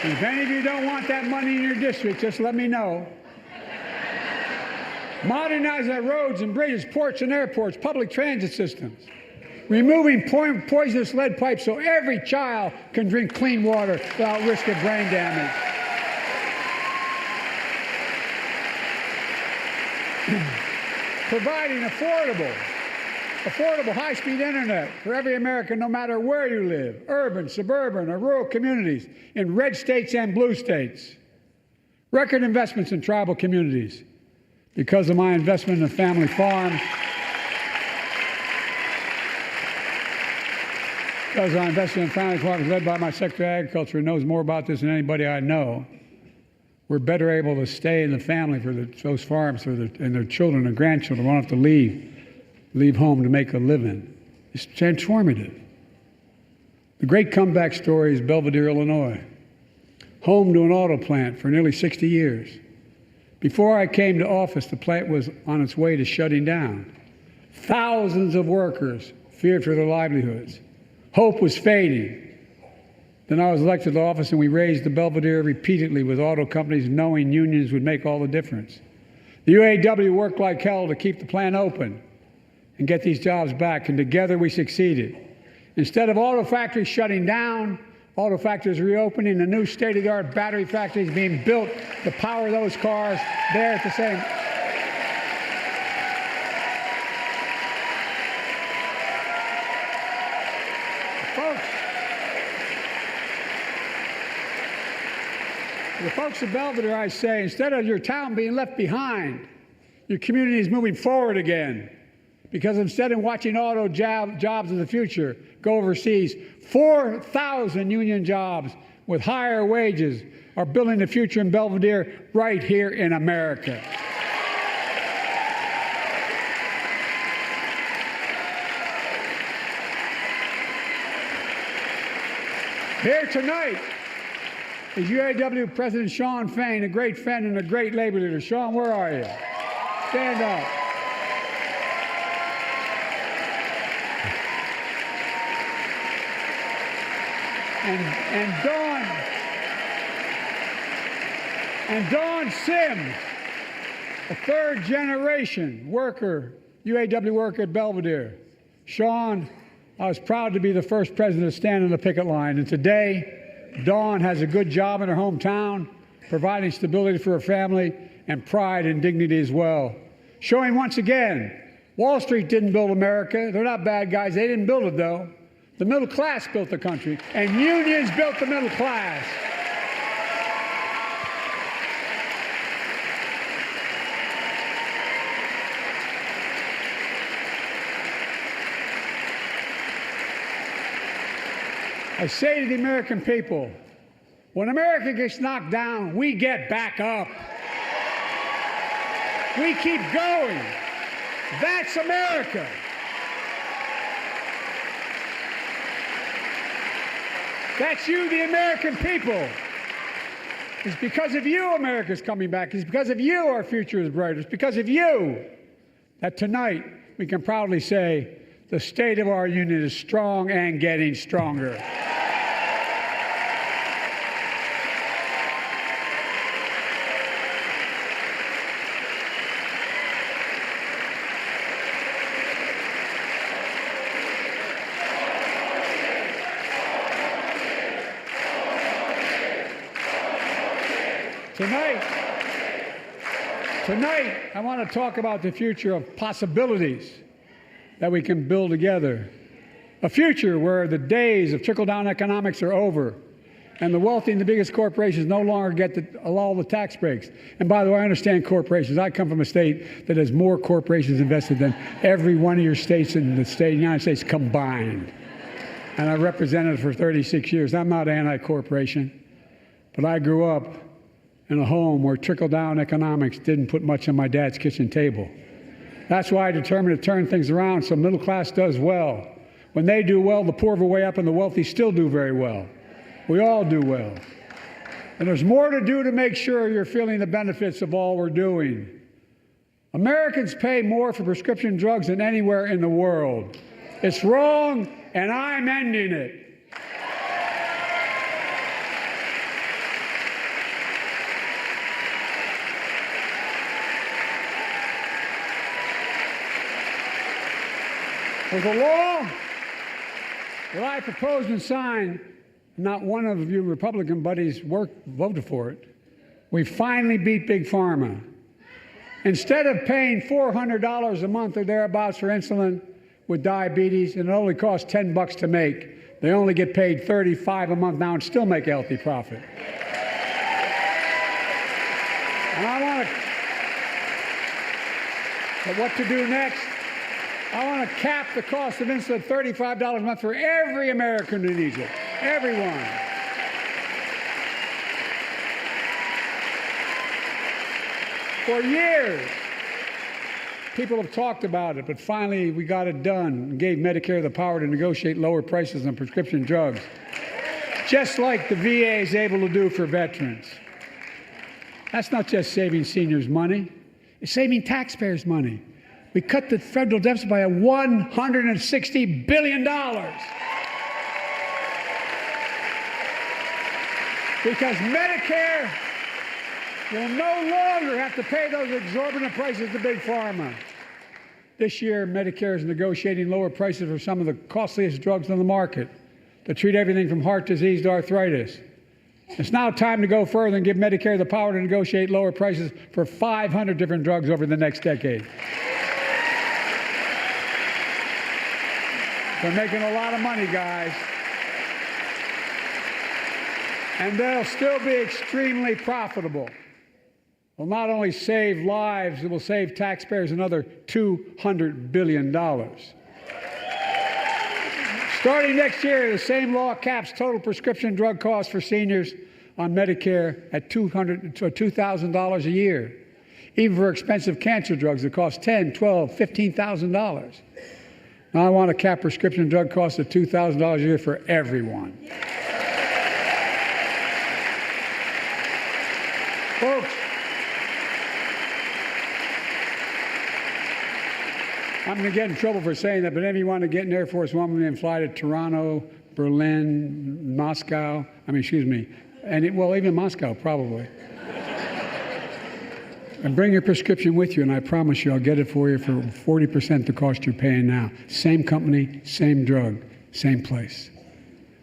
And if any of you don't want that money in your district, just let me know. Modernize our roads and bridges, ports and airports, public transit systems. Removing poisonous lead pipes so every child can drink clean water without risk of brain damage. Providing affordable high-speed internet for every American, no matter where you live, urban, suburban, or rural communities, in red states and blue states. Record investments in tribal communities. Because of my investment in family farms, because I invested in family farms led by my Secretary of Agriculture, who knows more about this than anybody I know, we're better able to stay in the family for those farms and their children and grandchildren won't have to leave home to make a living. It's transformative. The great comeback story is Belvidere, Illinois, home to an auto plant for nearly 60 years. Before I came to office, the plant was on its way to shutting down. Thousands of workers feared for their livelihoods. Hope was fading. Then I was elected to office, and we raised the Belvidere repeatedly with auto companies, knowing unions would make all the difference. The UAW worked like hell to keep the plant open and get these jobs back, and together we succeeded. Instead of auto factories shutting down, auto factories reopening, a new state-of-the-art battery factories being built to power those cars there at the same. The folks of Belvidere, I say, instead of your town being left behind, your community is moving forward again. Because instead of watching auto jobs in the future go overseas, 4,000 union jobs with higher wages are building the future in Belvidere right here in America. Here tonight is UAW President Shawn Fain, a great friend and a great labor leader. Shawn, where are you? Stand up. And Dawn Sims, a third-generation worker, UAW worker at Belvidere. Shawn, I was proud to be the first president to stand on the picket line, and today, Dawn has a good job in her hometown, providing stability for her family and pride and dignity as well. Showing once again, Wall Street didn't build America. They're not bad guys. They didn't build it, though. The middle class built the country, and unions built the middle class. I say to the American people, when America gets knocked down, we get back up. We keep going. That's America. That's you, the American people. It's because of you America's coming back. It's because of you our future is brighter. It's because of you that tonight we can proudly say the state of our union is strong and getting stronger. Tonight, I want to talk about the future of possibilities that we can build together. A future where the days of trickle-down economics are over and the wealthy and the biggest corporations no longer get all the tax breaks. And by the way, I understand corporations. I come from a state that has more corporations invested than every one of your states in the United States combined. And I represented it for 36 years. I'm not anti-corporation, but I grew up in a home where trickle-down economics didn't put much on my dad's kitchen table. That's why I determined to turn things around so middle class does well. When they do well, the poor go way up and the wealthy still do very well. We all do well. And there's more to do to make sure you're feeling the benefits of all we're doing. Americans pay more for prescription drugs than anywhere in the world. It's wrong, and I'm ending it. With the law that I proposed and signed, not one of you Republican buddies voted for it. We finally beat Big Pharma. Instead of paying $400 a month or thereabouts for insulin with diabetes, and it only costs $10 to make, they only get paid $35 a month now and still make a healthy profit. And I want to, but what to do next? I want to cap the cost of insulin at $35 a month for every American who needs it. Everyone. For years, people have talked about it, but finally we got it done and gave Medicare the power to negotiate lower prices on prescription drugs, just like the VA is able to do for veterans. That's not just saving seniors money, it's saving taxpayers money. We cut the federal deficit by $160 billion. Because Medicare will no longer have to pay those exorbitant prices to Big Pharma. This year, Medicare is negotiating lower prices for some of the costliest drugs on the market to treat everything from heart disease to arthritis. It's now time to go further and give Medicare the power to negotiate lower prices for 500 different drugs over the next decade. They're making a lot of money, guys. And they'll still be extremely profitable. Will not only save lives, it will save taxpayers another $200 billion. Starting next year, the same law caps total prescription drug costs for seniors on Medicare at $2,000 a year, even for expensive cancer drugs that cost $10,000, $12,000, $15,000. Now I want to cap prescription drug costs at $2,000 a year for everyone. Folks, I'm going to get in trouble for saying that, but if you want to get an Air Force One and fly to Toronto, Berlin, Moscow, even Moscow probably. And bring your prescription with you, and I promise you I'll get it for you for 40% the cost you're paying now. Same company, same drug, same place.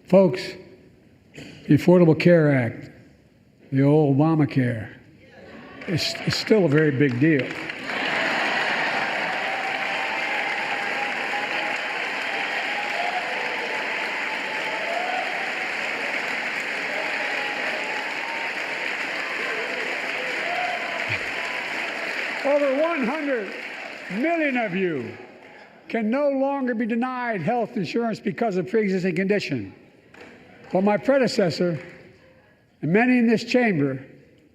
Folks, the Affordable Care Act, the old Obamacare, it's still a very big deal. Over 100 million of you can no longer be denied health insurance because of pre-existing condition. But my predecessor and many in this chamber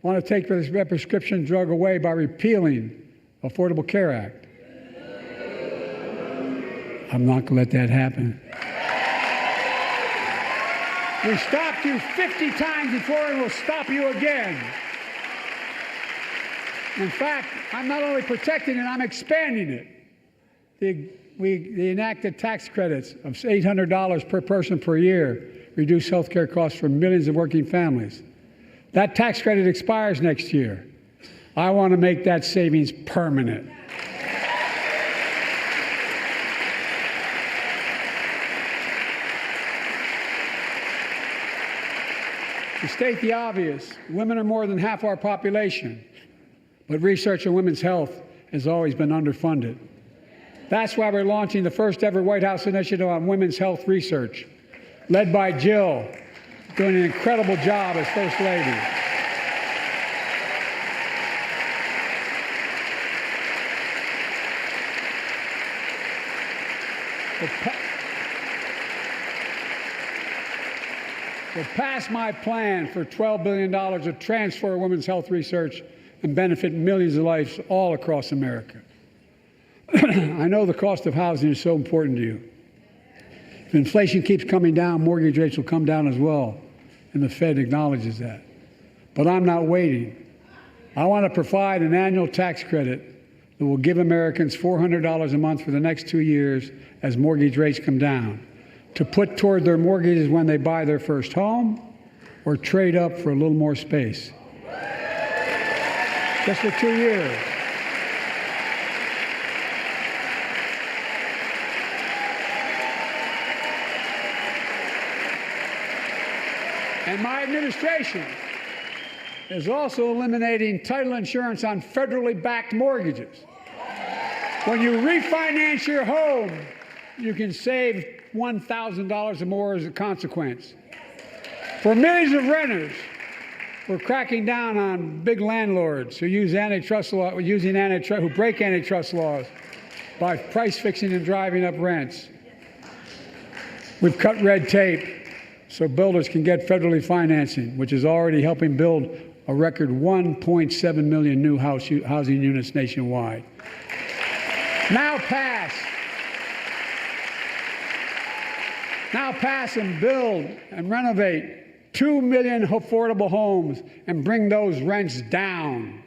want to take this prescription drug away by repealing the Affordable Care Act. I'm not going to let that happen. We stopped you 50 times before, and we'll stop you again. In fact, I'm not only protecting it, I'm expanding it. They enacted tax credits of $800 per person per year, reduce health care costs for millions of working families. That tax credit expires next year. I want to make that savings permanent. To state the obvious, women are more than half our population. But research on women's health has always been underfunded. That's why we're launching the first ever White House initiative on women's health research, led by Jill, doing an incredible job as First Lady. We'll pass my plan for $12 billion to transfer women's health research and benefit millions of lives all across America. I know the cost of housing is so important to you. If inflation keeps coming down, mortgage rates will come down as well, and the Fed acknowledges that. But I'm not waiting. I want to provide an annual tax credit that will give Americans $400 a month for the next 2 years as mortgage rates come down, to put toward their mortgages when they buy their first home or trade up for a little more space. Just for 2 years. And my administration is also eliminating title insurance on federally backed mortgages. When you refinance your home, you can save $1,000 or more as a consequence. For millions of renters, we're cracking down on big landlords who use antitrust law, who break antitrust laws by price fixing and driving up rents. We've cut red tape so builders can get federally financing, which is already helping build a record 1.7 million new housing units nationwide. Now pass and build and renovate 2 million affordable homes and bring those rents down.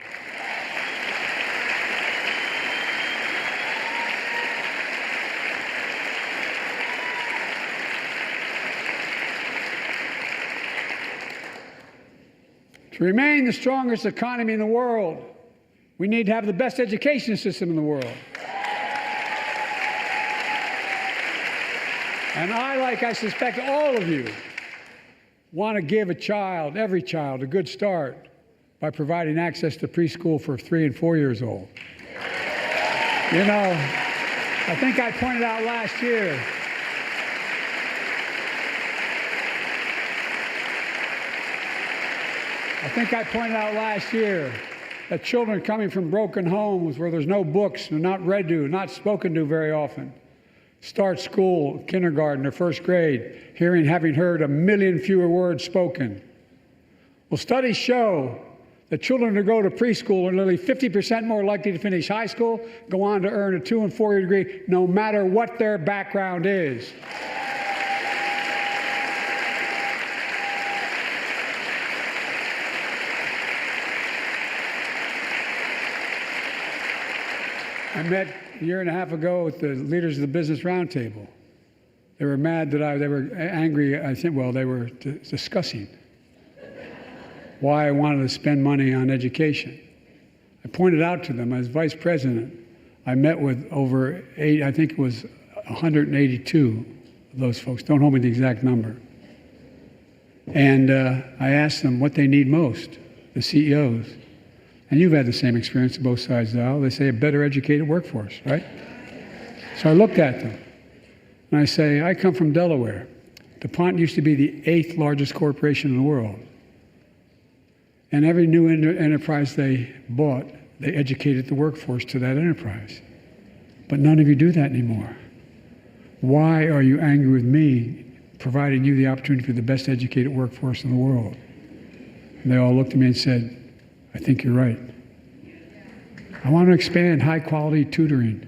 To remain the strongest economy in the world, we need to have the best education system in the world. And I suspect all of you, want to give every child, a good start by providing access to preschool for 3 and 4 years old. You know, I think I pointed out last year, that children coming from broken homes where there's no books, and not read to, not spoken to very often, start school, kindergarten, or first grade, having heard 1 million fewer words spoken. Well, studies show that children who go to preschool are nearly 50% more likely to finish high school, go on to earn a 2- and 4-year degree, no matter what their background is. I met a year and a half ago with the leaders of the Business Roundtable. They were mad that they were angry. I think, well, they were discussing why I wanted to spend money on education. I pointed out to them, as vice president, I met with over 182 of those folks. Don't hold me to the exact number. And I asked them what they need most, the CEOs. And you've had the same experience on both sides of the aisle. They say a better educated workforce, right? So I looked at them and I say, I come from Delaware. DuPont used to be the 8th largest corporation in the world. And every new enterprise they bought, they educated the workforce to that enterprise. But none of you do that anymore. Why are you angry with me providing you the opportunity for the best educated workforce in the world? And they all looked at me and said, I think you're right. I want to expand high-quality tutoring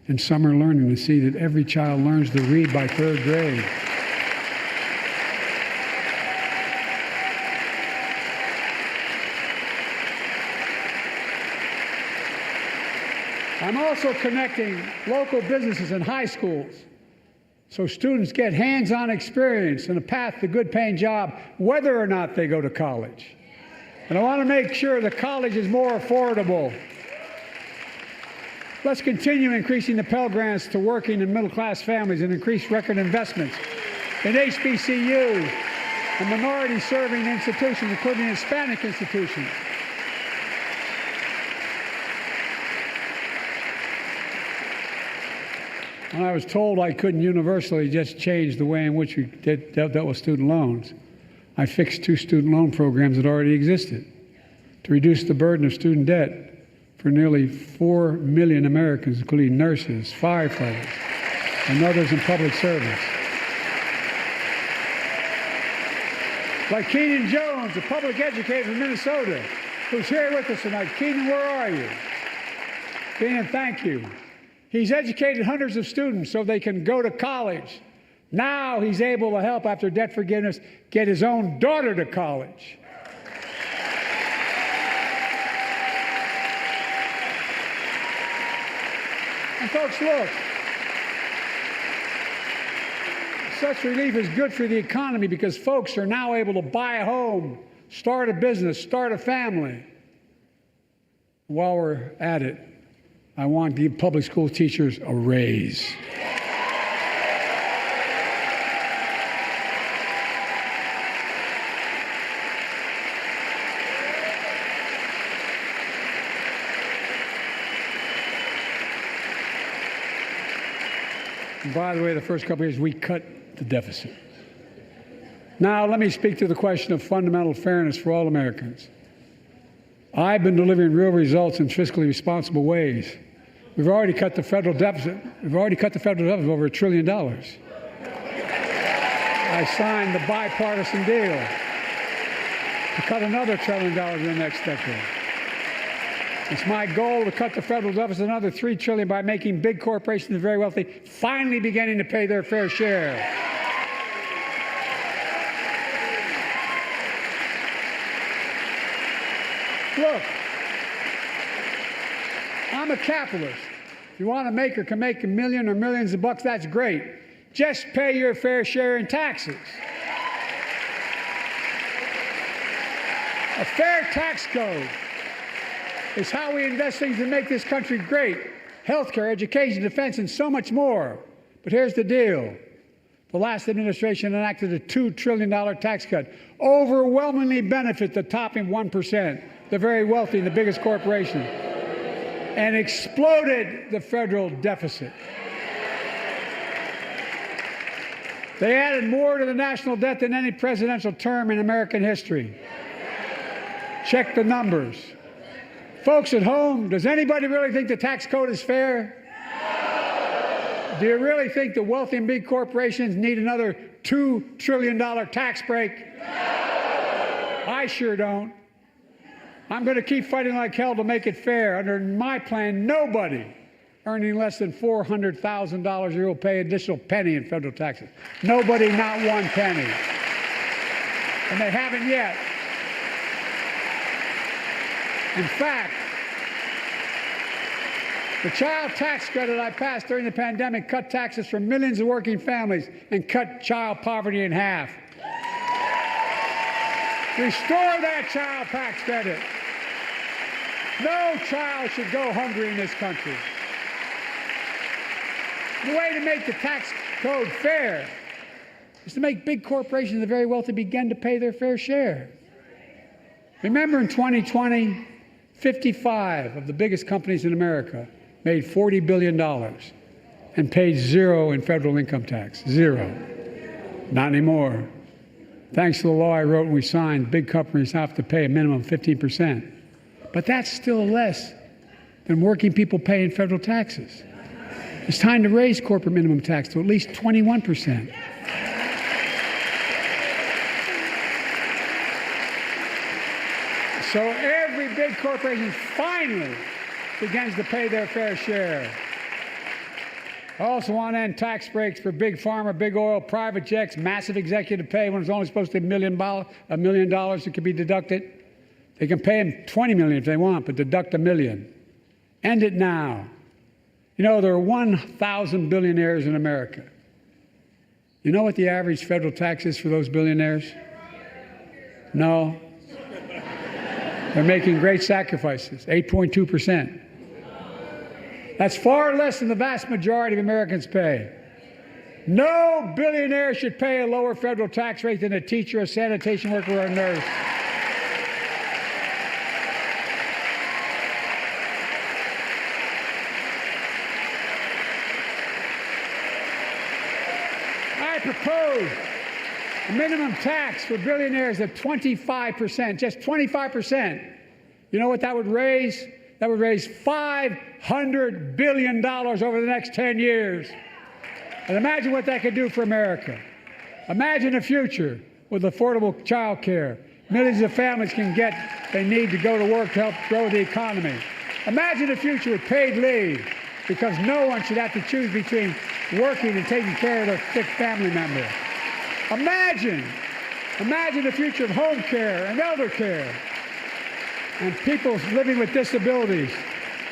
and summer learning to see that every child learns to read by 3rd grade. I'm also connecting local businesses and high schools so students get hands-on experience and a path to a good-paying job, whether or not they go to college. And I want to make sure the college is more affordable. Let's continue increasing the Pell Grants to working and middle-class families and increase record investments in HBCUs and minority-serving institutions, including Hispanic institutions. When I was told I couldn't universally just change the way in which we dealt with student loans, I fixed 2 student loan programs that already existed to reduce the burden of student debt for nearly 4 million Americans, including nurses, firefighters, and others in public service. Like Keenan Jones, a public educator from Minnesota, who's here with us tonight. Keenan, where are you? Keenan, thank you. He's educated hundreds of students so they can go to college. Now he's able to help, after debt forgiveness, get his own daughter to college. And folks, look, such relief is good for the economy because folks are now able to buy a home, start a business, start a family. While we're at it, I want to give public school teachers a raise. And by the way, the first couple of years, we cut the deficit. Now, let me speak to the question of fundamental fairness for all Americans. I've been delivering real results in fiscally responsible ways. We've already cut the federal deficit. We've already cut the federal deficit over $1 trillion. I signed the bipartisan deal to cut another $1 trillion in the next decade. It's my goal to cut the federal deficit another $3 trillion by making big corporations and very wealthy finally beginning to pay their fair share. Look, I'm a capitalist. If you want to make or can make $1 million or millions of bucks, that's great. Just pay your fair share in taxes. A fair tax code is how we invest things to make this country great. Healthcare, education, defense, and so much more. But here's the deal. The last administration enacted a $2 trillion tax cut, overwhelmingly benefit the top 1%, the very wealthy and the biggest corporations, and exploded the federal deficit. They added more to the national debt than any presidential term in American history. Check the numbers. Folks at home, does anybody really think the tax code is fair? Do you really think the wealthy and big corporations need another $2 trillion tax break? I sure don't. I'm going to keep fighting like hell to make it fair. Under my plan, nobody earning less than $400,000 a year will pay an additional penny in federal taxes. Nobody, not one penny. And they haven't yet. In fact, the child tax credit I passed during the pandemic cut taxes for millions of working families and cut child poverty in half. Restore that child tax credit. No child should go hungry in this country. The way to make the tax code fair is to make big corporations and the very wealthy begin to pay their fair share. Remember in 2020, 55 of the biggest companies in America made $40 billion and paid zero in federal income tax. Zero. Not anymore. Thanks to the law I wrote and we signed, big companies have to pay a minimum of 15%. But that's still less than working people pay in federal taxes. It's time to raise corporate minimum tax to at least 21%. So every big corporation finally begins to pay their fair share. I also want to end tax breaks for big pharma, big oil, private jets, massive executive pay when it's only supposed to be $1 million that could be deducted. They can pay them $20 million if they want, but deduct $1 million. End it now. You know, there are 1,000 billionaires in America. You know what the average federal tax is for those billionaires? No. They're making great sacrifices, 8.2%. That's far less than the vast majority of Americans pay. No billionaire should pay a lower federal tax rate than a teacher, a sanitation worker, or a nurse. I propose a minimum tax for billionaires of 25%, just 25%. You know what that would raise? That would raise $500 billion over the next 10 years. And imagine what that could do for America. Imagine a future with affordable child care. Millions of families can get they need to go to work to help grow the economy. Imagine a future with paid leave, because no one should have to choose between working and taking care of their sick family member. Imagine the future of home care and elder care, and people living with disabilities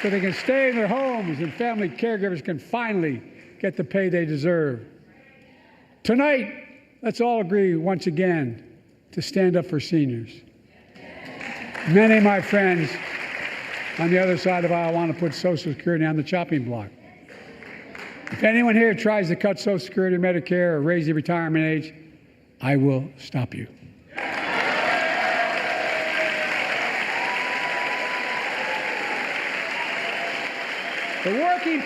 so they can stay in their homes and family caregivers can finally get the pay they deserve. Tonight, let's all agree once again to stand up for seniors. Many of my friends on the other side of the aisle want to put Social Security on the chopping block. If anyone here tries to cut Social Security, Medicare, or raise the retirement age, I will stop you. The working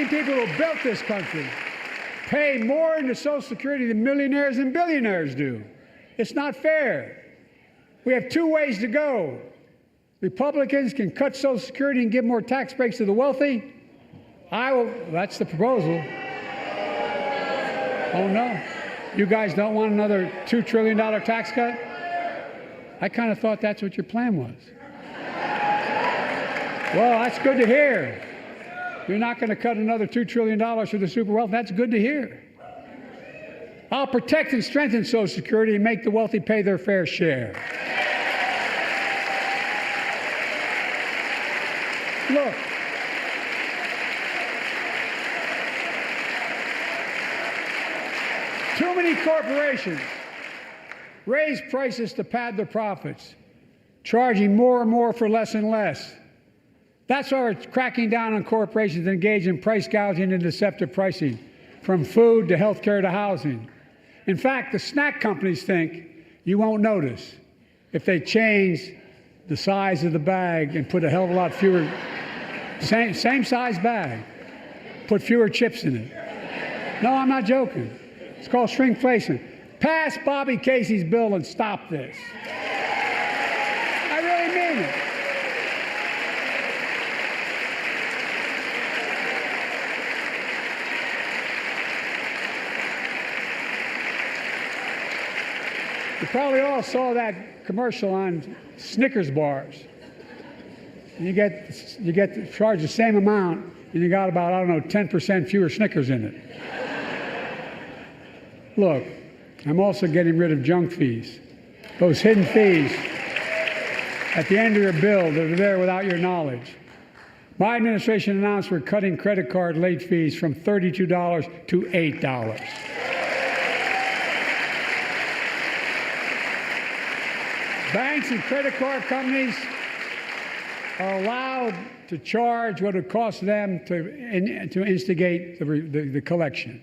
people who built this country pay more into Social Security than millionaires and billionaires do. It's not fair. We have two ways to go. Republicans can cut Social Security and give more tax breaks to the wealthy. That's the proposal. Oh no, you guys don't want another $2 trillion tax cut? I kind of thought that's what your plan was. Well, that's good to hear. You're not going to cut another $2 trillion for the super wealthy. That's good to hear. I'll protect and strengthen Social Security and make the wealthy pay their fair share. Look, too many corporations raise prices to pad their profits, charging more and more for less and less. That's why we're cracking down on corporations that engage in price gouging and deceptive pricing, from food to health care to housing. In fact, the snack companies think you won't notice if they change the size of the bag and put a hell of a lot fewer, same size bag, put fewer chips in it. No, I'm not joking. It's called shrinkflation. Pass Bobby Casey's bill and stop this. I really mean it. You probably all saw that commercial on Snickers bars. You get charged the same amount, and you got about, 10% fewer Snickers in it. Look, I'm also getting rid of junk fees, those hidden fees at the end of your bill that are there without your knowledge. My administration announced we're cutting credit card late fees from $32 to $8. Banks and credit card companies are allowed to charge what it costs them to instigate the collection.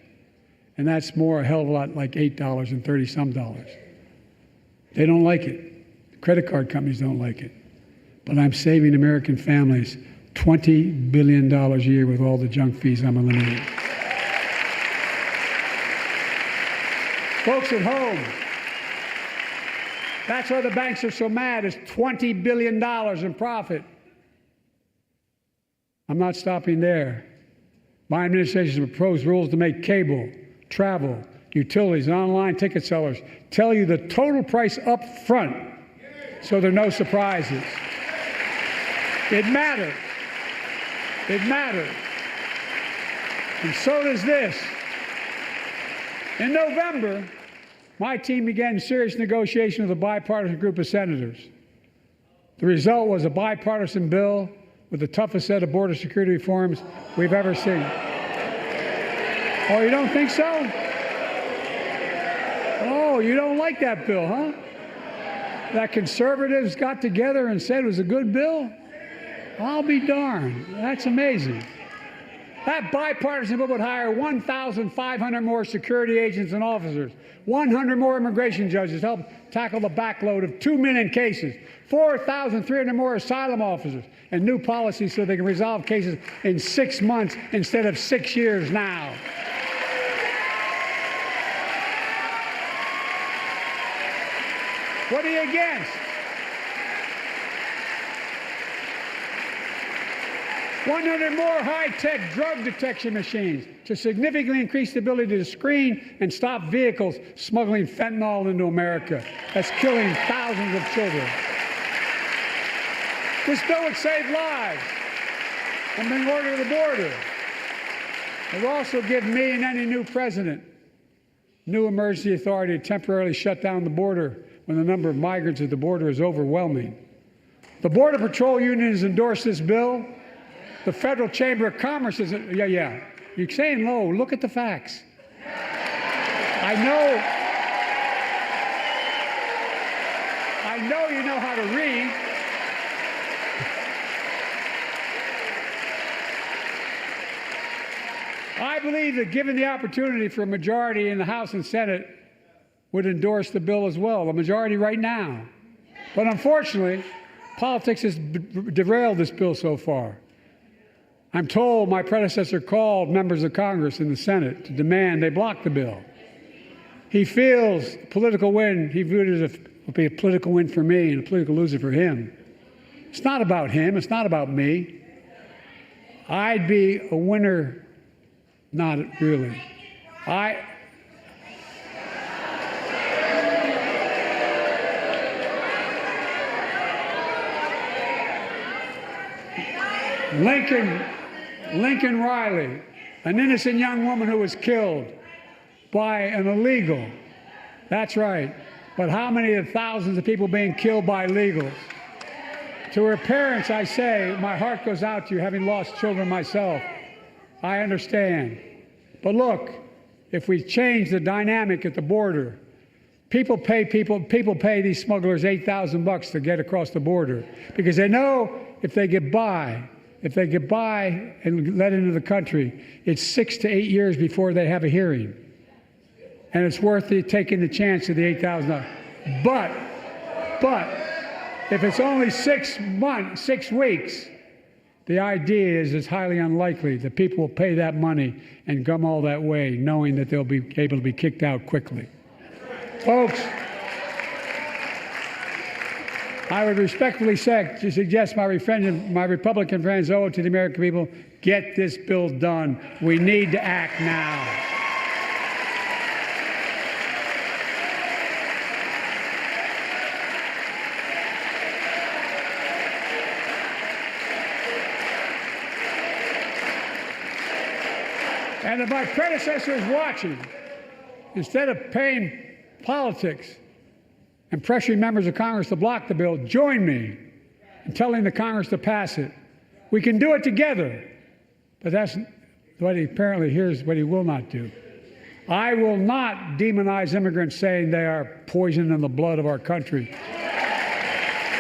And that's more, a hell of a lot, like $8 and 30-some dollars. They don't like it. The credit card companies don't like it. But I'm saving American families $20 billion a year with all the junk fees I'm eliminating. Folks at home, that's why the banks are so mad. It's $20 billion in profit. I'm not stopping there. My administration has proposed rules to make cable, travel, utilities, and online ticket sellers tell you the total price up front so there are no surprises. It matters. It matters. And so does this. In November, my team began serious negotiation with a bipartisan group of senators. The result was a bipartisan bill with the toughest set of border security reforms we've ever seen. Oh, you don't think so? Oh, you don't like that bill, huh? That conservatives got together and said it was a good bill? I'll be darned. That's amazing. That bipartisan bill would hire 1,500 more security agents and officers, 100 more immigration judges to help tackle the backload of 2 million cases, 4,300 more asylum officers, and new policies so they can resolve cases in 6 months instead of 6 years now. What are you against? 100 more high-tech drug detection machines to significantly increase the ability to screen and stop vehicles smuggling fentanyl into America. That's killing thousands of children. This bill would save lives and bring order to the border. It will also give me and any new president new emergency authority to temporarily shut down the border when the number of migrants at the border is overwhelming. The Border Patrol Union has endorsed this bill. The Federal Chamber of Commerce is, yeah. You're saying low. Look at the facts. I know you know how to read. I believe that given the opportunity for a majority in the House and Senate would endorse the bill as well, a majority right now. But unfortunately, politics has derailed this bill so far. I'm told my predecessor called members of Congress in the Senate to demand they block the bill. He feels political win, he viewed it as a political win for me and a political loser for him. It's not about him, it's not about me. I'd be a winner. Not really. Lincoln Riley, an innocent young woman who was killed by an illegal. That's right. But how many of the thousands of people being killed by illegals? To her parents, I say, my heart goes out to you, having lost children myself. I understand. But look, if we change the dynamic at the border, people pay these smugglers $8,000 to get across the border because they know if they get by and let into the country, it's 6 to 8 years before they have a hearing. And it's worth taking the chance of the $8,000. But if it's only 6 weeks, the idea is it's highly unlikely that people will pay that money and come all that way knowing that they'll be able to be kicked out quickly. Folks, I would respectfully suggest my Republican friends owe it to the American people, get this bill done. We need to act now. And if my predecessor is watching, instead of paying politics and pressuring members of Congress to block the bill, join me in telling the Congress to pass it. We can do it together. But that's what here's what he will not do. I will not demonize immigrants saying they are poison in the blood of our country.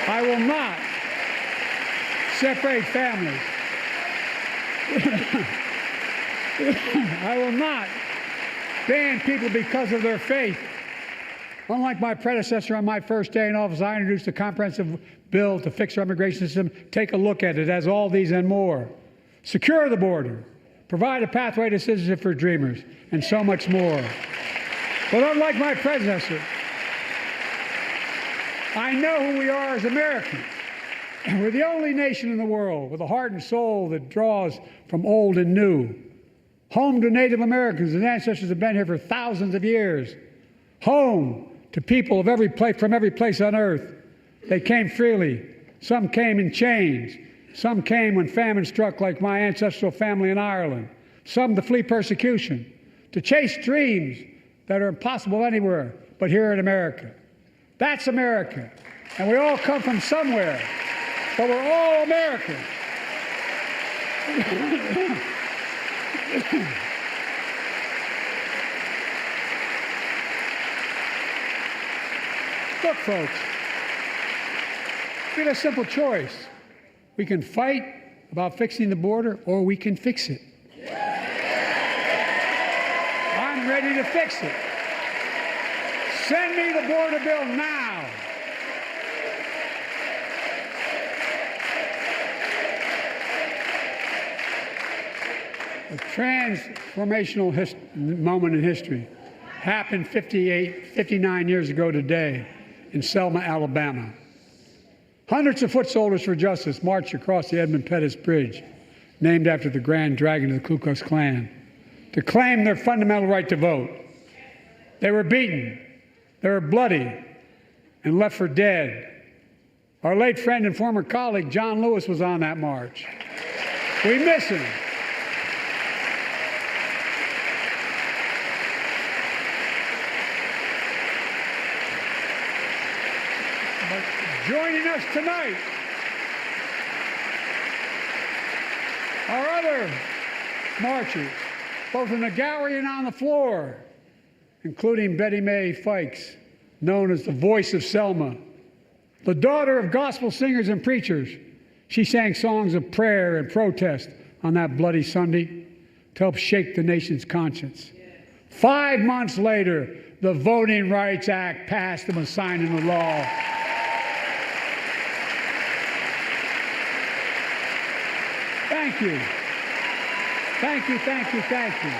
I will not separate families. I will not ban people because of their faith. Unlike my predecessor on my first day in office, I introduced a comprehensive bill to fix our immigration system. Take a look at it. It has all these and more. Secure the border. Provide a pathway to citizenship for dreamers. And so much more. But unlike my predecessor, I know who we are as Americans. We're the only nation in the world with a heart and soul that draws from old and new. Home to Native Americans whose ancestors have been here for thousands of years. Home to people of from every place on earth. They came freely. Some came in chains. Some came when famine struck, like my ancestral family in Ireland. Some to flee persecution, to chase dreams that are impossible anywhere but here in America. That's America. And we all come from somewhere, but we're all Americans. Look, folks, we have a simple choice. We can fight about fixing the border, or we can fix it. I'm ready to fix it. Send me the border bill now. A transformational moment in history happened 59 years ago today in Selma, Alabama. Hundreds of foot soldiers for justice marched across the Edmund Pettus Bridge, named after the Grand Dragon of the Ku Klux Klan, to claim their fundamental right to vote. They were beaten, they were bloody, and left for dead. Our late friend and former colleague, John Lewis, was on that march. We miss him. Joining us tonight Our other marchers, both in the gallery and on the floor, including Betty Mae Fikes, known as the voice of Selma, the daughter of gospel singers and preachers. She sang songs of prayer and protest on that bloody Sunday to help shake the nation's conscience. 5 months later, the Voting Rights Act passed and was signed into law. Thank you. Thank you, thank you, thank you.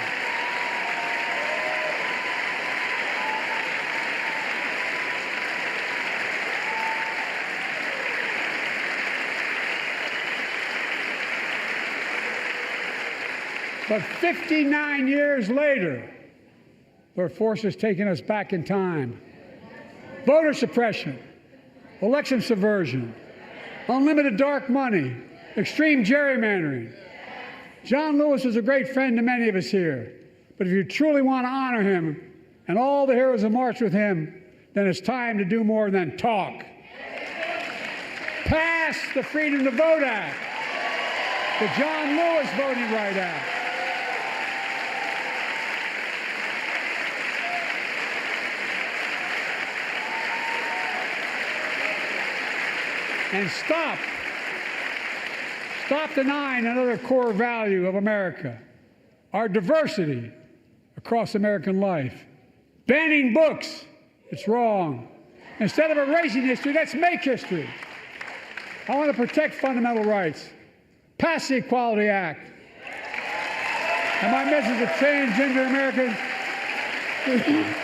But 59 years later, there are forces taking us back in time. Voter suppression, election subversion, unlimited dark money, extreme gerrymandering. John Lewis is a great friend to many of us here. But if you truly want to honor him and all the heroes who marched with him, then it's time to do more than talk. Pass the Freedom to Vote Act, the John Lewis Voting Rights Act. And stop denying another core value of America, our diversity across American life. Banning books, it's wrong. Instead of erasing history, let's make history. I want to protect fundamental rights. Pass the Equality Act. And my message to transgender Americans,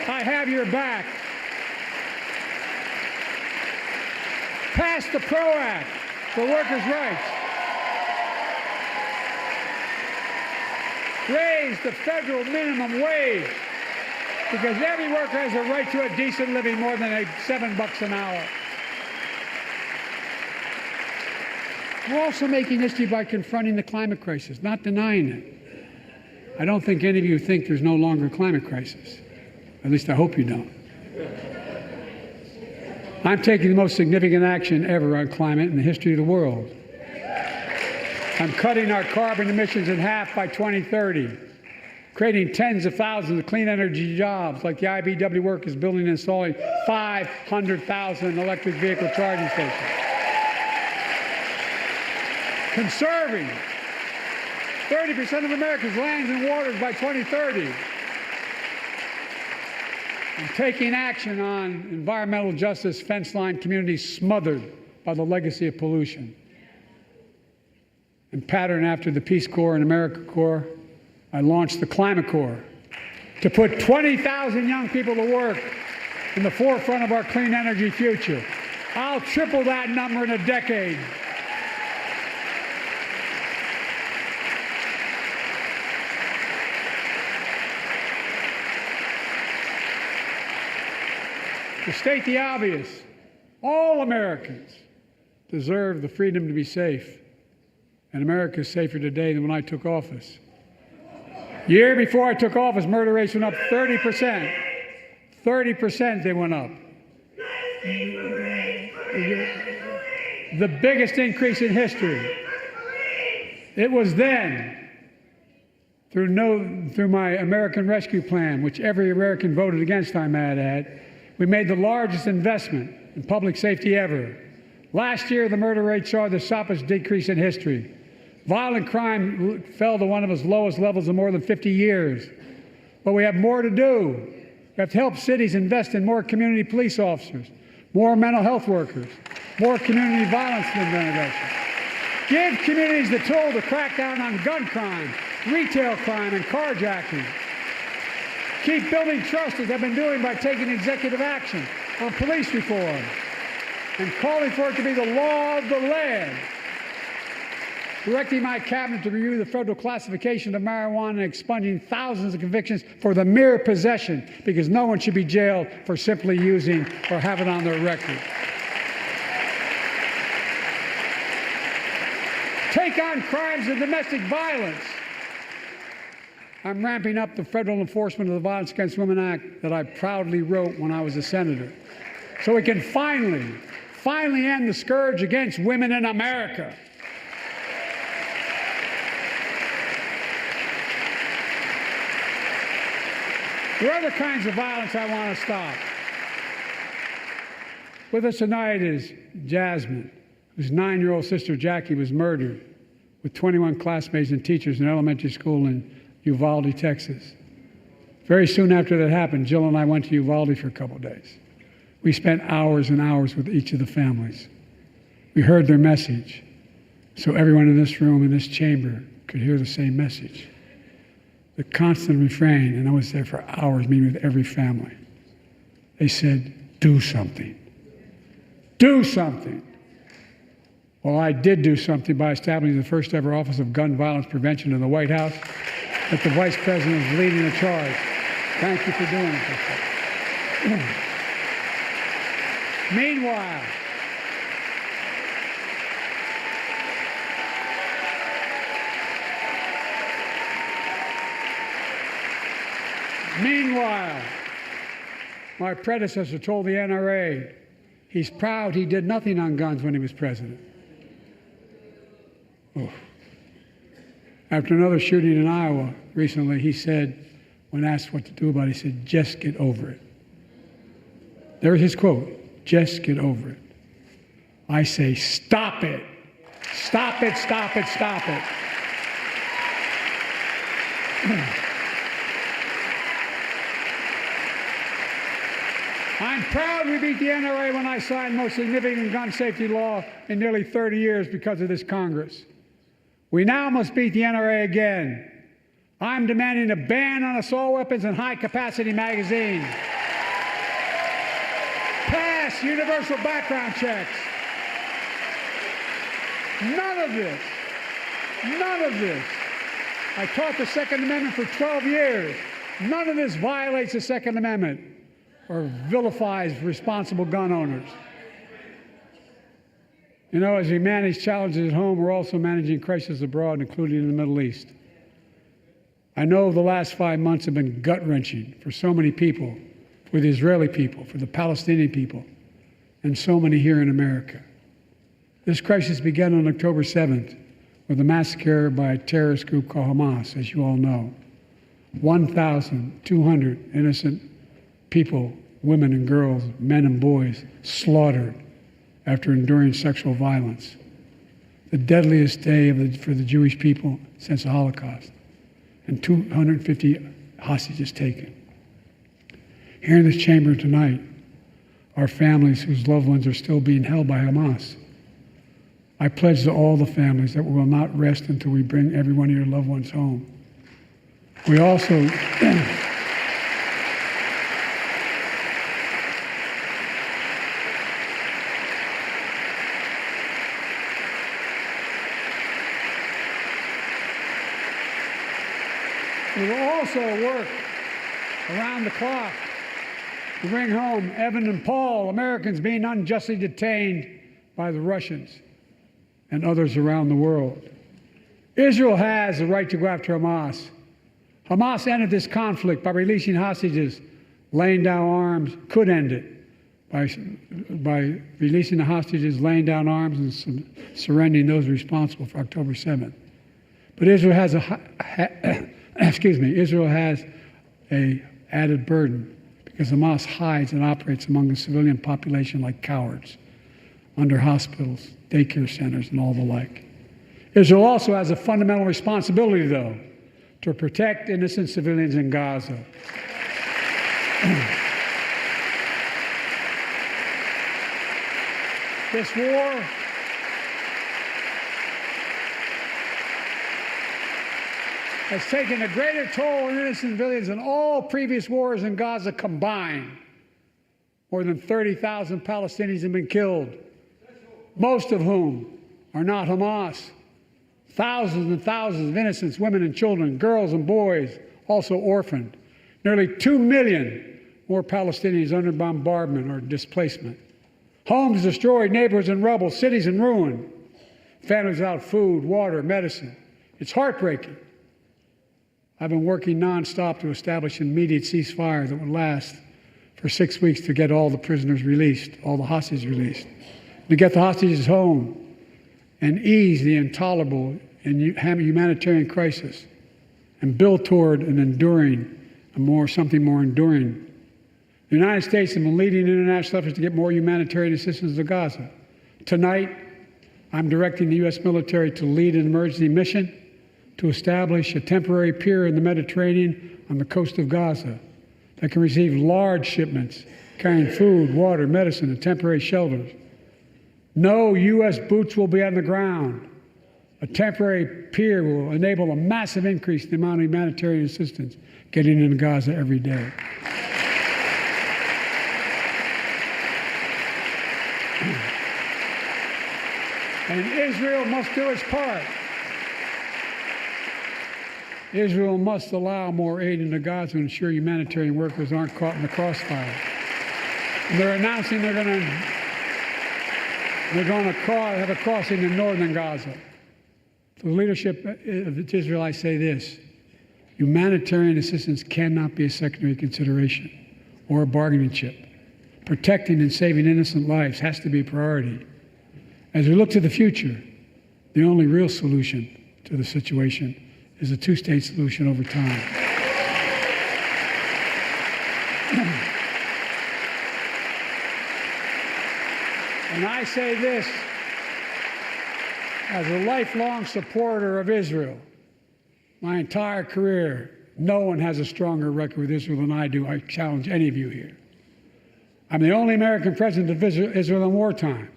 I have your back. Pass the PRO Act for workers' rights. Raise the federal minimum wage, because every worker has a right to a decent living more than $7 an hour. We're also making history by confronting the climate crisis, not denying it. I don't think any of you think there's no longer a climate crisis. At least I hope you don't. I'm taking the most significant action ever on climate in the history of the world. I'm cutting our carbon emissions in half by 2030, creating tens of thousands of clean energy jobs, like the IBEW work is building and installing 500,000 electric vehicle charging stations. Conserving 30% of America's lands and waters by 2030. And taking action on environmental justice fence line communities smothered by the legacy of pollution. And pattern after the Peace Corps and AmeriCorps, I launched the Climate Corps to put 20,000 young people to work in the forefront of our clean energy future. I'll triple that number in a decade. To state the obvious, all Americans deserve the freedom to be safe. And America is safer today than when I took office. Year before I took office, murder rates went up 30%. 30% they went up. The biggest increase in history. It was then, through my American Rescue Plan, which every American voted against, I might add, we made the largest investment in public safety ever. Last year, the murder rate saw the sharpest decrease in history. Violent crime fell to one of its lowest levels in more than 50 years. But we have more to do. We have to help cities invest in more community police officers, more mental health workers, more community violence intervention. Give communities the tool to crack down on gun crime, retail crime, and carjacking. Keep building trust, as I've been doing by taking executive action on police reform and calling for it to be the law of the land. Directing my cabinet to review the federal classification of marijuana and expunging thousands of convictions for the mere possession, because no one should be jailed for simply using or having on their record. Take on crimes of domestic violence. I'm ramping up the federal enforcement of the Violence Against Women Act that I proudly wrote when I was a senator, so we can finally end the scourge against women in America. There are other kinds of violence I want to stop. With us tonight is Jasmine, whose 9-year-old sister Jackie was murdered with 21 classmates and teachers in elementary school in Uvalde, Texas. Very soon after that happened, Jill and I went to Uvalde for a couple of days. We spent hours and hours with each of the families. We heard their message, so everyone in this room, in this chamber, could hear the same message. The constant refrain, and I was there for hours meeting with every family. They said, do something. Do something. Well, I did do something by establishing the first ever Office of Gun Violence Prevention in the White House, that the Vice President is leading the charge. Thank you for doing it. Meanwhile, my predecessor told the NRA he's proud he did nothing on guns when he was president. Oh. After another shooting in Iowa recently, he said, when asked what to do about it, he said, just get over it. There's his quote, just get over it. I say, stop it. Stop it, stop it, stop it. I'm proud we beat the NRA when I signed the most significant gun safety law in nearly 30 years because of this Congress. We now must beat the NRA again. I'm demanding a ban on assault weapons and high-capacity magazines. Pass universal background checks. None of this. I taught the Second Amendment for 12 years. None of this violates the Second Amendment or vilifies responsible gun owners. You know, as we manage challenges at home, we're also managing crises abroad, including in the Middle East. I know the last 5 months have been gut-wrenching for so many people, for the Israeli people, for the Palestinian people, and so many here in America. This crisis began on October 7th with a massacre by a terrorist group called Hamas, as you all know. 1,200 innocent people, women and girls, men and boys, slaughtered after enduring sexual violence. The deadliest day for the Jewish people since the Holocaust, and 250 hostages taken. Here in this chamber tonight are families whose loved ones are still being held by Hamas. I pledge to all the families that we will not rest until we bring every one of your loved ones home. We also We will also work around the clock to bring home Evan and Paul, Americans being unjustly detained by the Russians and others around the world. Israel has the right to go after Hamas. Hamas ended this conflict by releasing hostages, laying down arms, could end it by releasing the hostages, laying down arms, and surrendering those responsible for October 7th. But Israel has Israel has an added burden because Hamas hides and operates among the civilian population like cowards, under hospitals, daycare centers, and all the like. Israel also has a fundamental responsibility, though, to protect innocent civilians in Gaza. This war has taken a greater toll on innocent civilians than all previous wars in Gaza combined. More than 30,000 Palestinians have been killed, most of whom are not Hamas. Thousands and thousands of innocents, women and children, girls and boys, also orphaned. Nearly 2 million more Palestinians under bombardment or displacement. Homes destroyed, neighborhoods in rubble, cities in ruin. Families without food, water, medicine. It's heartbreaking. I've been working nonstop to establish an immediate ceasefire that would last for 6 weeks to get all the prisoners released, all the hostages released, to get the hostages home and ease the intolerable and humanitarian crisis and build toward an enduring something more enduring. The United States has been leading international efforts to get more humanitarian assistance to Gaza. Tonight, I'm directing the U.S. military to lead an emergency mission to establish a temporary pier in the Mediterranean on the coast of Gaza that can receive large shipments carrying food, water, medicine, and temporary shelters. No U.S. boots will be on the ground. A temporary pier will enable a massive increase in the amount of humanitarian assistance getting into Gaza every day. And Israel must do its part. Israel must allow more aid into Gaza to ensure humanitarian workers aren't caught in the crossfire. And they're announcing they're going to have a crossing in northern Gaza. To the leadership of Israel, I say this: humanitarian assistance cannot be a secondary consideration or a bargaining chip. Protecting and saving innocent lives has to be a priority. As we look to the future, the only real solution to the situation is a two-state solution over time. And I say this as a lifelong supporter of Israel. My entire career, no one has a stronger record with Israel than I do. I challenge any of you here. I'm the only American president to visit Israel in wartime.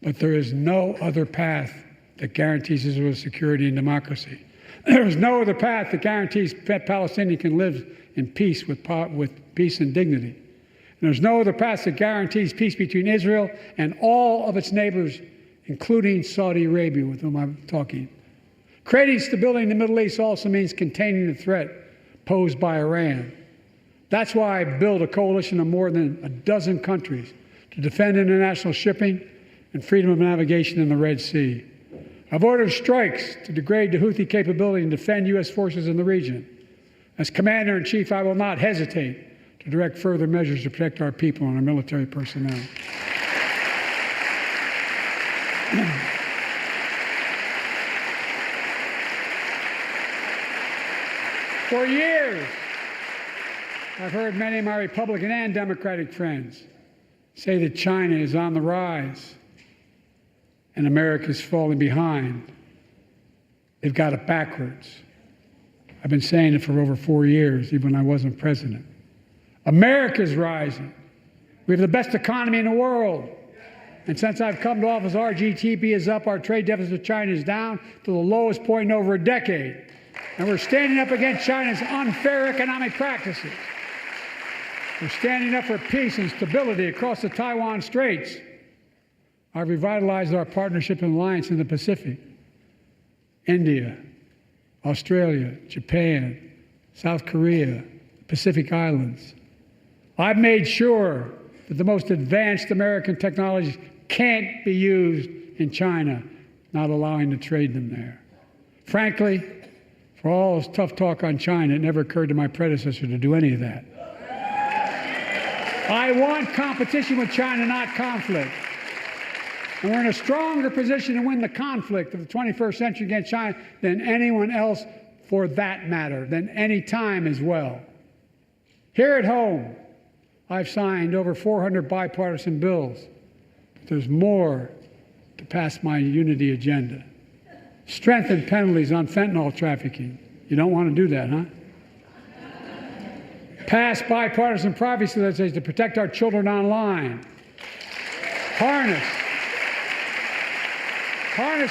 But there is no other path that guarantees Israel's security and democracy. There is no other path that guarantees that Palestinians can live in peace with peace and dignity. And there's no other path that guarantees peace between Israel and all of its neighbors, including Saudi Arabia, with whom I'm talking. Creating stability in the Middle East also means containing the threat posed by Iran. That's why I built a coalition of more than a dozen countries to defend international shipping and freedom of navigation in the Red Sea. I've ordered strikes to degrade the Houthi capability and defend U.S. forces in the region. As Commander-in-Chief, I will not hesitate to direct further measures to protect our people and our military personnel. For years, I've heard many of my Republican and Democratic friends say that China is on the rise and America's falling behind. They've got it backwards. I've been saying it for over 4 years, even when I wasn't president. America's rising. We have the best economy in the world. And since I've come to office, our GDP is up, our trade deficit with China is down to the lowest point in over a decade. And we're standing up against China's unfair economic practices. We're standing up for peace and stability across the Taiwan Straits. I've revitalized our partnership and alliance in the Pacific. India, Australia, Japan, South Korea, Pacific Islands. I've made sure that the most advanced American technologies can't be used in China, not allowing to trade them there. Frankly, for all this tough talk on China, it never occurred to my predecessor to do any of that. I want competition with China, not conflict. And we're in a stronger position to win the conflict of the 21st century against China than anyone else, for that matter, than any time as well. Here at home, I've signed over 400 bipartisan bills, but there's more to pass my unity agenda. Strengthen penalties on fentanyl trafficking. You don't want to do that, huh? Pass bipartisan privacy legislation to protect our children online. Harness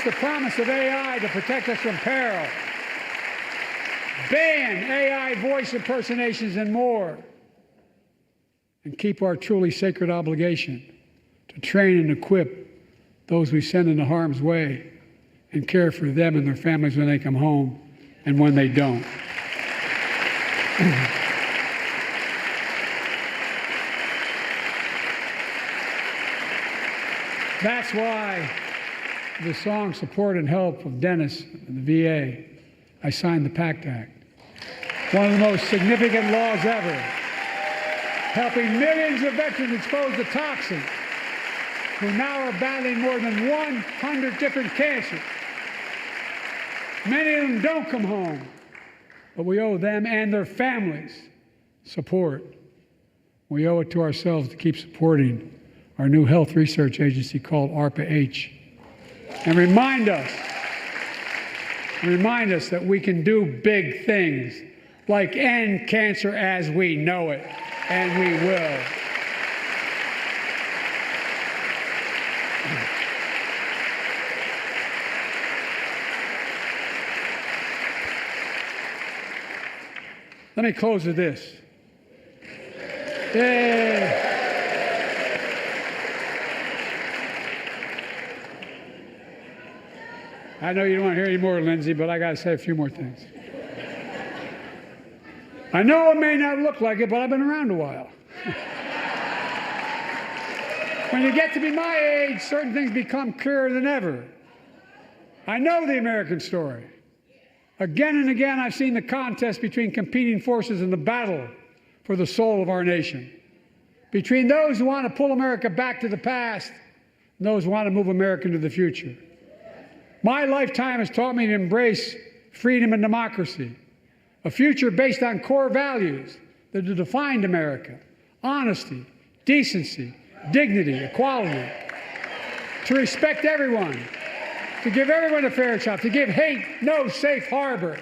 the promise of AI to protect us from peril. Ban AI voice impersonations and more. And keep our truly sacred obligation to train and equip those we send into harm's way and care for them and their families when they come home and when they don't. That's why the song Support and Help of Dennis and the VA, I signed the PACT Act. One of the most significant laws ever, helping millions of veterans exposed to toxins who now are battling more than 100 different cancers. Many of them don't come home, but we owe them and their families support. We owe it to ourselves to keep supporting our new health research agency called ARPA-H, and remind us that we can do big things like end cancer as we know it, and we will. Let me close with this. Yay. I know you don't want to hear any more, Lindsay, but I got to say a few more things. I know it may not look like it, but I've been around a while. When you get to be my age, certain things become clearer than ever. I know the American story. Again and again, I've seen the contest between competing forces in the battle for the soul of our nation, between those who want to pull America back to the past and those who want to move America into the future. My lifetime has taught me to embrace freedom and democracy, a future based on core values that have defined America: honesty, decency, dignity, equality, to respect everyone, to give everyone a fair shot, to give hate no safe harbor.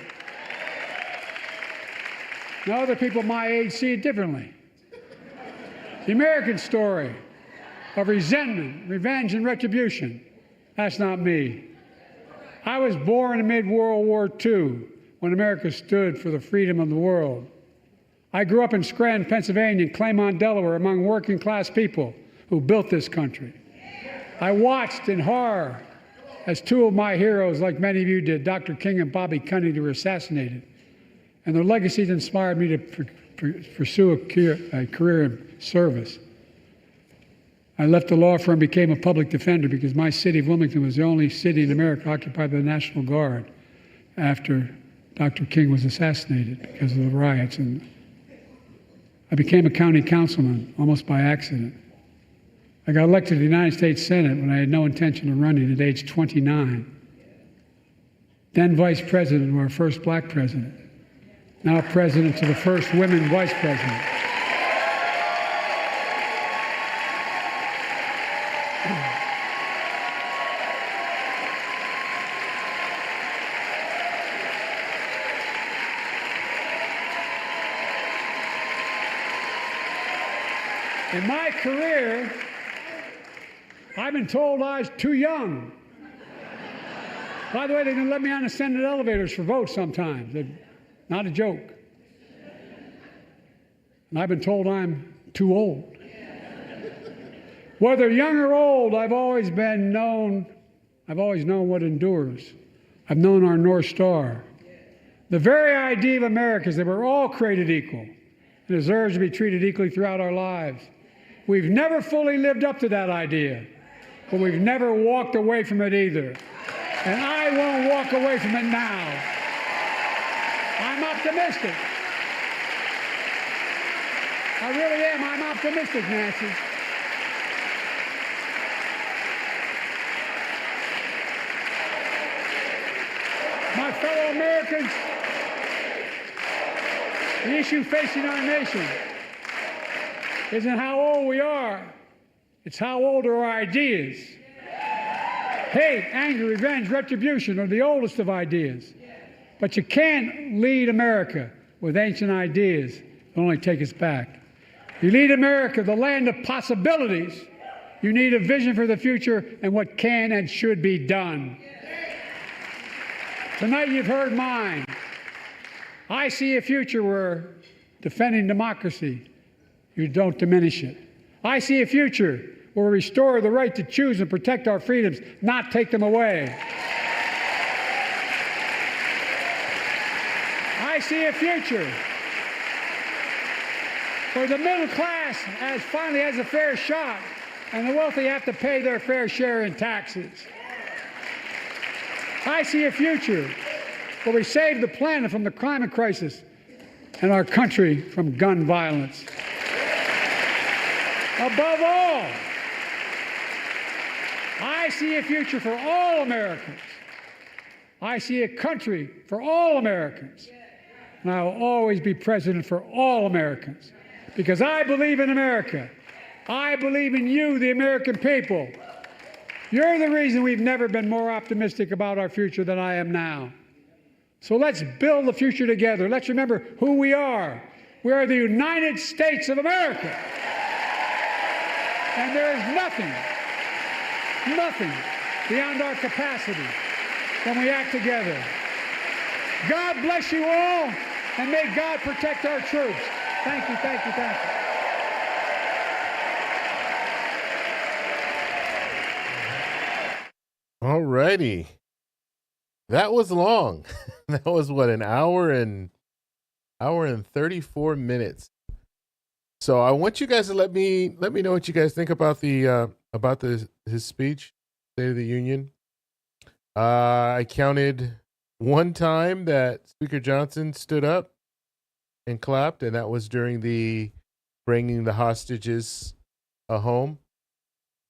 Now, other people my age see it differently. The American story of resentment, revenge, and retribution, that's not me. I was born amid World War II, when America stood for the freedom of the world. I grew up in Scranton, Pennsylvania, and Claymont, Delaware, among working-class people who built this country. I watched in horror as two of my heroes, like many of you did, Dr. King and Bobby Kennedy, were assassinated. And their legacies inspired me to pursue a career in service. I left the law firm and became a public defender because my city of Wilmington was the only city in America occupied by the National Guard after Dr. King was assassinated because of the riots. And I became a county councilman almost by accident. I got elected to the United States Senate when I had no intention of running at age 29. Then vice president to our first black president. Now president to the first women vice president. In my career, I've been told I was too young. By the way, they're going to let me on the Senate elevators for votes sometimes. They're not a joke. And I've been told I'm too old. Whether young or old, I've always known what endures. I've known our North Star. The very idea of America is that we're all created equal and deserves to be treated equally throughout our lives. We've never fully lived up to that idea, but we've never walked away from it either. And I won't walk away from it now. I'm optimistic. I really am. I'm optimistic, Nancy. My fellow Americans, the issue facing our nation isn't how old we are, it's how old are our ideas. Hate, anger, revenge, retribution are the oldest of ideas. But you can't lead America with ancient ideas that only take us back. You lead America, the land of possibilities. You need a vision for the future and what can and should be done. Tonight you've heard mine. I see a future where defending democracy, you don't diminish it. I see a future where we restore the right to choose and protect our freedoms, not take them away. I see a future where the middle class finally has a fair shot and the wealthy have to pay their fair share in taxes. I see a future where we save the planet from the climate crisis and our country from gun violence. Above all, I see a future for all Americans. I see a country for all Americans. And I will always be president for all Americans because I believe in America. I believe in you, the American people. You're the reason we've never been more optimistic about our future than I am now. So let's build the future together. Let's remember who we are. We are the United States of America. And there is nothing beyond our capacity when we act together. God bless you all, and may God protect our troops. Thank you, thank you, thank you. All righty. That was long. That was what, an hour and 34 minutes. So I want you guys to let me know what you guys think about his speech, State of the Union. I counted one time that Speaker Johnson stood up and clapped, and that was during the bringing the hostages home.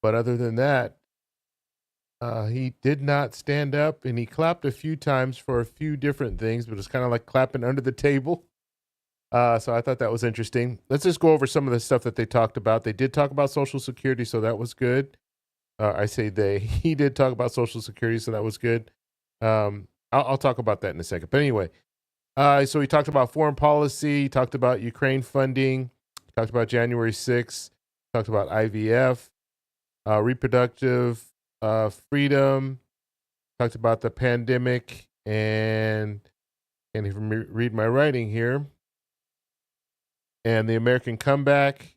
But other than that, he did not stand up, and he clapped a few times for a few different things, but it's kind of like clapping under the table. So I thought that was interesting. Let's just go over some of the stuff that they talked about. They did talk about Social Security, so that was good. I say they. He did talk about Social Security, so that was good. I'll talk about that in a second. But anyway, so he talked about foreign policy, he talked about Ukraine funding, he talked about January 6th, talked about IVF, reproductive freedom, talked about the pandemic, and can't even read my writing here. And the American comeback,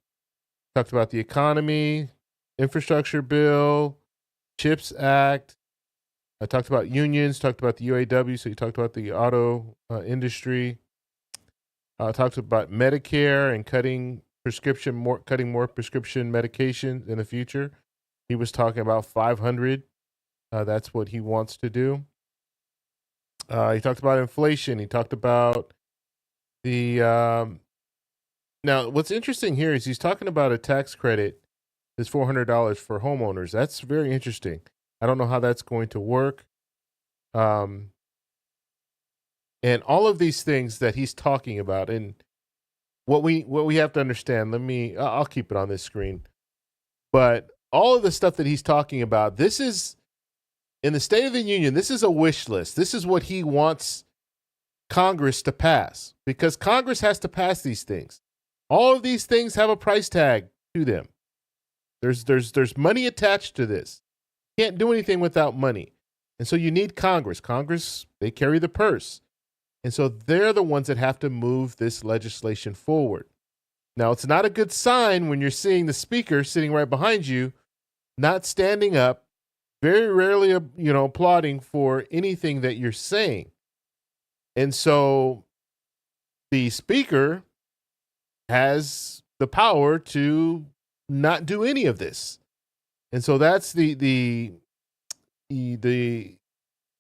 talked about the economy, infrastructure bill, CHIPS Act. I talked about unions, talked about the UAW, so you talked about the auto industry. Talked about Medicare and cutting more prescription medication in the future. He was talking about 500. That's what he wants to do. He talked about inflation. He talked about the now, what's interesting here is he's talking about a tax credit that's $400 for homeowners. That's very interesting. I don't know how that's going to work. And all of these things that he's talking about, and what we have to understand, I'll keep it on this screen. But all of the stuff that he's talking about, this is, in the State of the Union, this is a wish list. This is what he wants Congress to pass, because Congress has to pass these things. All of these things have a price tag to them. There's money attached to this. You can't do anything without money. And so you need Congress. Congress, they carry the purse. And so they're the ones that have to move this legislation forward. Now, it's not a good sign when you're seeing the speaker sitting right behind you, not standing up, very rarely, applauding for anything that you're saying. And so the speaker has the power to not do any of this. And so that's the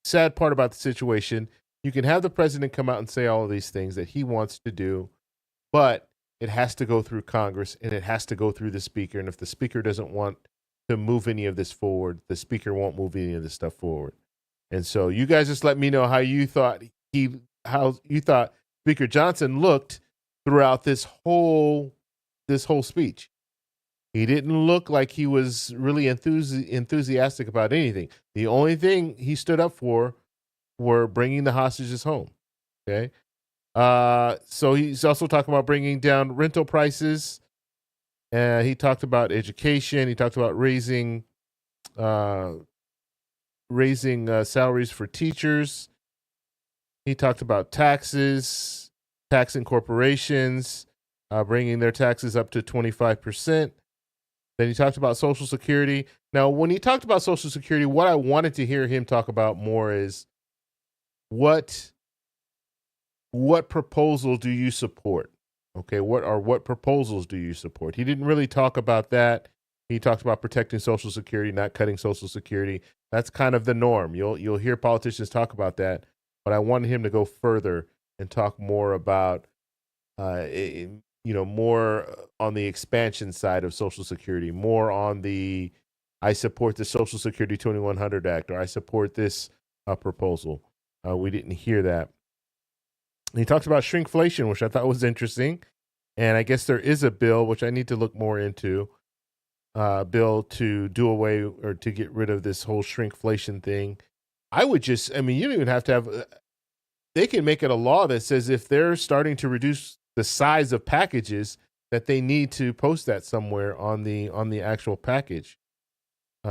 sad part about the situation. You can have the president come out and say all of these things that he wants to do, but it has to go through Congress and it has to go through the speaker. And if the speaker doesn't want to move any of this forward, the speaker won't move any of this stuff forward. And so you guys just let me know how you thought Speaker Johnson looked throughout this whole speech. He didn't look like he was really enthusiastic about anything. The only thing he stood up for were bringing the hostages home. Okay. So he's also talking about bringing down rental prices. He talked about education. He talked about raising salaries for teachers. He talked about taxes, taxing corporations, bringing their taxes up to 25%. Then he talked about Social Security. Now, when he talked about Social Security, what I wanted to hear him talk about more is what proposal do you support? Okay, what proposals do you support? He didn't really talk about that. He talked about protecting Social Security, not cutting Social Security. That's kind of the norm. You'll hear politicians talk about that, but I wanted him to go further and talk more about more on the expansion side of Social Security, more on the I support the Social Security 2100 Act, or I support this proposal. We didn't hear that. He talks about shrinkflation, which I thought was interesting. And I guess there is a bill, which I need to look more into, bill to do away or to get rid of this whole shrinkflation thing. I would just, I mean, you don't even have to have, they can make it a law that says if they're starting to reduce the size of packages, that they need to post that somewhere on the actual package.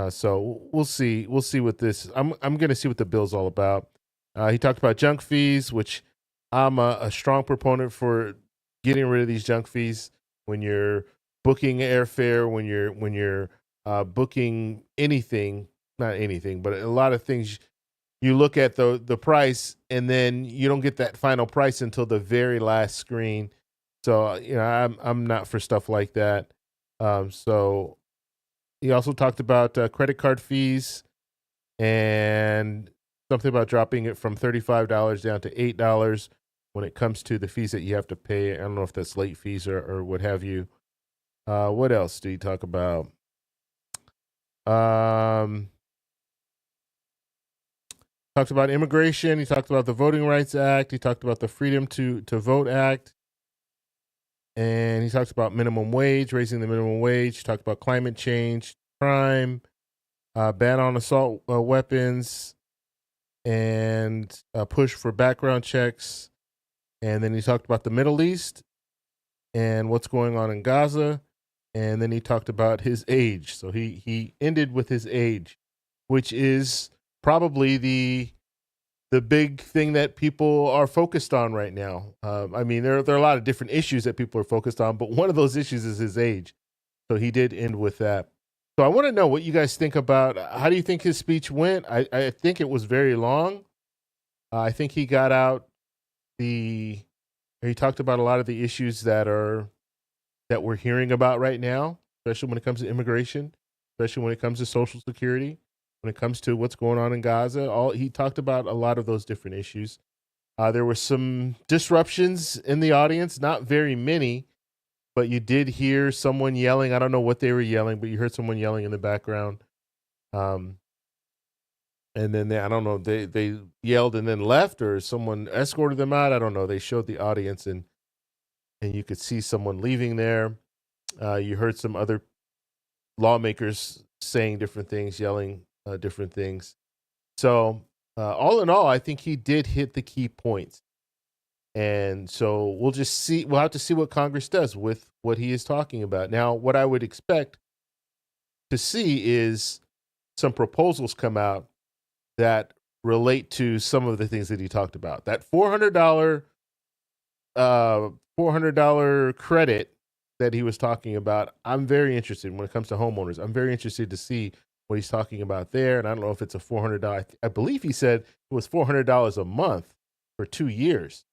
So we'll see what this, I'm going to see what the bill's all about. He talked about junk fees, which I'm a strong proponent for getting rid of these junk fees when you're booking airfare, when you're booking anything, not anything, but a lot of things. You look at the price, and then you don't get that final price until the very last screen. So I'm not for stuff like that. So he also talked about credit card fees and something about dropping it from $35 down to $8 when it comes to the fees that you have to pay. I don't know if that's late fees or what have you. What else did he talk about? Talked about immigration. He talked about the Voting Rights Act. He talked about the Freedom to Vote Act. And he talked about minimum wage, raising the minimum wage. He talked about climate change, crime, ban on assault weapons, and a push for background checks. And then he talked about the Middle East and what's going on in Gaza. And then he talked about his age. So he ended with his age, which is probably the big thing that people are focused on right now. I mean, there are a lot of different issues that people are focused on, but one of those issues is his age. So he did end with that. So I want to know what you guys think about, how do you think his speech went? I think it was very long. I think he got out he talked about a lot of the issues that we're hearing about right now, especially when it comes to immigration, especially when it comes to Social Security, when it comes to what's going on in Gaza. He talked about a lot of those different issues. There were some disruptions in the audience, not very many, but you did hear someone yelling. I don't know what they were yelling, but you heard someone yelling in the background. And then I don't know, they yelled and then left, or someone escorted them out. I don't know. They showed the audience and you could see someone leaving there. You heard some other lawmakers saying different things, yelling different things. So all in all, I think he did hit the key points. And so we'll have to see what Congress does with what he is talking about. Now, what I would expect to see is some proposals come out that relate to some of the things that he talked about. That $400 credit that he was talking about, I'm very interested when it comes to homeowners. I'm very interested to see what he's talking about there. And I don't know if it's a $400. I believe he said it was $400 a month for 2 years.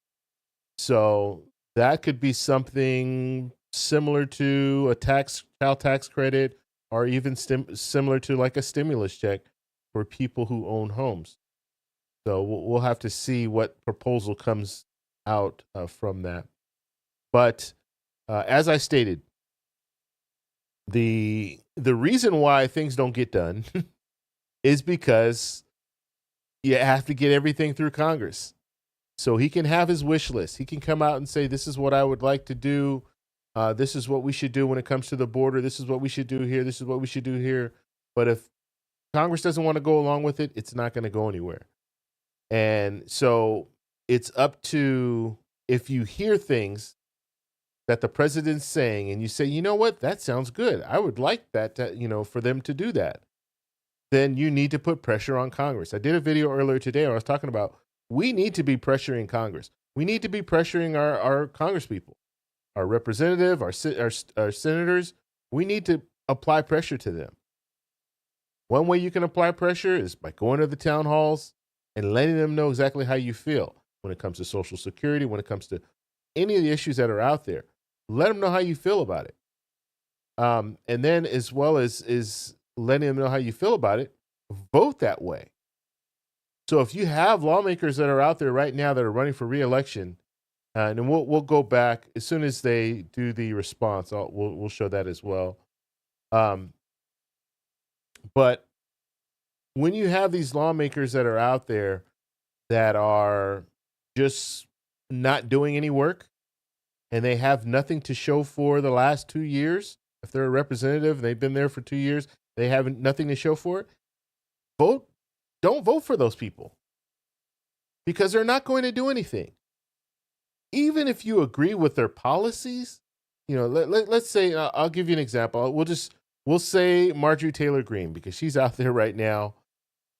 So that could be something similar to a child tax credit, or even similar to like a stimulus check for people who own homes. So we'll have to see what proposal comes out from that. But as I stated, the reason why things don't get done is because you have to get everything through Congress. So he can have his wish list. He can come out and say, this is what I would like to do. This is what we should do when it comes to the border. This is what we should do here. This is what we should do here. But if Congress doesn't want to go along with it, it's not going to go anywhere. And so it's up to, if you hear things that the president's saying and you say, you know what, that sounds good, I would like that for them to do that, then you need to put pressure on Congress. I did a video earlier today where I was talking about, we need to be pressuring Congress. We need to be pressuring our congresspeople, our representative, our senators. We need to apply pressure to them. One way you can apply pressure is by going to the town halls and letting them know exactly how you feel when it comes to Social Security, when it comes to any of the issues that are out there. Let them know how you feel about it. And then, as well as letting them know how you feel about it, vote that way. So if you have lawmakers that are out there right now that are running for re-election, and we'll go back as soon as they do the response, we'll show that as well. But when you have these lawmakers that are out there that are just not doing any work and they have nothing to show for the last 2 years, if they're a representative and they've been there for 2 years, they have nothing to show for it, don't vote for those people because they're not going to do anything. Even if you agree with their policies, let's say, I'll give you an example. We'll say Marjorie Taylor Greene, because she's out there right now.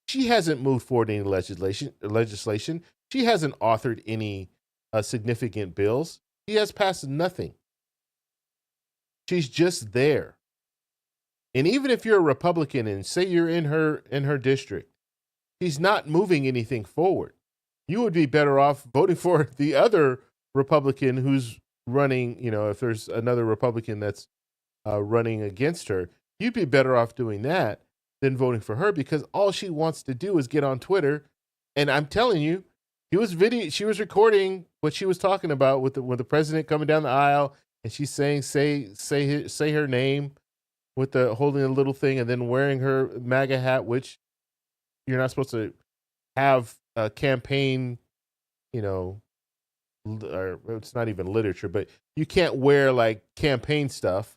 She hasn't moved forward any legislation. She hasn't authored any significant bills. She has passed nothing. She's just there. And even if you're a Republican and say you're in her district, she's not moving anything forward. You would be better off voting for the other Republican who's running. If there's another Republican that's running against her, you'd be better off doing that than voting for her, because all she wants to do is get on Twitter. And I'm telling you, she was recording what she was talking about with the president coming down the aisle, and she's saying say her name with the holding a little thing, and then wearing her MAGA hat, which you're not supposed to have a campaign, or it's not even literature, but you can't wear like campaign stuff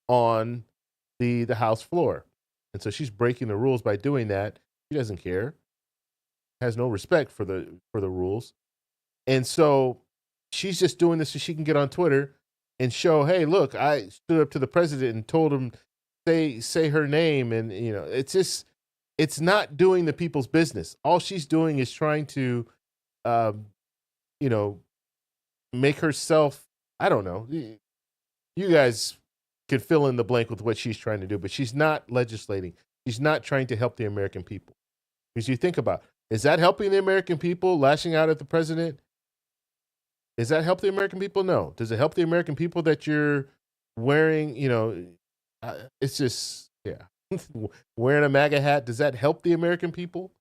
on the House floor. And so she's breaking the rules by doing that. She doesn't care, has no respect for the rules. And so she's just doing this so she can get on Twitter and show, hey, look, I stood up to the president and told him say her name. And it's not doing the people's business. All she's doing is trying to make herself, I don't know. You guys could fill in the blank with what she's trying to do, but she's not legislating. She's not trying to help the American people. Because you think about, is that helping the American people, lashing out at the president? Is that help the American people? No. Does it help the American people that you're wearing, it's just, yeah. Wearing a MAGA hat, does that help the American people?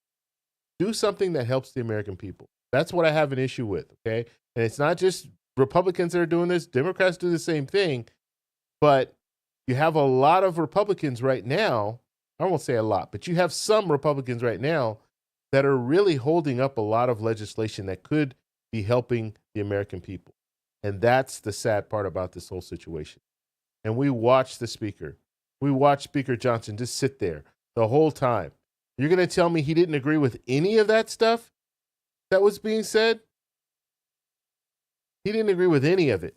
Do something that helps the American people. That's what I have an issue with, okay? And it's not just Republicans that are doing this. Democrats do the same thing. But you have a lot of Republicans right now, I won't say a lot, but you have some Republicans right now that are really holding up a lot of legislation that could be helping the American people. And that's the sad part about this whole situation. And we watched the speaker. We watched Speaker Johnson just sit there the whole time. You're going to tell me he didn't agree with any of that stuff that was being said? He didn't agree with any of it.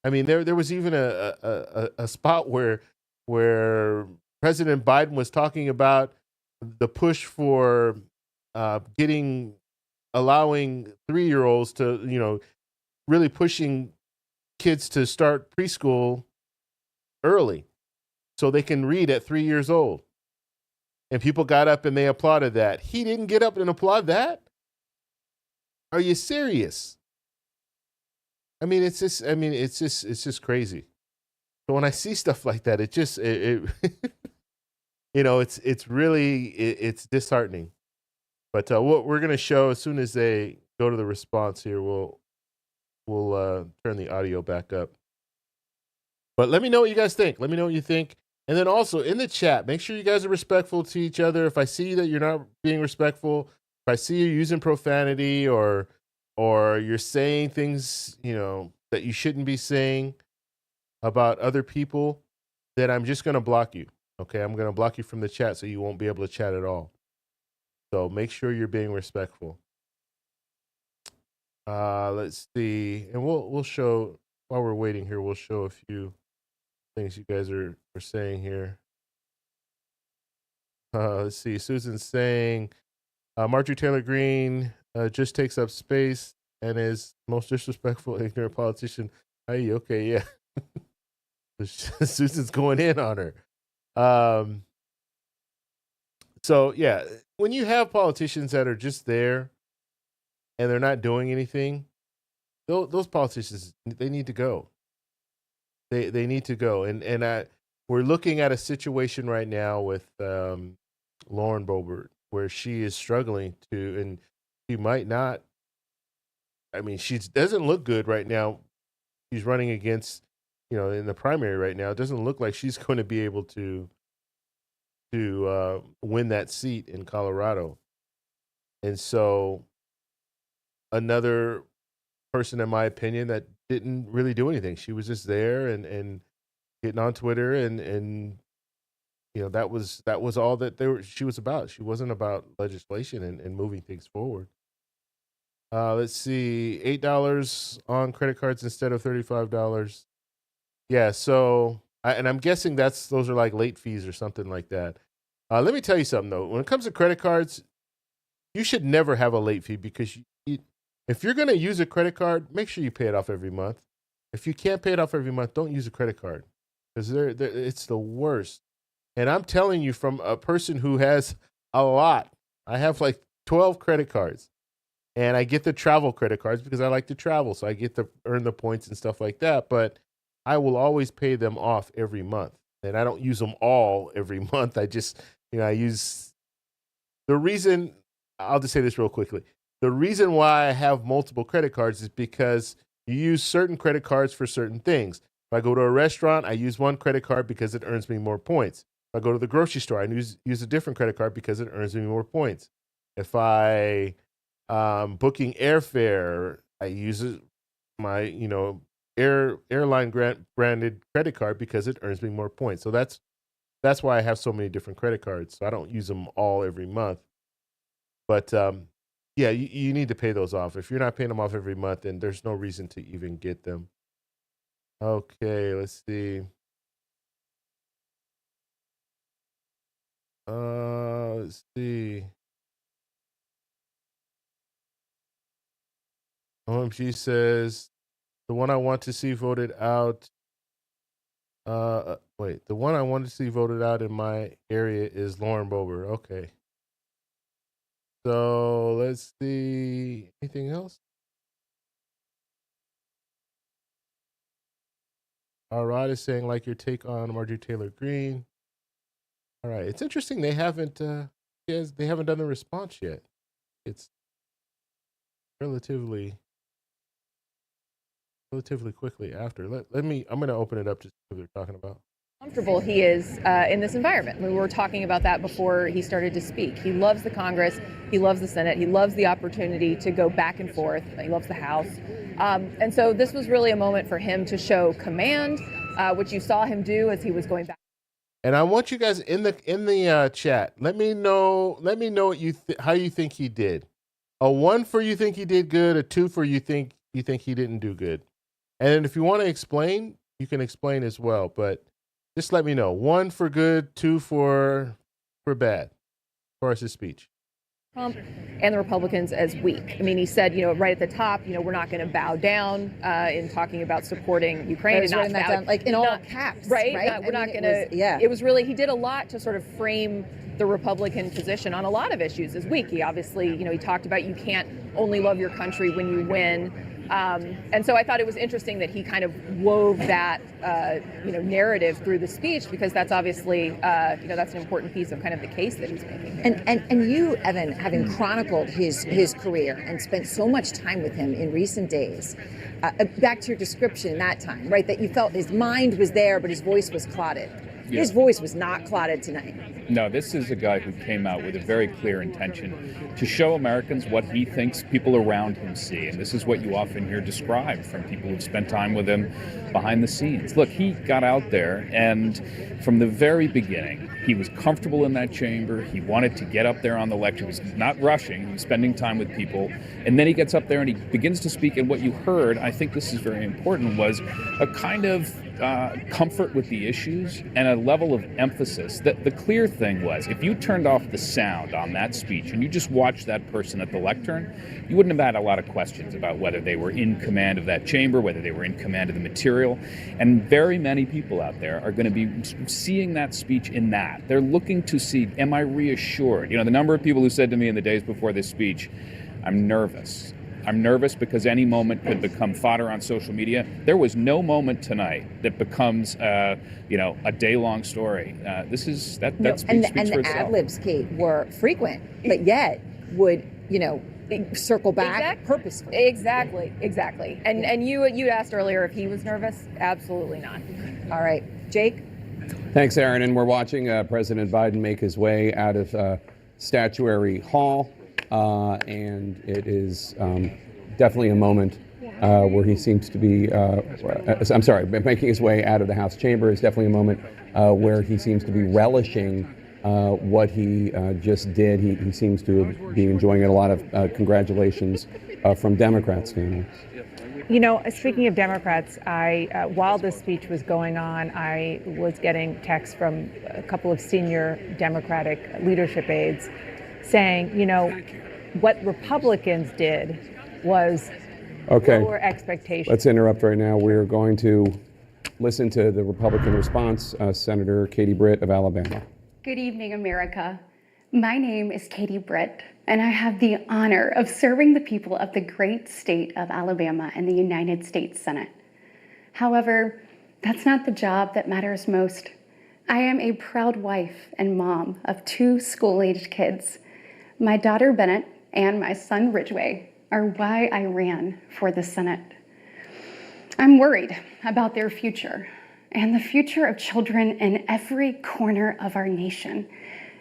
I mean, there was even a spot where President Biden was talking about the push for allowing 3-year-olds to, really pushing kids to start preschool early so they can read at 3 years old. And people got up and they applauded that. He didn't get up and applaud that? Are you serious? I mean, it's just crazy. So when I see stuff like that, it's really disheartening. But what we're going to show as soon as they go to the response here, we'll turn the audio back up. But let me know what you guys think. Let me know what you think. And then also in the chat, make sure you guys are respectful to each other. If I see that you're not being respectful, if I see you using profanity or you're saying things, that you shouldn't be saying about other people, then I'm just going to block you. Okay, I'm going to block you from the chat so you won't be able to chat at all. So make sure you're being respectful. Let's see. And we'll show, while we're waiting here, we'll show a few things you guys are saying here. Let's see. Susan's saying, Marjorie Taylor Greene just takes up space and is most disrespectful, ignorant politician. Hey, okay, yeah. Susan's going in on her. So, yeah, when you have politicians that are just there and they're not doing anything, those politicians, they need to go. They need to go. And we're looking at a situation right now with Lauren Boebert where she is struggling to, and she might not, I mean, she doesn't look good right now. She's running against, in the primary right now. It doesn't look like she's going to be able to win that seat in Colorado. And so another person, in my opinion, that didn't really do anything. She was just there and getting on Twitter and that was all that she was about. She wasn't about legislation and moving things forward. Let's see, $8 on credit cards instead of $35. Yeah, so I'm guessing those are like late fees or something like that. Let me tell you something though. When it comes to credit cards, you should never have a late fee because if you're going to use a credit card, make sure you pay it off every month. If you can't pay it off every month, don't use a credit card because it's the worst. And I'm telling you from a person who has a lot. I have like 12 credit cards. And I get the travel credit cards because I like to travel. So I get to earn the points and stuff like that. But I will always pay them off every month. And I don't use them all every month. I just, I use the reason, I'll just say this real quickly. The reason why I have multiple credit cards is because you use certain credit cards for certain things. If I go to a restaurant, I use one credit card because it earns me more points. If I go to the grocery store, I use a different credit card because it earns me more points. If I booking airfare, I use my airline branded credit card because it earns me more points. So that's why I have so many different credit cards. So I don't use them all every month. But yeah, you need to pay those off. If you're not paying them off every month, then there's no reason to even get them. Okay, let's see. Let's see. OMG says, the one I want to see voted out. The one I want to see voted out in my area is Lauren Boebert. Okay. So let's see. Anything else? All right, is saying like your take on Marjorie Taylor Greene. All right, it's interesting they haven't done the response yet. It's relatively quickly after. I'm going to open it up to see what they're talking about. Comfortable he is in this environment. We were talking about that before he started to speak. He loves the Congress. He loves the Senate. He loves the opportunity to go back and forth. He loves the House. And so this was really a moment for him to show command, which you saw him do as he was going back. And I want you guys in the chat. Let me know what how you think he did. A 1 for you think he did good. A 2 for you think he didn't do good. And if you want to explain, you can explain as well. But just let me know. 1 for good, 2 for bad, as far as his speech. Trump and the Republicans as weak. I mean, he said, right at the top, we're not going to bow down in talking about supporting Ukraine. And not bow down, like in all caps, right? Right? We're not going to. Yeah. It was really, he did a lot to sort of frame the Republican position on a lot of issues as weak. He obviously, he talked about you can't only love your country when you win. And so I thought it was interesting that he kind of wove that, narrative through the speech, because that's obviously, that's an important piece of kind of the case that he's making. And you, Evan, having chronicled his career and spent so much time with him in recent days, back to your description in that time, right, that you felt his mind was there, but his voice was clouded. Yeah. His voice was not clouded tonight. No, this is a guy who came out with a very clear intention to show Americans what he thinks people around him see. And this is what you often hear described from people who've spent time with him behind the scenes. Look, he got out there, and from the very beginning, he was comfortable in that chamber. He wanted to get up there on the lecture. He was not rushing. He was spending time with people. And then he gets up there and he begins to speak. And what you heard, I think this is very important, was a kind of comfort with the issues and a level of emphasis. The clear thing was, if you turned off the sound on that speech and you just watched that person at the lectern, you wouldn't have had a lot of questions about whether they were in command of that chamber, whether they were in command of the material. And very many people out there are going to be seeing that speech in that. They're looking to see, am I reassured? The number of people who said to me in the days before this speech, I'm nervous. I'm nervous because any moment could become fodder on social media. There was no moment tonight that becomes, a day-long story. That speaks for itself. And the ad-libs, Kate, were frequent, but yet would, circle back purposefully. Exactly. And you asked earlier if he was nervous. Absolutely not. All right, Jake. Thanks, Aaron. And we're watching President Biden make his way out of Statuary Hall. And it is definitely a moment where he seems to be, making his way out of the House chamber. It's definitely a moment where he seems to be relishing what he just did. He seems to be enjoying it. A lot of congratulations from Democrats, Daniel. You know, speaking of Democrats, while this speech was going on, I was getting texts from a couple of senior Democratic leadership aides saying, you know, what Republicans did was lower expectations. Let's interrupt right now. We're going to listen to the Republican response. Senator Katie Britt of Alabama. Good evening, America. My name is Katie Britt, and I have the honor of serving the people of the great state of Alabama in the United States Senate. However, that's not the job that matters most. I am a proud wife and mom of 2 school-aged kids. My daughter Bennett and my son Ridgway are why I ran for the Senate. I'm worried about their future and the future of children in every corner of our nation.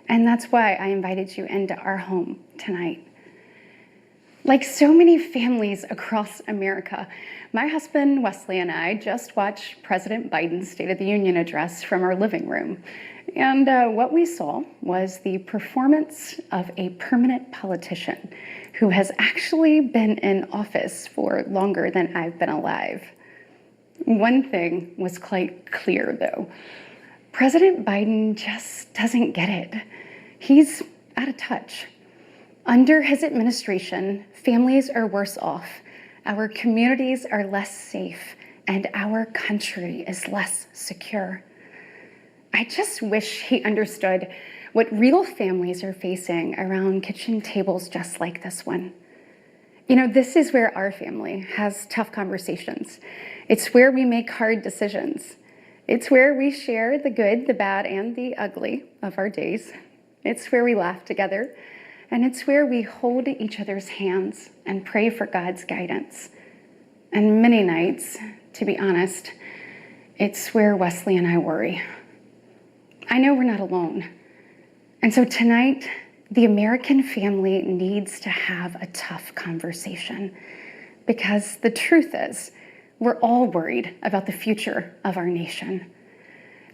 And that's why I invited you into our home tonight. Like so many families across America, my husband Wesley and I just watched President Biden's State of the Union address from our living room. And what we saw was the performance of a permanent politician who has actually been in office for longer than I've been alive. One thing was quite clear, though. President Biden just doesn't get it. He's out of touch. Under his administration, families are worse off, our communities are less safe, and our country is less secure. I just wish he understood what real families are facing around kitchen tables just like this one. You know, this is where our family has tough conversations. It's where we make hard decisions. It's where we share the good, the bad, and the ugly of our days. It's where we laugh together, and it's where we hold each other's hands and pray for God's guidance. And many nights, to be honest, it's where Wesley and I worry. I know we're not alone. And so tonight, the American family needs to have a tough conversation, because the truth is, we're all worried about the future of our nation.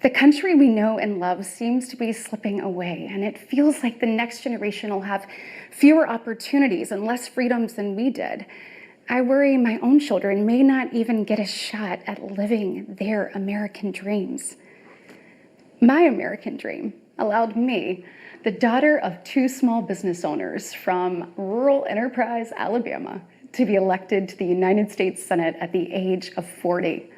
The country we know and love seems to be slipping away, and it feels like the next generation will have fewer opportunities and less freedoms than we did. I worry my own children may not even get a shot at living their American dreams. My American dream allowed me, the daughter of 2 small business owners from rural Enterprise, Alabama, to be elected to the United States Senate at the age of 40.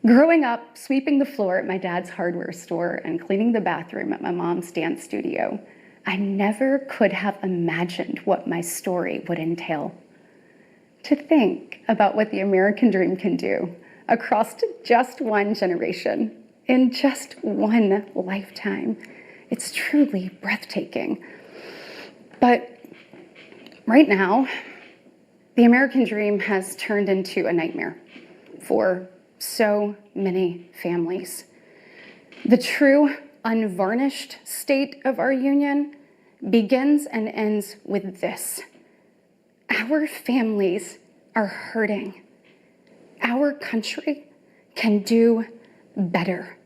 Growing up, sweeping the floor at my dad's hardware store and cleaning the bathroom at my mom's dance studio, I never could have imagined what my story would entail. To think about what the American dream can do across just one generation, in just one lifetime, it's truly breathtaking. But right now, the American dream has turned into a nightmare for so many families. The true, unvarnished state of our union begins and ends with this. Our families are hurting. Our country can do better.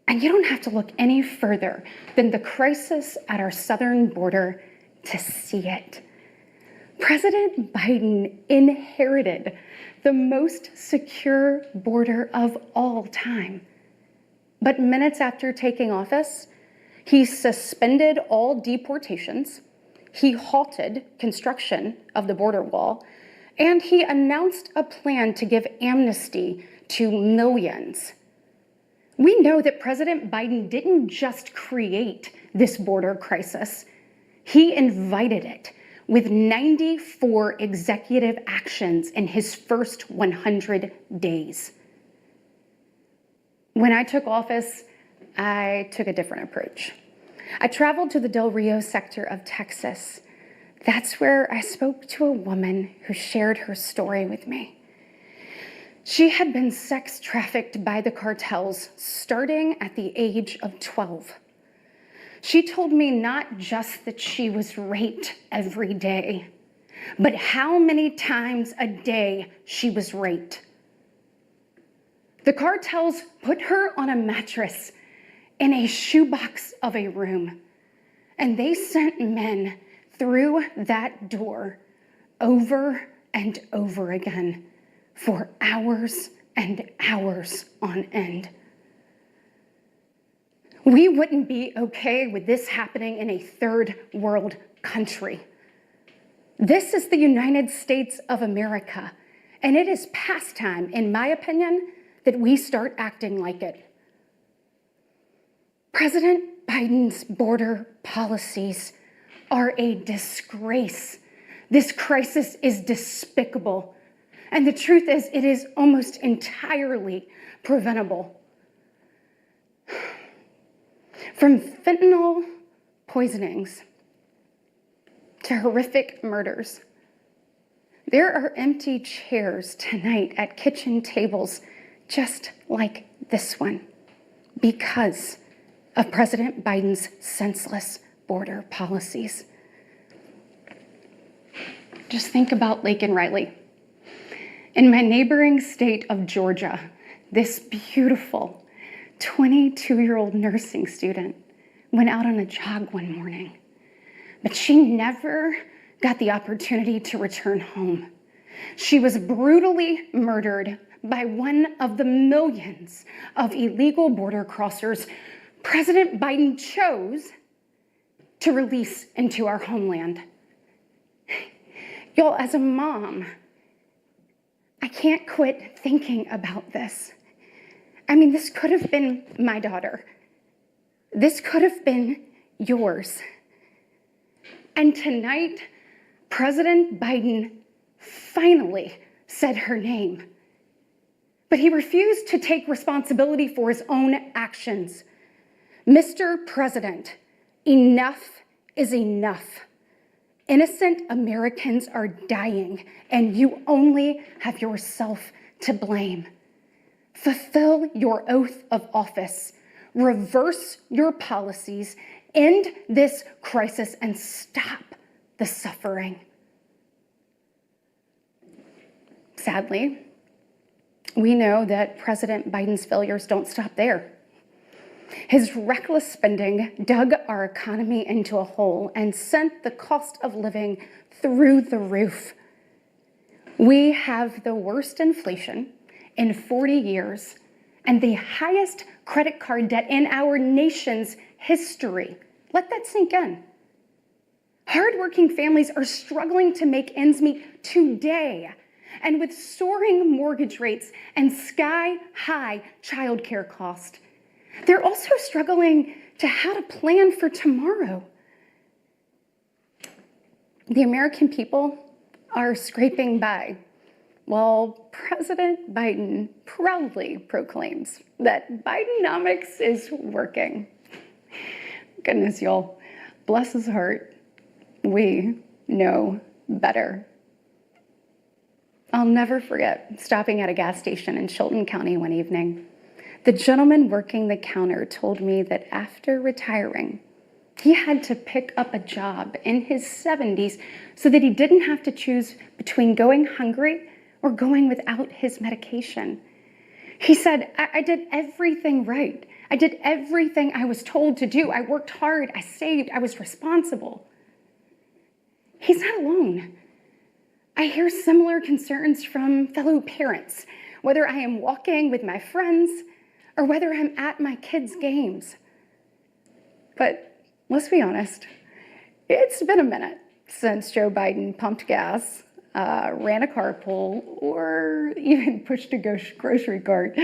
And you don't have to look any further than the crisis at our southern border to see it. President Biden inherited the most secure border of all time. But minutes after taking office, he suspended all deportations, he halted construction of the border wall, and he announced a plan to give amnesty to millions. We know that President Biden didn't just create this border crisis, he invited it with 94 executive actions in his first 100 days. When I took office, I took a different approach. I traveled to the Del Rio sector of Texas. That's where I spoke to a woman who shared her story with me. She had been sex trafficked by the cartels starting at the age of 12. She told me not just that she was raped every day, but how many times a day she was raped. The cartels put her on a mattress in a shoebox of a room, and they sent men through that door over and over again for hours and hours on end. We wouldn't be okay with this happening in a third world country. This is the United States of America, and it is past time, in my opinion, that we start acting like it. President Biden's border policies are a disgrace. This crisis is despicable. And the truth is, it is almost entirely preventable. From fentanyl poisonings to horrific murders, there are empty chairs tonight at kitchen tables just like this one because of President Biden's senseless border policies. Just think about Laken Riley. In my neighboring state of Georgia, this beautiful 22-year-old nursing student went out on a jog one morning, but she never got the opportunity to return home. She was brutally murdered by one of the millions of illegal border crossers President Biden chose to release into our homeland. Y'all, as a mom, I can't quit thinking about this. I mean, this could have been my daughter. This could have been yours. And tonight, President Biden finally said her name. But he refused to take responsibility for his own actions. Mr. President, enough is enough. Innocent Americans are dying, and you only have yourself to blame. Fulfill your oath of office, reverse your policies, end this crisis, and stop the suffering. Sadly, we know that President Biden's failures don't stop there. His reckless spending dug our economy into a hole and sent the cost of living through the roof. We have the worst inflation in 40 years and the highest credit card debt in our nation's history. Let that sink in. Hardworking families are struggling to make ends meet today. And with soaring mortgage rates and sky-high childcare costs, they're also struggling to how to plan for tomorrow. The American people are scraping by, while President Biden proudly proclaims that Bidenomics is working. Goodness, y'all, bless his heart, we know better. I'll never forget stopping at a gas station in Chilton County one evening. The gentleman working the counter told me that after retiring, he had to pick up a job in his 70s so that he didn't have to choose between going hungry or going without his medication. He said, I did everything right. I did everything I was told to do. I worked hard, I saved, I was responsible. He's not alone. I hear similar concerns from fellow parents, whether I am walking with my friends or whether I'm at my kids' games. But let's be honest, it's been a minute since Joe Biden pumped gas, ran a carpool, or even pushed a grocery cart.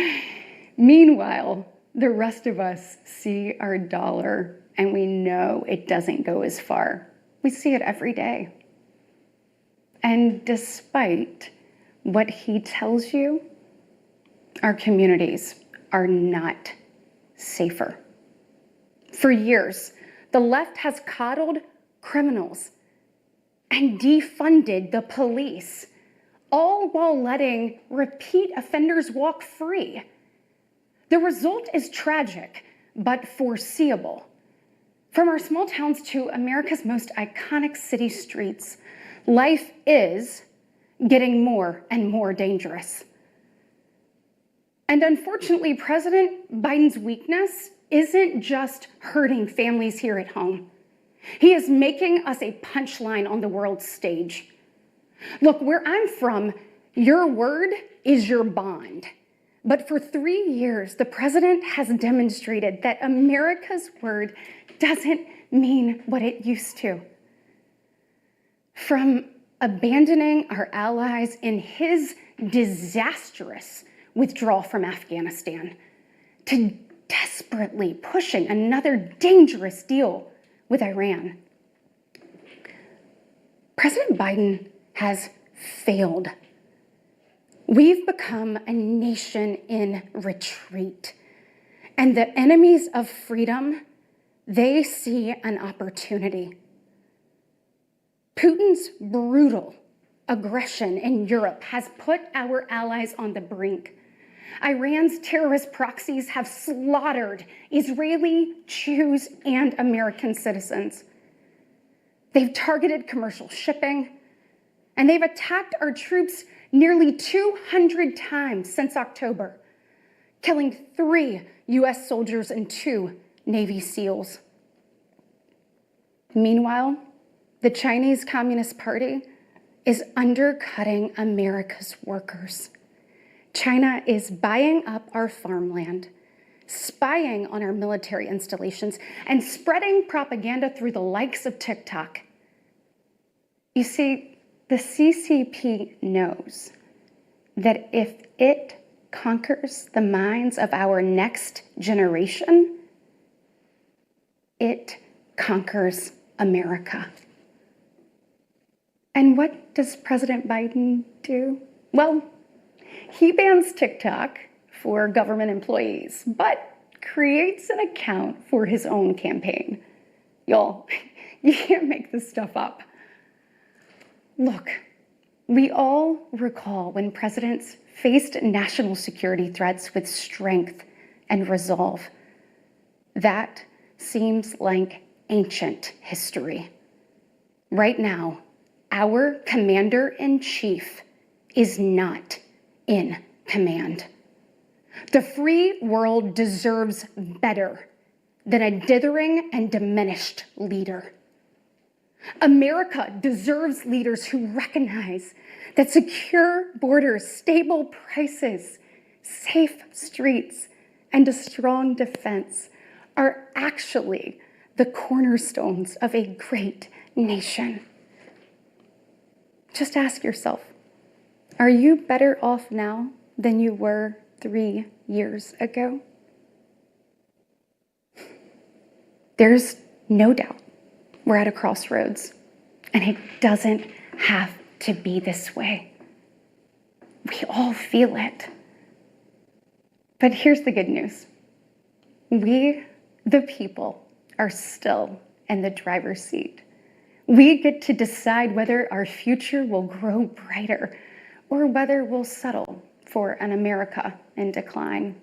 Meanwhile, the rest of us see our dollar and we know it doesn't go as far. We see it every day. And despite what he tells you, our communities are not safer. For years, the left has coddled criminals and defunded the police, all while letting repeat offenders walk free. The result is tragic, but foreseeable. From our small towns to America's most iconic city streets, Life is getting more and more dangerous. And unfortunately, President Biden's weakness isn't just hurting families here at home. He is making us a punchline on the world stage. Look, where I'm from, your word is your bond. But for 3 years, the president has demonstrated that America's word doesn't mean what it used to. From abandoning our allies in his disastrous withdrawal from Afghanistan to desperately pushing another dangerous deal with Iran. President Biden has failed. We've become a nation in retreat, and the enemies of freedom, they see an opportunity. Putin's brutal aggression in Europe has put our allies on the brink. Iran's terrorist proxies have slaughtered Israeli, Jews, and American citizens. They've targeted commercial shipping, and they've attacked our troops nearly 200 times since October, killing 3 U.S. soldiers and 2 Navy SEALs. Meanwhile, the Chinese Communist Party is undercutting America's workers. China is buying up our farmland, spying on our military installations, and spreading propaganda through the likes of TikTok. You see, the CCP knows that if it conquers the minds of our next generation, it conquers America. And what does President Biden do? Well, he bans TikTok for government employees, but creates an account for his own campaign. Y'all, you can't make this stuff up. Look, we all recall when presidents faced national security threats with strength and resolve. That seems like ancient history. Right now, our commander-in-chief is not in command. The free world deserves better than a dithering and diminished leader. America deserves leaders who recognize that secure borders, stable prices, safe streets, and a strong defense are actually the cornerstones of a great nation. Just ask yourself, are you better off now than you were 3 years ago? There's no doubt we're at a crossroads, and it doesn't have to be this way. We all feel it. But here's the good news. We, the people, are still in the driver's seat. We get to decide whether our future will grow brighter or whether we'll settle for an America in decline.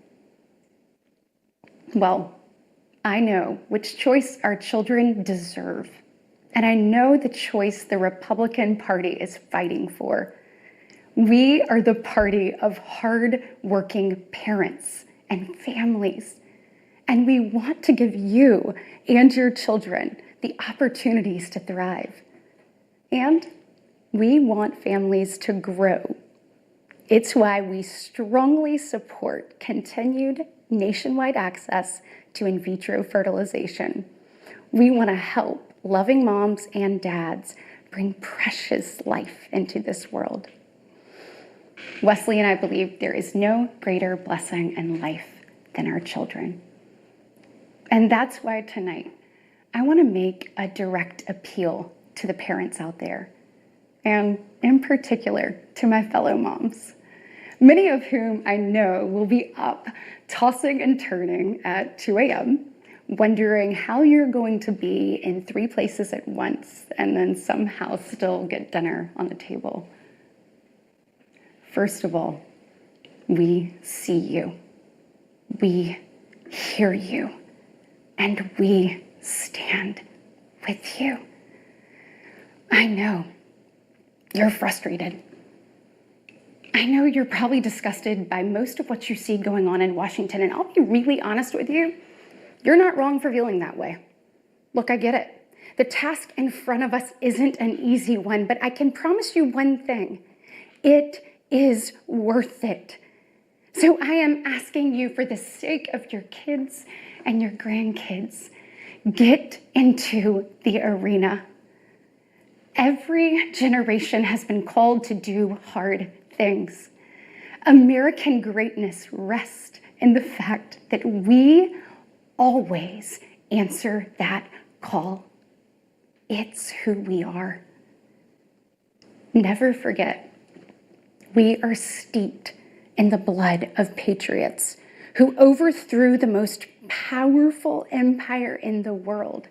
Well, I know which choice our children deserve, and I know the choice the Republican Party is fighting for. We are the party of hard-working parents and families, and we want to give you and your children the opportunities to thrive. And we want families to grow. It's why we strongly support continued nationwide access to in vitro fertilization. We want to help loving moms and dads bring precious life into this world. Wesley and I believe there is no greater blessing in life than our children. And that's why tonight, I want to make a direct appeal to the parents out there, and in particular to my fellow moms, many of whom I know will be up tossing and turning at 2 a.m., wondering how you're going to be in 3 places at once and then somehow still get dinner on the table. First of all, we see you, we hear you, and we stand with you. I know You're frustrated. I know you're probably disgusted by most of what you see going on in Washington, and I'll be really honest with you. You're not wrong for feeling that way. Look, I get it. The task in front of us isn't an easy one, but I can promise you one thing. It is worth it. So I am asking you, for the sake of your kids and your grandkids, get into the arena. Every generation has been called to do hard things. American greatness rests in the fact that we always answer that call. It's who we are. Never forget, we are steeped in the blood of patriots who overthrew the most powerful empire in the world.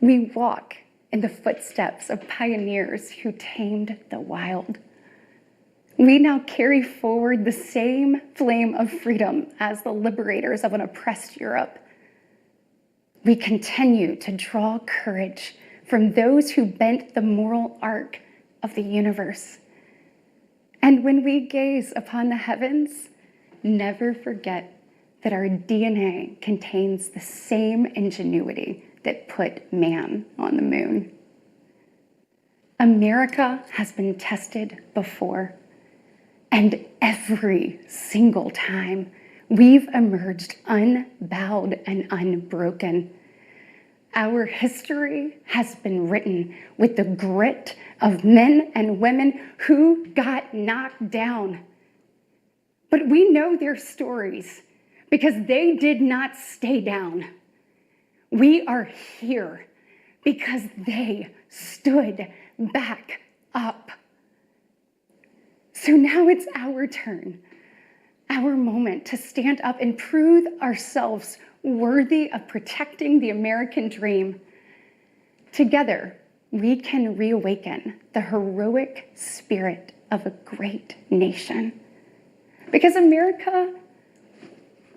We walk in the footsteps of pioneers who tamed the wild. We now carry forward the same flame of freedom as the liberators of an oppressed Europe. We continue to draw courage from those who bent the moral arc of the universe. And when we gaze upon the heavens, never forget that our DNA contains the same ingenuity that put man on the moon. America has been tested before, and every single time we've emerged unbowed and unbroken. Our history has been written with the grit of men and women who got knocked down. But we know their stories because they did not stay down. We are here because they stood back up. So now it's our turn, our moment to stand up and prove ourselves worthy of protecting the American dream. Together, we can reawaken the heroic spirit of a great nation. Because America,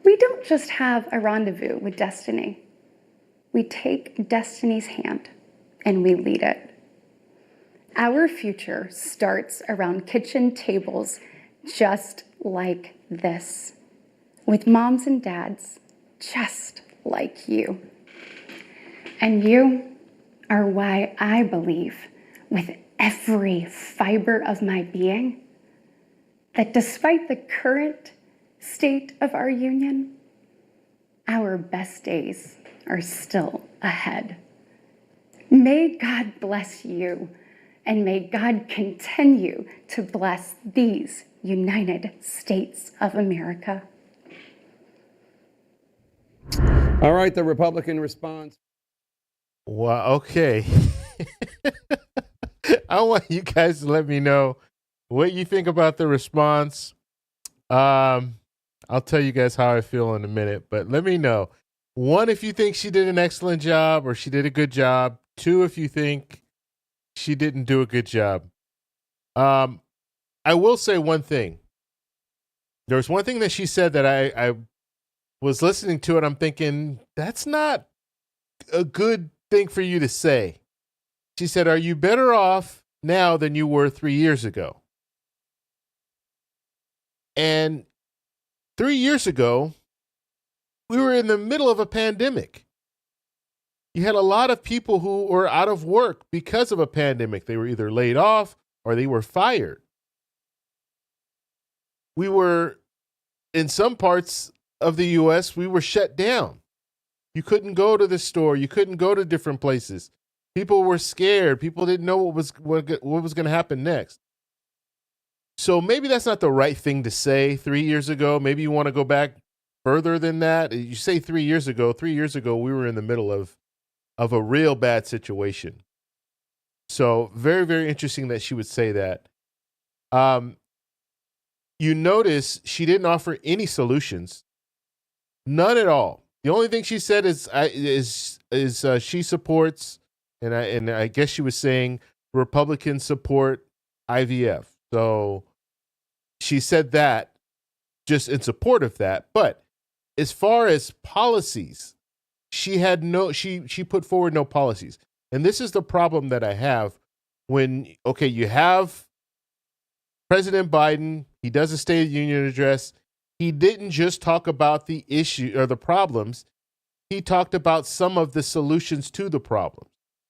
we don't just have a rendezvous with destiny. We take destiny's hand and we lead it. Our future starts around kitchen tables just like this, with moms and dads just like you. And you are why I believe with every fiber of my being that despite the current state of our union, our best days are still ahead. May God bless you, and may God continue to bless these United States of America. All right, the Republican response. Well, okay. I want you guys to let me know what you think about the response. I'll tell you guys how I feel in a minute, but let me know. One, if you think she did an excellent job or she did a good job. Two, if you think she didn't do a good job. I will say one thing. There was one thing that she said that I was listening to it. I'm thinking, that's not a good thing for you to say. She said, are you better off now than you were 3 years ago? And 3 years ago, we were in the middle of a pandemic. You had a lot of people who were out of work because of a pandemic. They were either laid off or they were fired. We were, in some parts of the U.S., we were shut down. You couldn't go to the store. You couldn't go to different places. People were scared. People didn't know what was going to happen next. So maybe that's not the right thing to say 3 years ago. Maybe you want to go back further than that. You say 3 years ago. 3 years ago, we were in the middle of a real bad situation. So very, very interesting that she would say that. You notice she didn't offer any solutions. None at all. The only thing she said is she supports, and I guess she was saying Republicans support IVF. So she said that just in support of that. But as far as policies, she put forward no policies. And this is the problem that I have when, okay, you have President Biden, he does a State of the Union address. He didn't just talk about the issue or the problems. He talked about some of the solutions to the problem.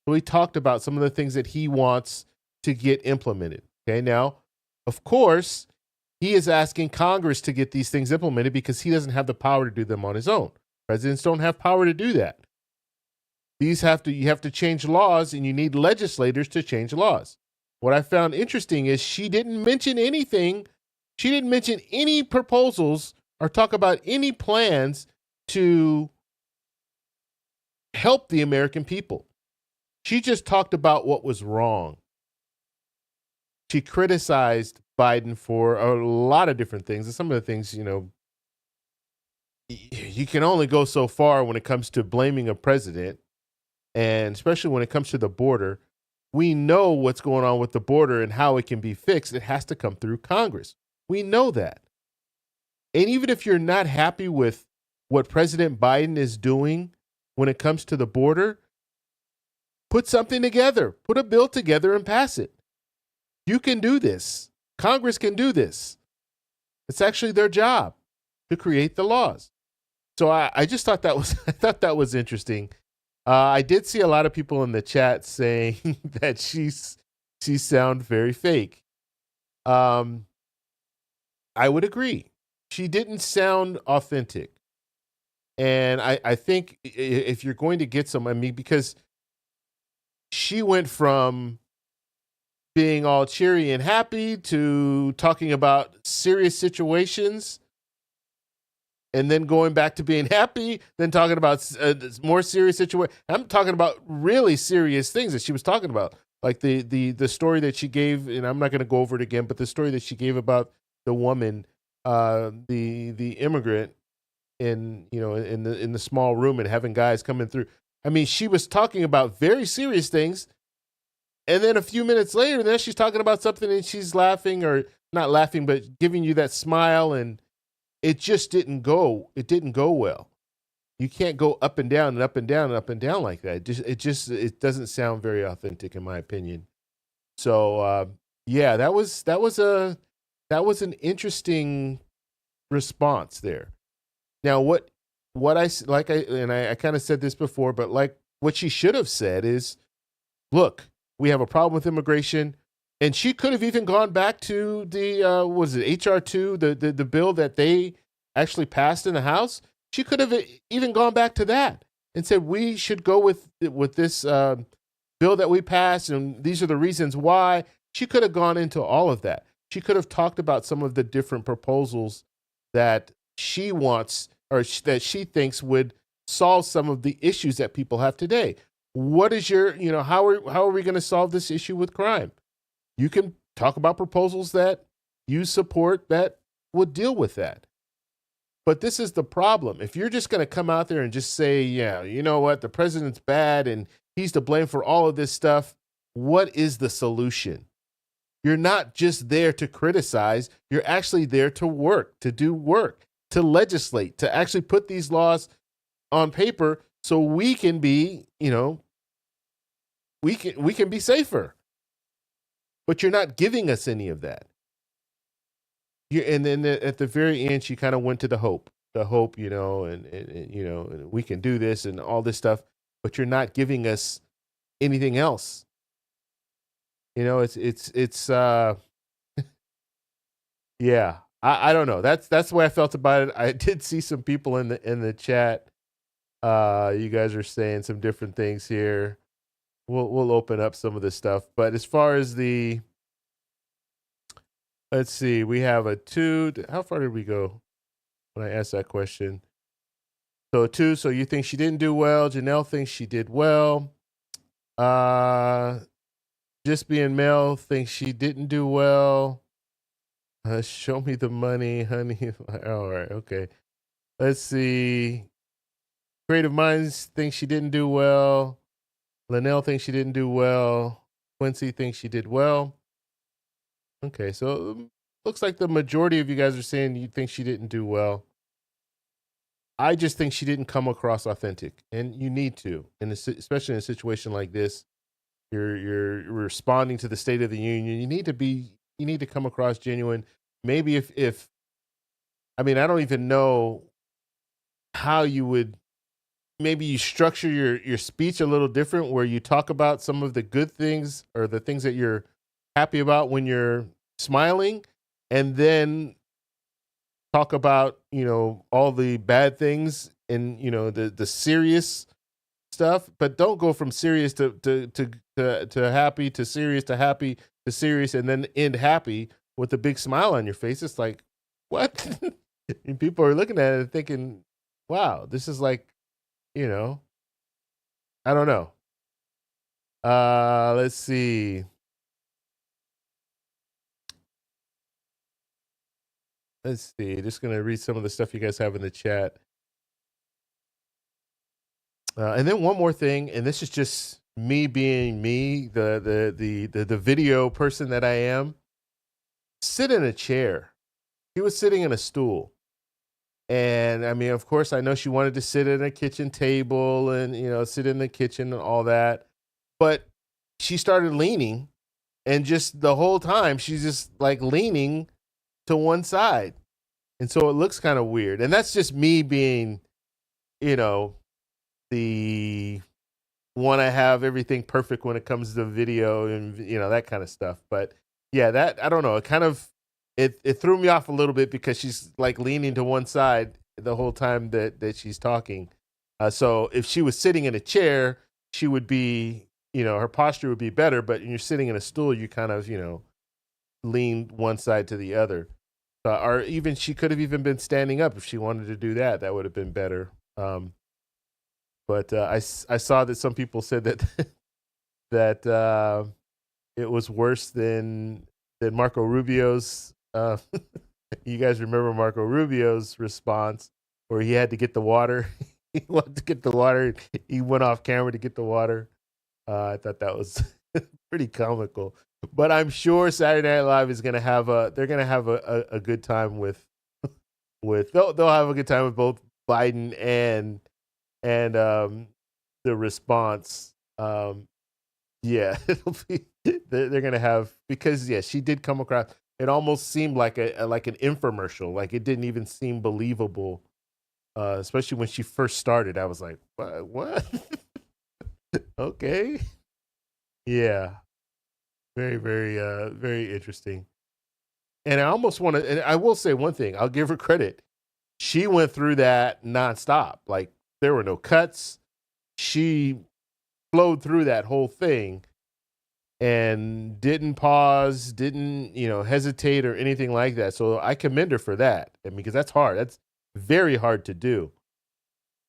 So he talked about some of the things that he wants to get implemented. Okay, now, of course, he is asking Congress to get these things implemented because he doesn't have the power to do them on his own. Presidents don't have power to do that. You have to change laws, and you need legislators to change laws. What I found interesting is she didn't mention anything. She didn't mention any proposals or talk about any plans to help the American people. She just talked about what was wrong. She criticized Biden for a lot of different things. And some of the things, you can only go so far when it comes to blaming a president, and especially when it comes to the border. We know what's going on with the border and how it can be fixed. It has to come through Congress. We know that. And even if you're not happy with what President Biden is doing when it comes to the border, put something together, put a bill together and pass it. You can do this. Congress can do this. It's actually their job to create the laws. So I just thought that was interesting. I did see a lot of people in the chat saying that she sounds very fake. I would agree. She didn't sound authentic. And I think if you're going to get because she went from being all cheery and happy to talking about serious situations, and then going back to being happy, then talking about more serious situations. I'm talking about really serious things that she was talking about, like the story that she gave, and I'm not going to go over it again, but the story that she gave about the woman, the immigrant in the small room and having guys coming through. I mean, she was talking about very serious things, and then a few minutes later, then she's talking about something and she's laughing, or not laughing, but giving you that smile, and it just didn't go. It didn't go well. You can't go up and down and up and down and up and down like that. It doesn't sound very authentic, in my opinion. So yeah, that was an interesting response there. Now, what I kind of said this before, but like what she should have said is, look, we have a problem with immigration. And she could have even gone back to the HR2, the bill that they actually passed in the House. She could have even gone back to that and said, we should go with this bill that we passed, and these are the reasons why. She could have gone into all of that. She could have talked about some of the different proposals that she wants, or that she thinks would solve some of the issues that people have today. What is your, how are we going to solve this issue with crime? You can talk about proposals that you support that would deal with that. But this is the problem. If you're just going to come out there and just say, yeah, you know what, the president's bad and he's to blame for all of this stuff, what is the solution? You're not just there to criticize. You're actually there to work, to do work, to legislate, to actually put these laws on paper so we can be, we can be safer. But you're not giving us any of that. And then at the very end, she kind of went to the hope, and we can do this and all this stuff. But you're not giving us anything else. It's yeah. I don't know. That's the way I felt about it. I did see some people in the chat. You guys are saying some different things here. We'll open up some of this stuff. But as far as let's see, we have a 2. How far did we go when I asked that question? So a 2. So you think she didn't do well? Janelle thinks she did well. Just being male thinks she didn't do well. Show me the money, honey. All right, okay. Let's see. Creative Minds thinks she didn't do well. Linnell thinks she didn't do well. Quincy thinks she did well. Okay, so looks like the majority of you guys are saying you think she didn't do well. I just think she didn't come across authentic, and you need to, and especially in a situation like this. you're responding to the State of the Union. You need to come across genuine. Maybe if I mean, I don't even know how you would, maybe you structure your speech a little different, where you talk about some of the good things or the things that you're happy about when you're smiling, and then talk about, all the bad things and, the serious stuff, but don't go from serious to happy to serious to happy to serious and then end happy with a big smile on your face. It's like, what? And people are looking at it and thinking, wow, this is like, I don't know. Let's see. Just going to read some of the stuff you guys have in the chat. And then one more thing, and this is just me being me, the video person that I am. Sit in a chair. He was sitting in a stool. And I mean, of course, I know she wanted to sit at a kitchen table and, sit in the kitchen and all that. But she started leaning, and just the whole time she's just like leaning to one side. And so it looks kind of weird. And that's just me being, the want to have everything perfect when it comes to video and, that kind of stuff. But yeah, that, I don't know. It kind of, it threw me off a little bit because she's like leaning to one side the whole time that she's talking. So if she was sitting in a chair, she would be, her posture would be better. But when you're sitting in a stool, you kind of, lean one side to the other. Or even she could have even been standing up if she wanted to do that. That would have been better. But I saw that some people said that it was worse than Marco Rubio's. You guys remember Marco Rubio's response where he had to get the water. He wanted to get the water. He went off camera to get the water. I thought that was pretty comical. But I'm sure Saturday Night Live is going to have they're going to have a good time with they'll have a good time with both Biden and the response. Yeah, it'll be, they're going to have, because she did come across, it almost seemed like an infomercial. Like it didn't even seem believable. Especially when she first started, I was like, what? Okay. Yeah. Very, very, very interesting. And I almost want to, and I will say one thing, I'll give her credit. She went through that nonstop. Like there were no cuts. She flowed through that whole thing and didn't pause, didn't, hesitate or anything like that. So I commend her for that. I mean, because that's hard. That's very hard to do.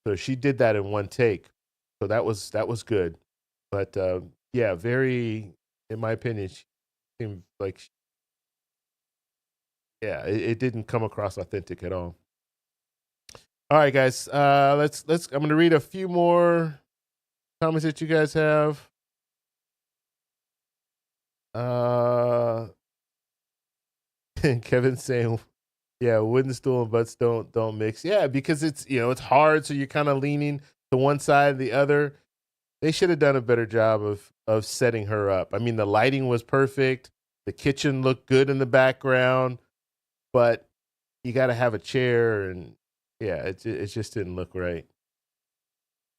So she did that in one take. So that was good. But yeah, very, in my opinion, she seemed like, it didn't come across authentic at all. All right, guys, let's. I'm going to read a few more comments that you guys have. Kevin's saying, yeah, wooden stool and butts don't mix. Yeah, because it's, it's hard, so you're kind of leaning to one side or the other. They should have done a better job of setting her up. I mean, the lighting was perfect. The kitchen looked good in the background, but you got to have a chair, and it just didn't look right.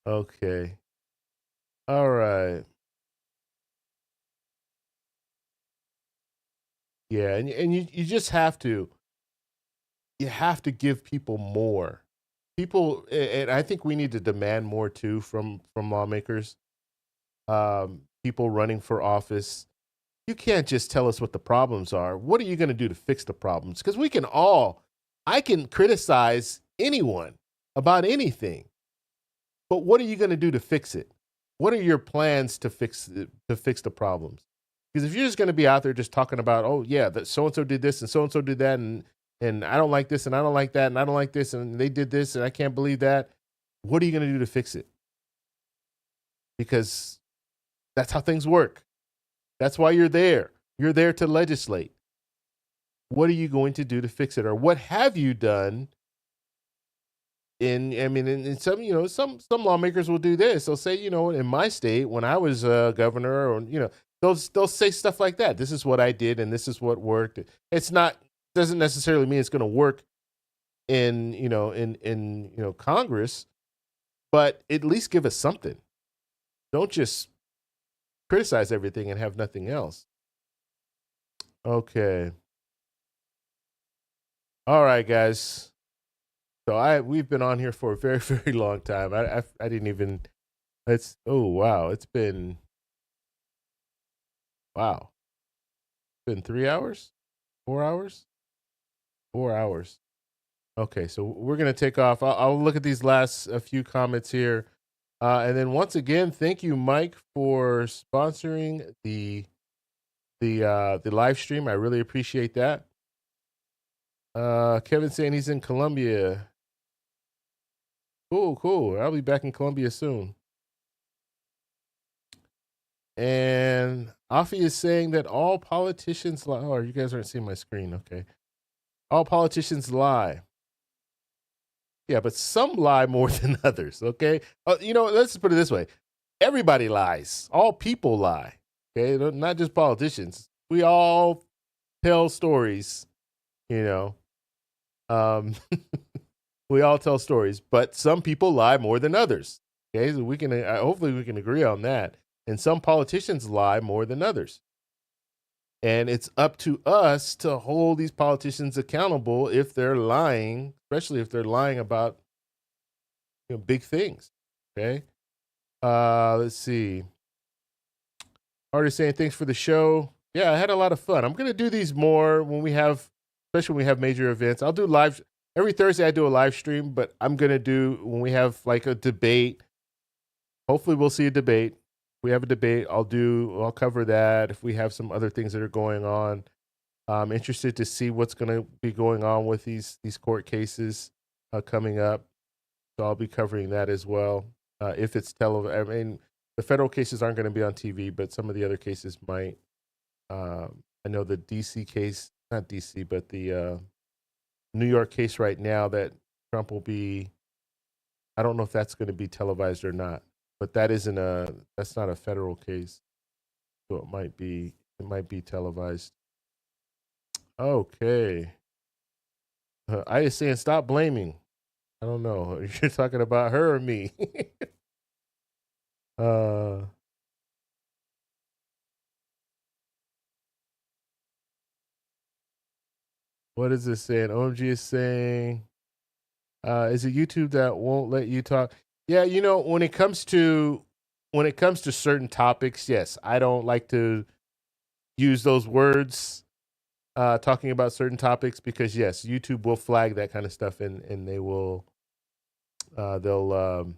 Okay. All right. Yeah, and you just have to give people more. People, and I think we need to demand more too from lawmakers. People running for office. You can't just tell us what the problems are. What are you going to do to fix the problems? Because I can criticize anyone about anything, but what are you going to do to fix it? What are your plans to fix the problems? Because if you're just going to be out there just talking about, oh yeah, that so-and-so did this and so-and-so did that, and I don't like this and I don't like that and I don't like this and they did this and I can't believe that, what are you going to do to fix it? Because that's how things work. That's why you're there. You're there to legislate. What are you going to do to fix it? Or what have you done in some, some lawmakers will do this. They'll say, in my state, when I was governor, or they'll say stuff like that. This is what I did, and this is what worked. It's not doesn't necessarily mean it's going to work in Congress, but at least give us something. Don't just criticize everything and have nothing else. Okay. All right, guys. So we've been on here for a very, very long time. I didn't even. It's wow. It's been 3 hours, 4 hours, 4 hours. Okay, so we're gonna take off. I'll look at these last few comments here, and then once again, thank you, Mike, for sponsoring the live stream. I really appreciate that. Kevin saying he's in Colombia. Cool. I'll be back in Colombia soon. And Afi is saying that all politicians lie. Oh, you guys aren't seeing my screen. Okay. All politicians lie. Yeah, but some lie more than others. Okay. Let's put it this way. Everybody lies. All people lie. Okay. Not just politicians. We all tell stories, we all tell stories, but some people lie more than others. Okay, so we can hopefully we can agree on that. And some politicians lie more than others. And it's up to us to hold these politicians accountable if they're lying, especially if they're lying about big things. Okay, let's see. Already saying thanks for the show. Yeah, I had a lot of fun. I'm gonna do these more when we have, especially when we have major events. I'll do live. Every Thursday I do a live stream, but I'm going to do when we have like a debate. Hopefully we'll see a debate. If we have a debate, I'll cover that. If we have some other things that are going on, I'm interested to see what's going to be going on with these court cases coming up. So I'll be covering that as well. If it's televised, the federal cases aren't going to be on TV, but some of the other cases might. I know the DC case, not DC, but the New York case right now that Trump will be, I don't know if that's going to be televised or not, but that's not a federal case. So it might be televised. Okay. I is saying stop blaming. I don't know. You're talking about her or me? What is this saying? OMG is saying, is it YouTube that won't let you talk? Yeah, when it comes to certain topics, yes, I don't like to use those words talking about certain topics because yes, YouTube will flag that kind of stuff and they will they'll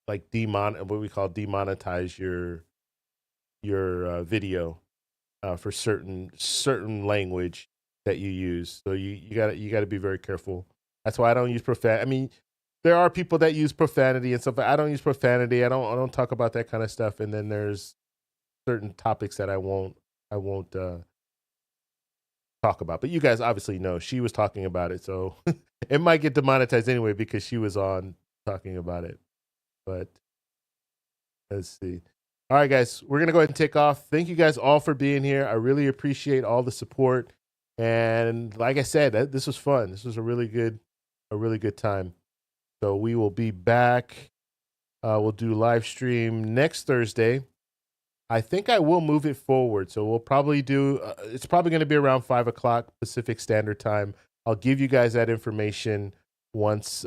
like what we call demonetize your video. For certain language that you use, so you got to be very careful. That's why I don't use profanity. There are people that use profanity and stuff. I don't use profanity. I don't talk about that kind of stuff. And then there's certain topics that I won't talk about. But you guys obviously know she was talking about it, so it might get demonetized anyway because she was on talking about it. But let's see. All right, guys, we're going to go ahead and take off. Thank you guys all for being here. I really appreciate all the support. And like I said, this was fun. This was a really good time. So we will be back. We'll do live stream next Thursday. I think I will move it forward. So we'll probably do, it's probably going to be around 5 o'clock Pacific Standard Time. I'll give you guys that information once,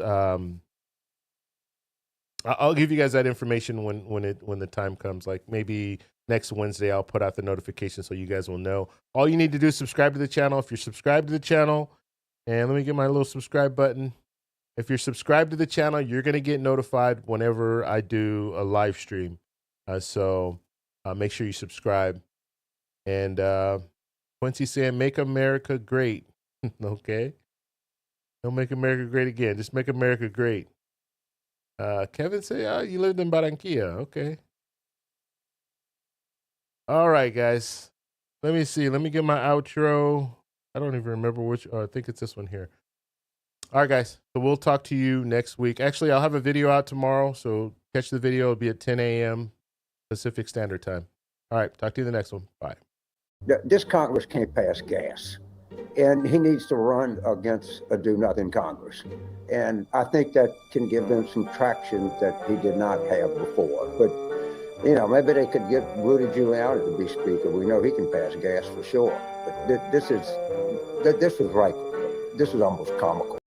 I'll give you guys that information when the time comes. Like maybe next Wednesday, I'll put out the notification so you guys will know. All you need to do is subscribe to the channel. If you're subscribed to the channel, and let me get my little subscribe button. If you're subscribed to the channel, you're going to get notified whenever I do a live stream. So make sure you subscribe. And Quincy saying, make America great. Okay. Don't make America great again. Just make America great. Kevin say, oh, you lived in Barranquilla. Okay. All right, guys. Let me see. Let me get my outro. I don't even remember which. I think it's this one here. All right, guys. So we'll talk to you next week. Actually, I'll have a video out tomorrow, so catch the video. It'll be at 10 a.m. Pacific Standard Time. All right, talk to you in the next one. Bye. This Congress can't pass gas, and he needs to run against a do-nothing Congress. And I think that can give them some traction that he did not have before. But, you know, maybe they could get Rudy Giuliani to be Speaker. We know he can pass gas for sure. But this was almost comical.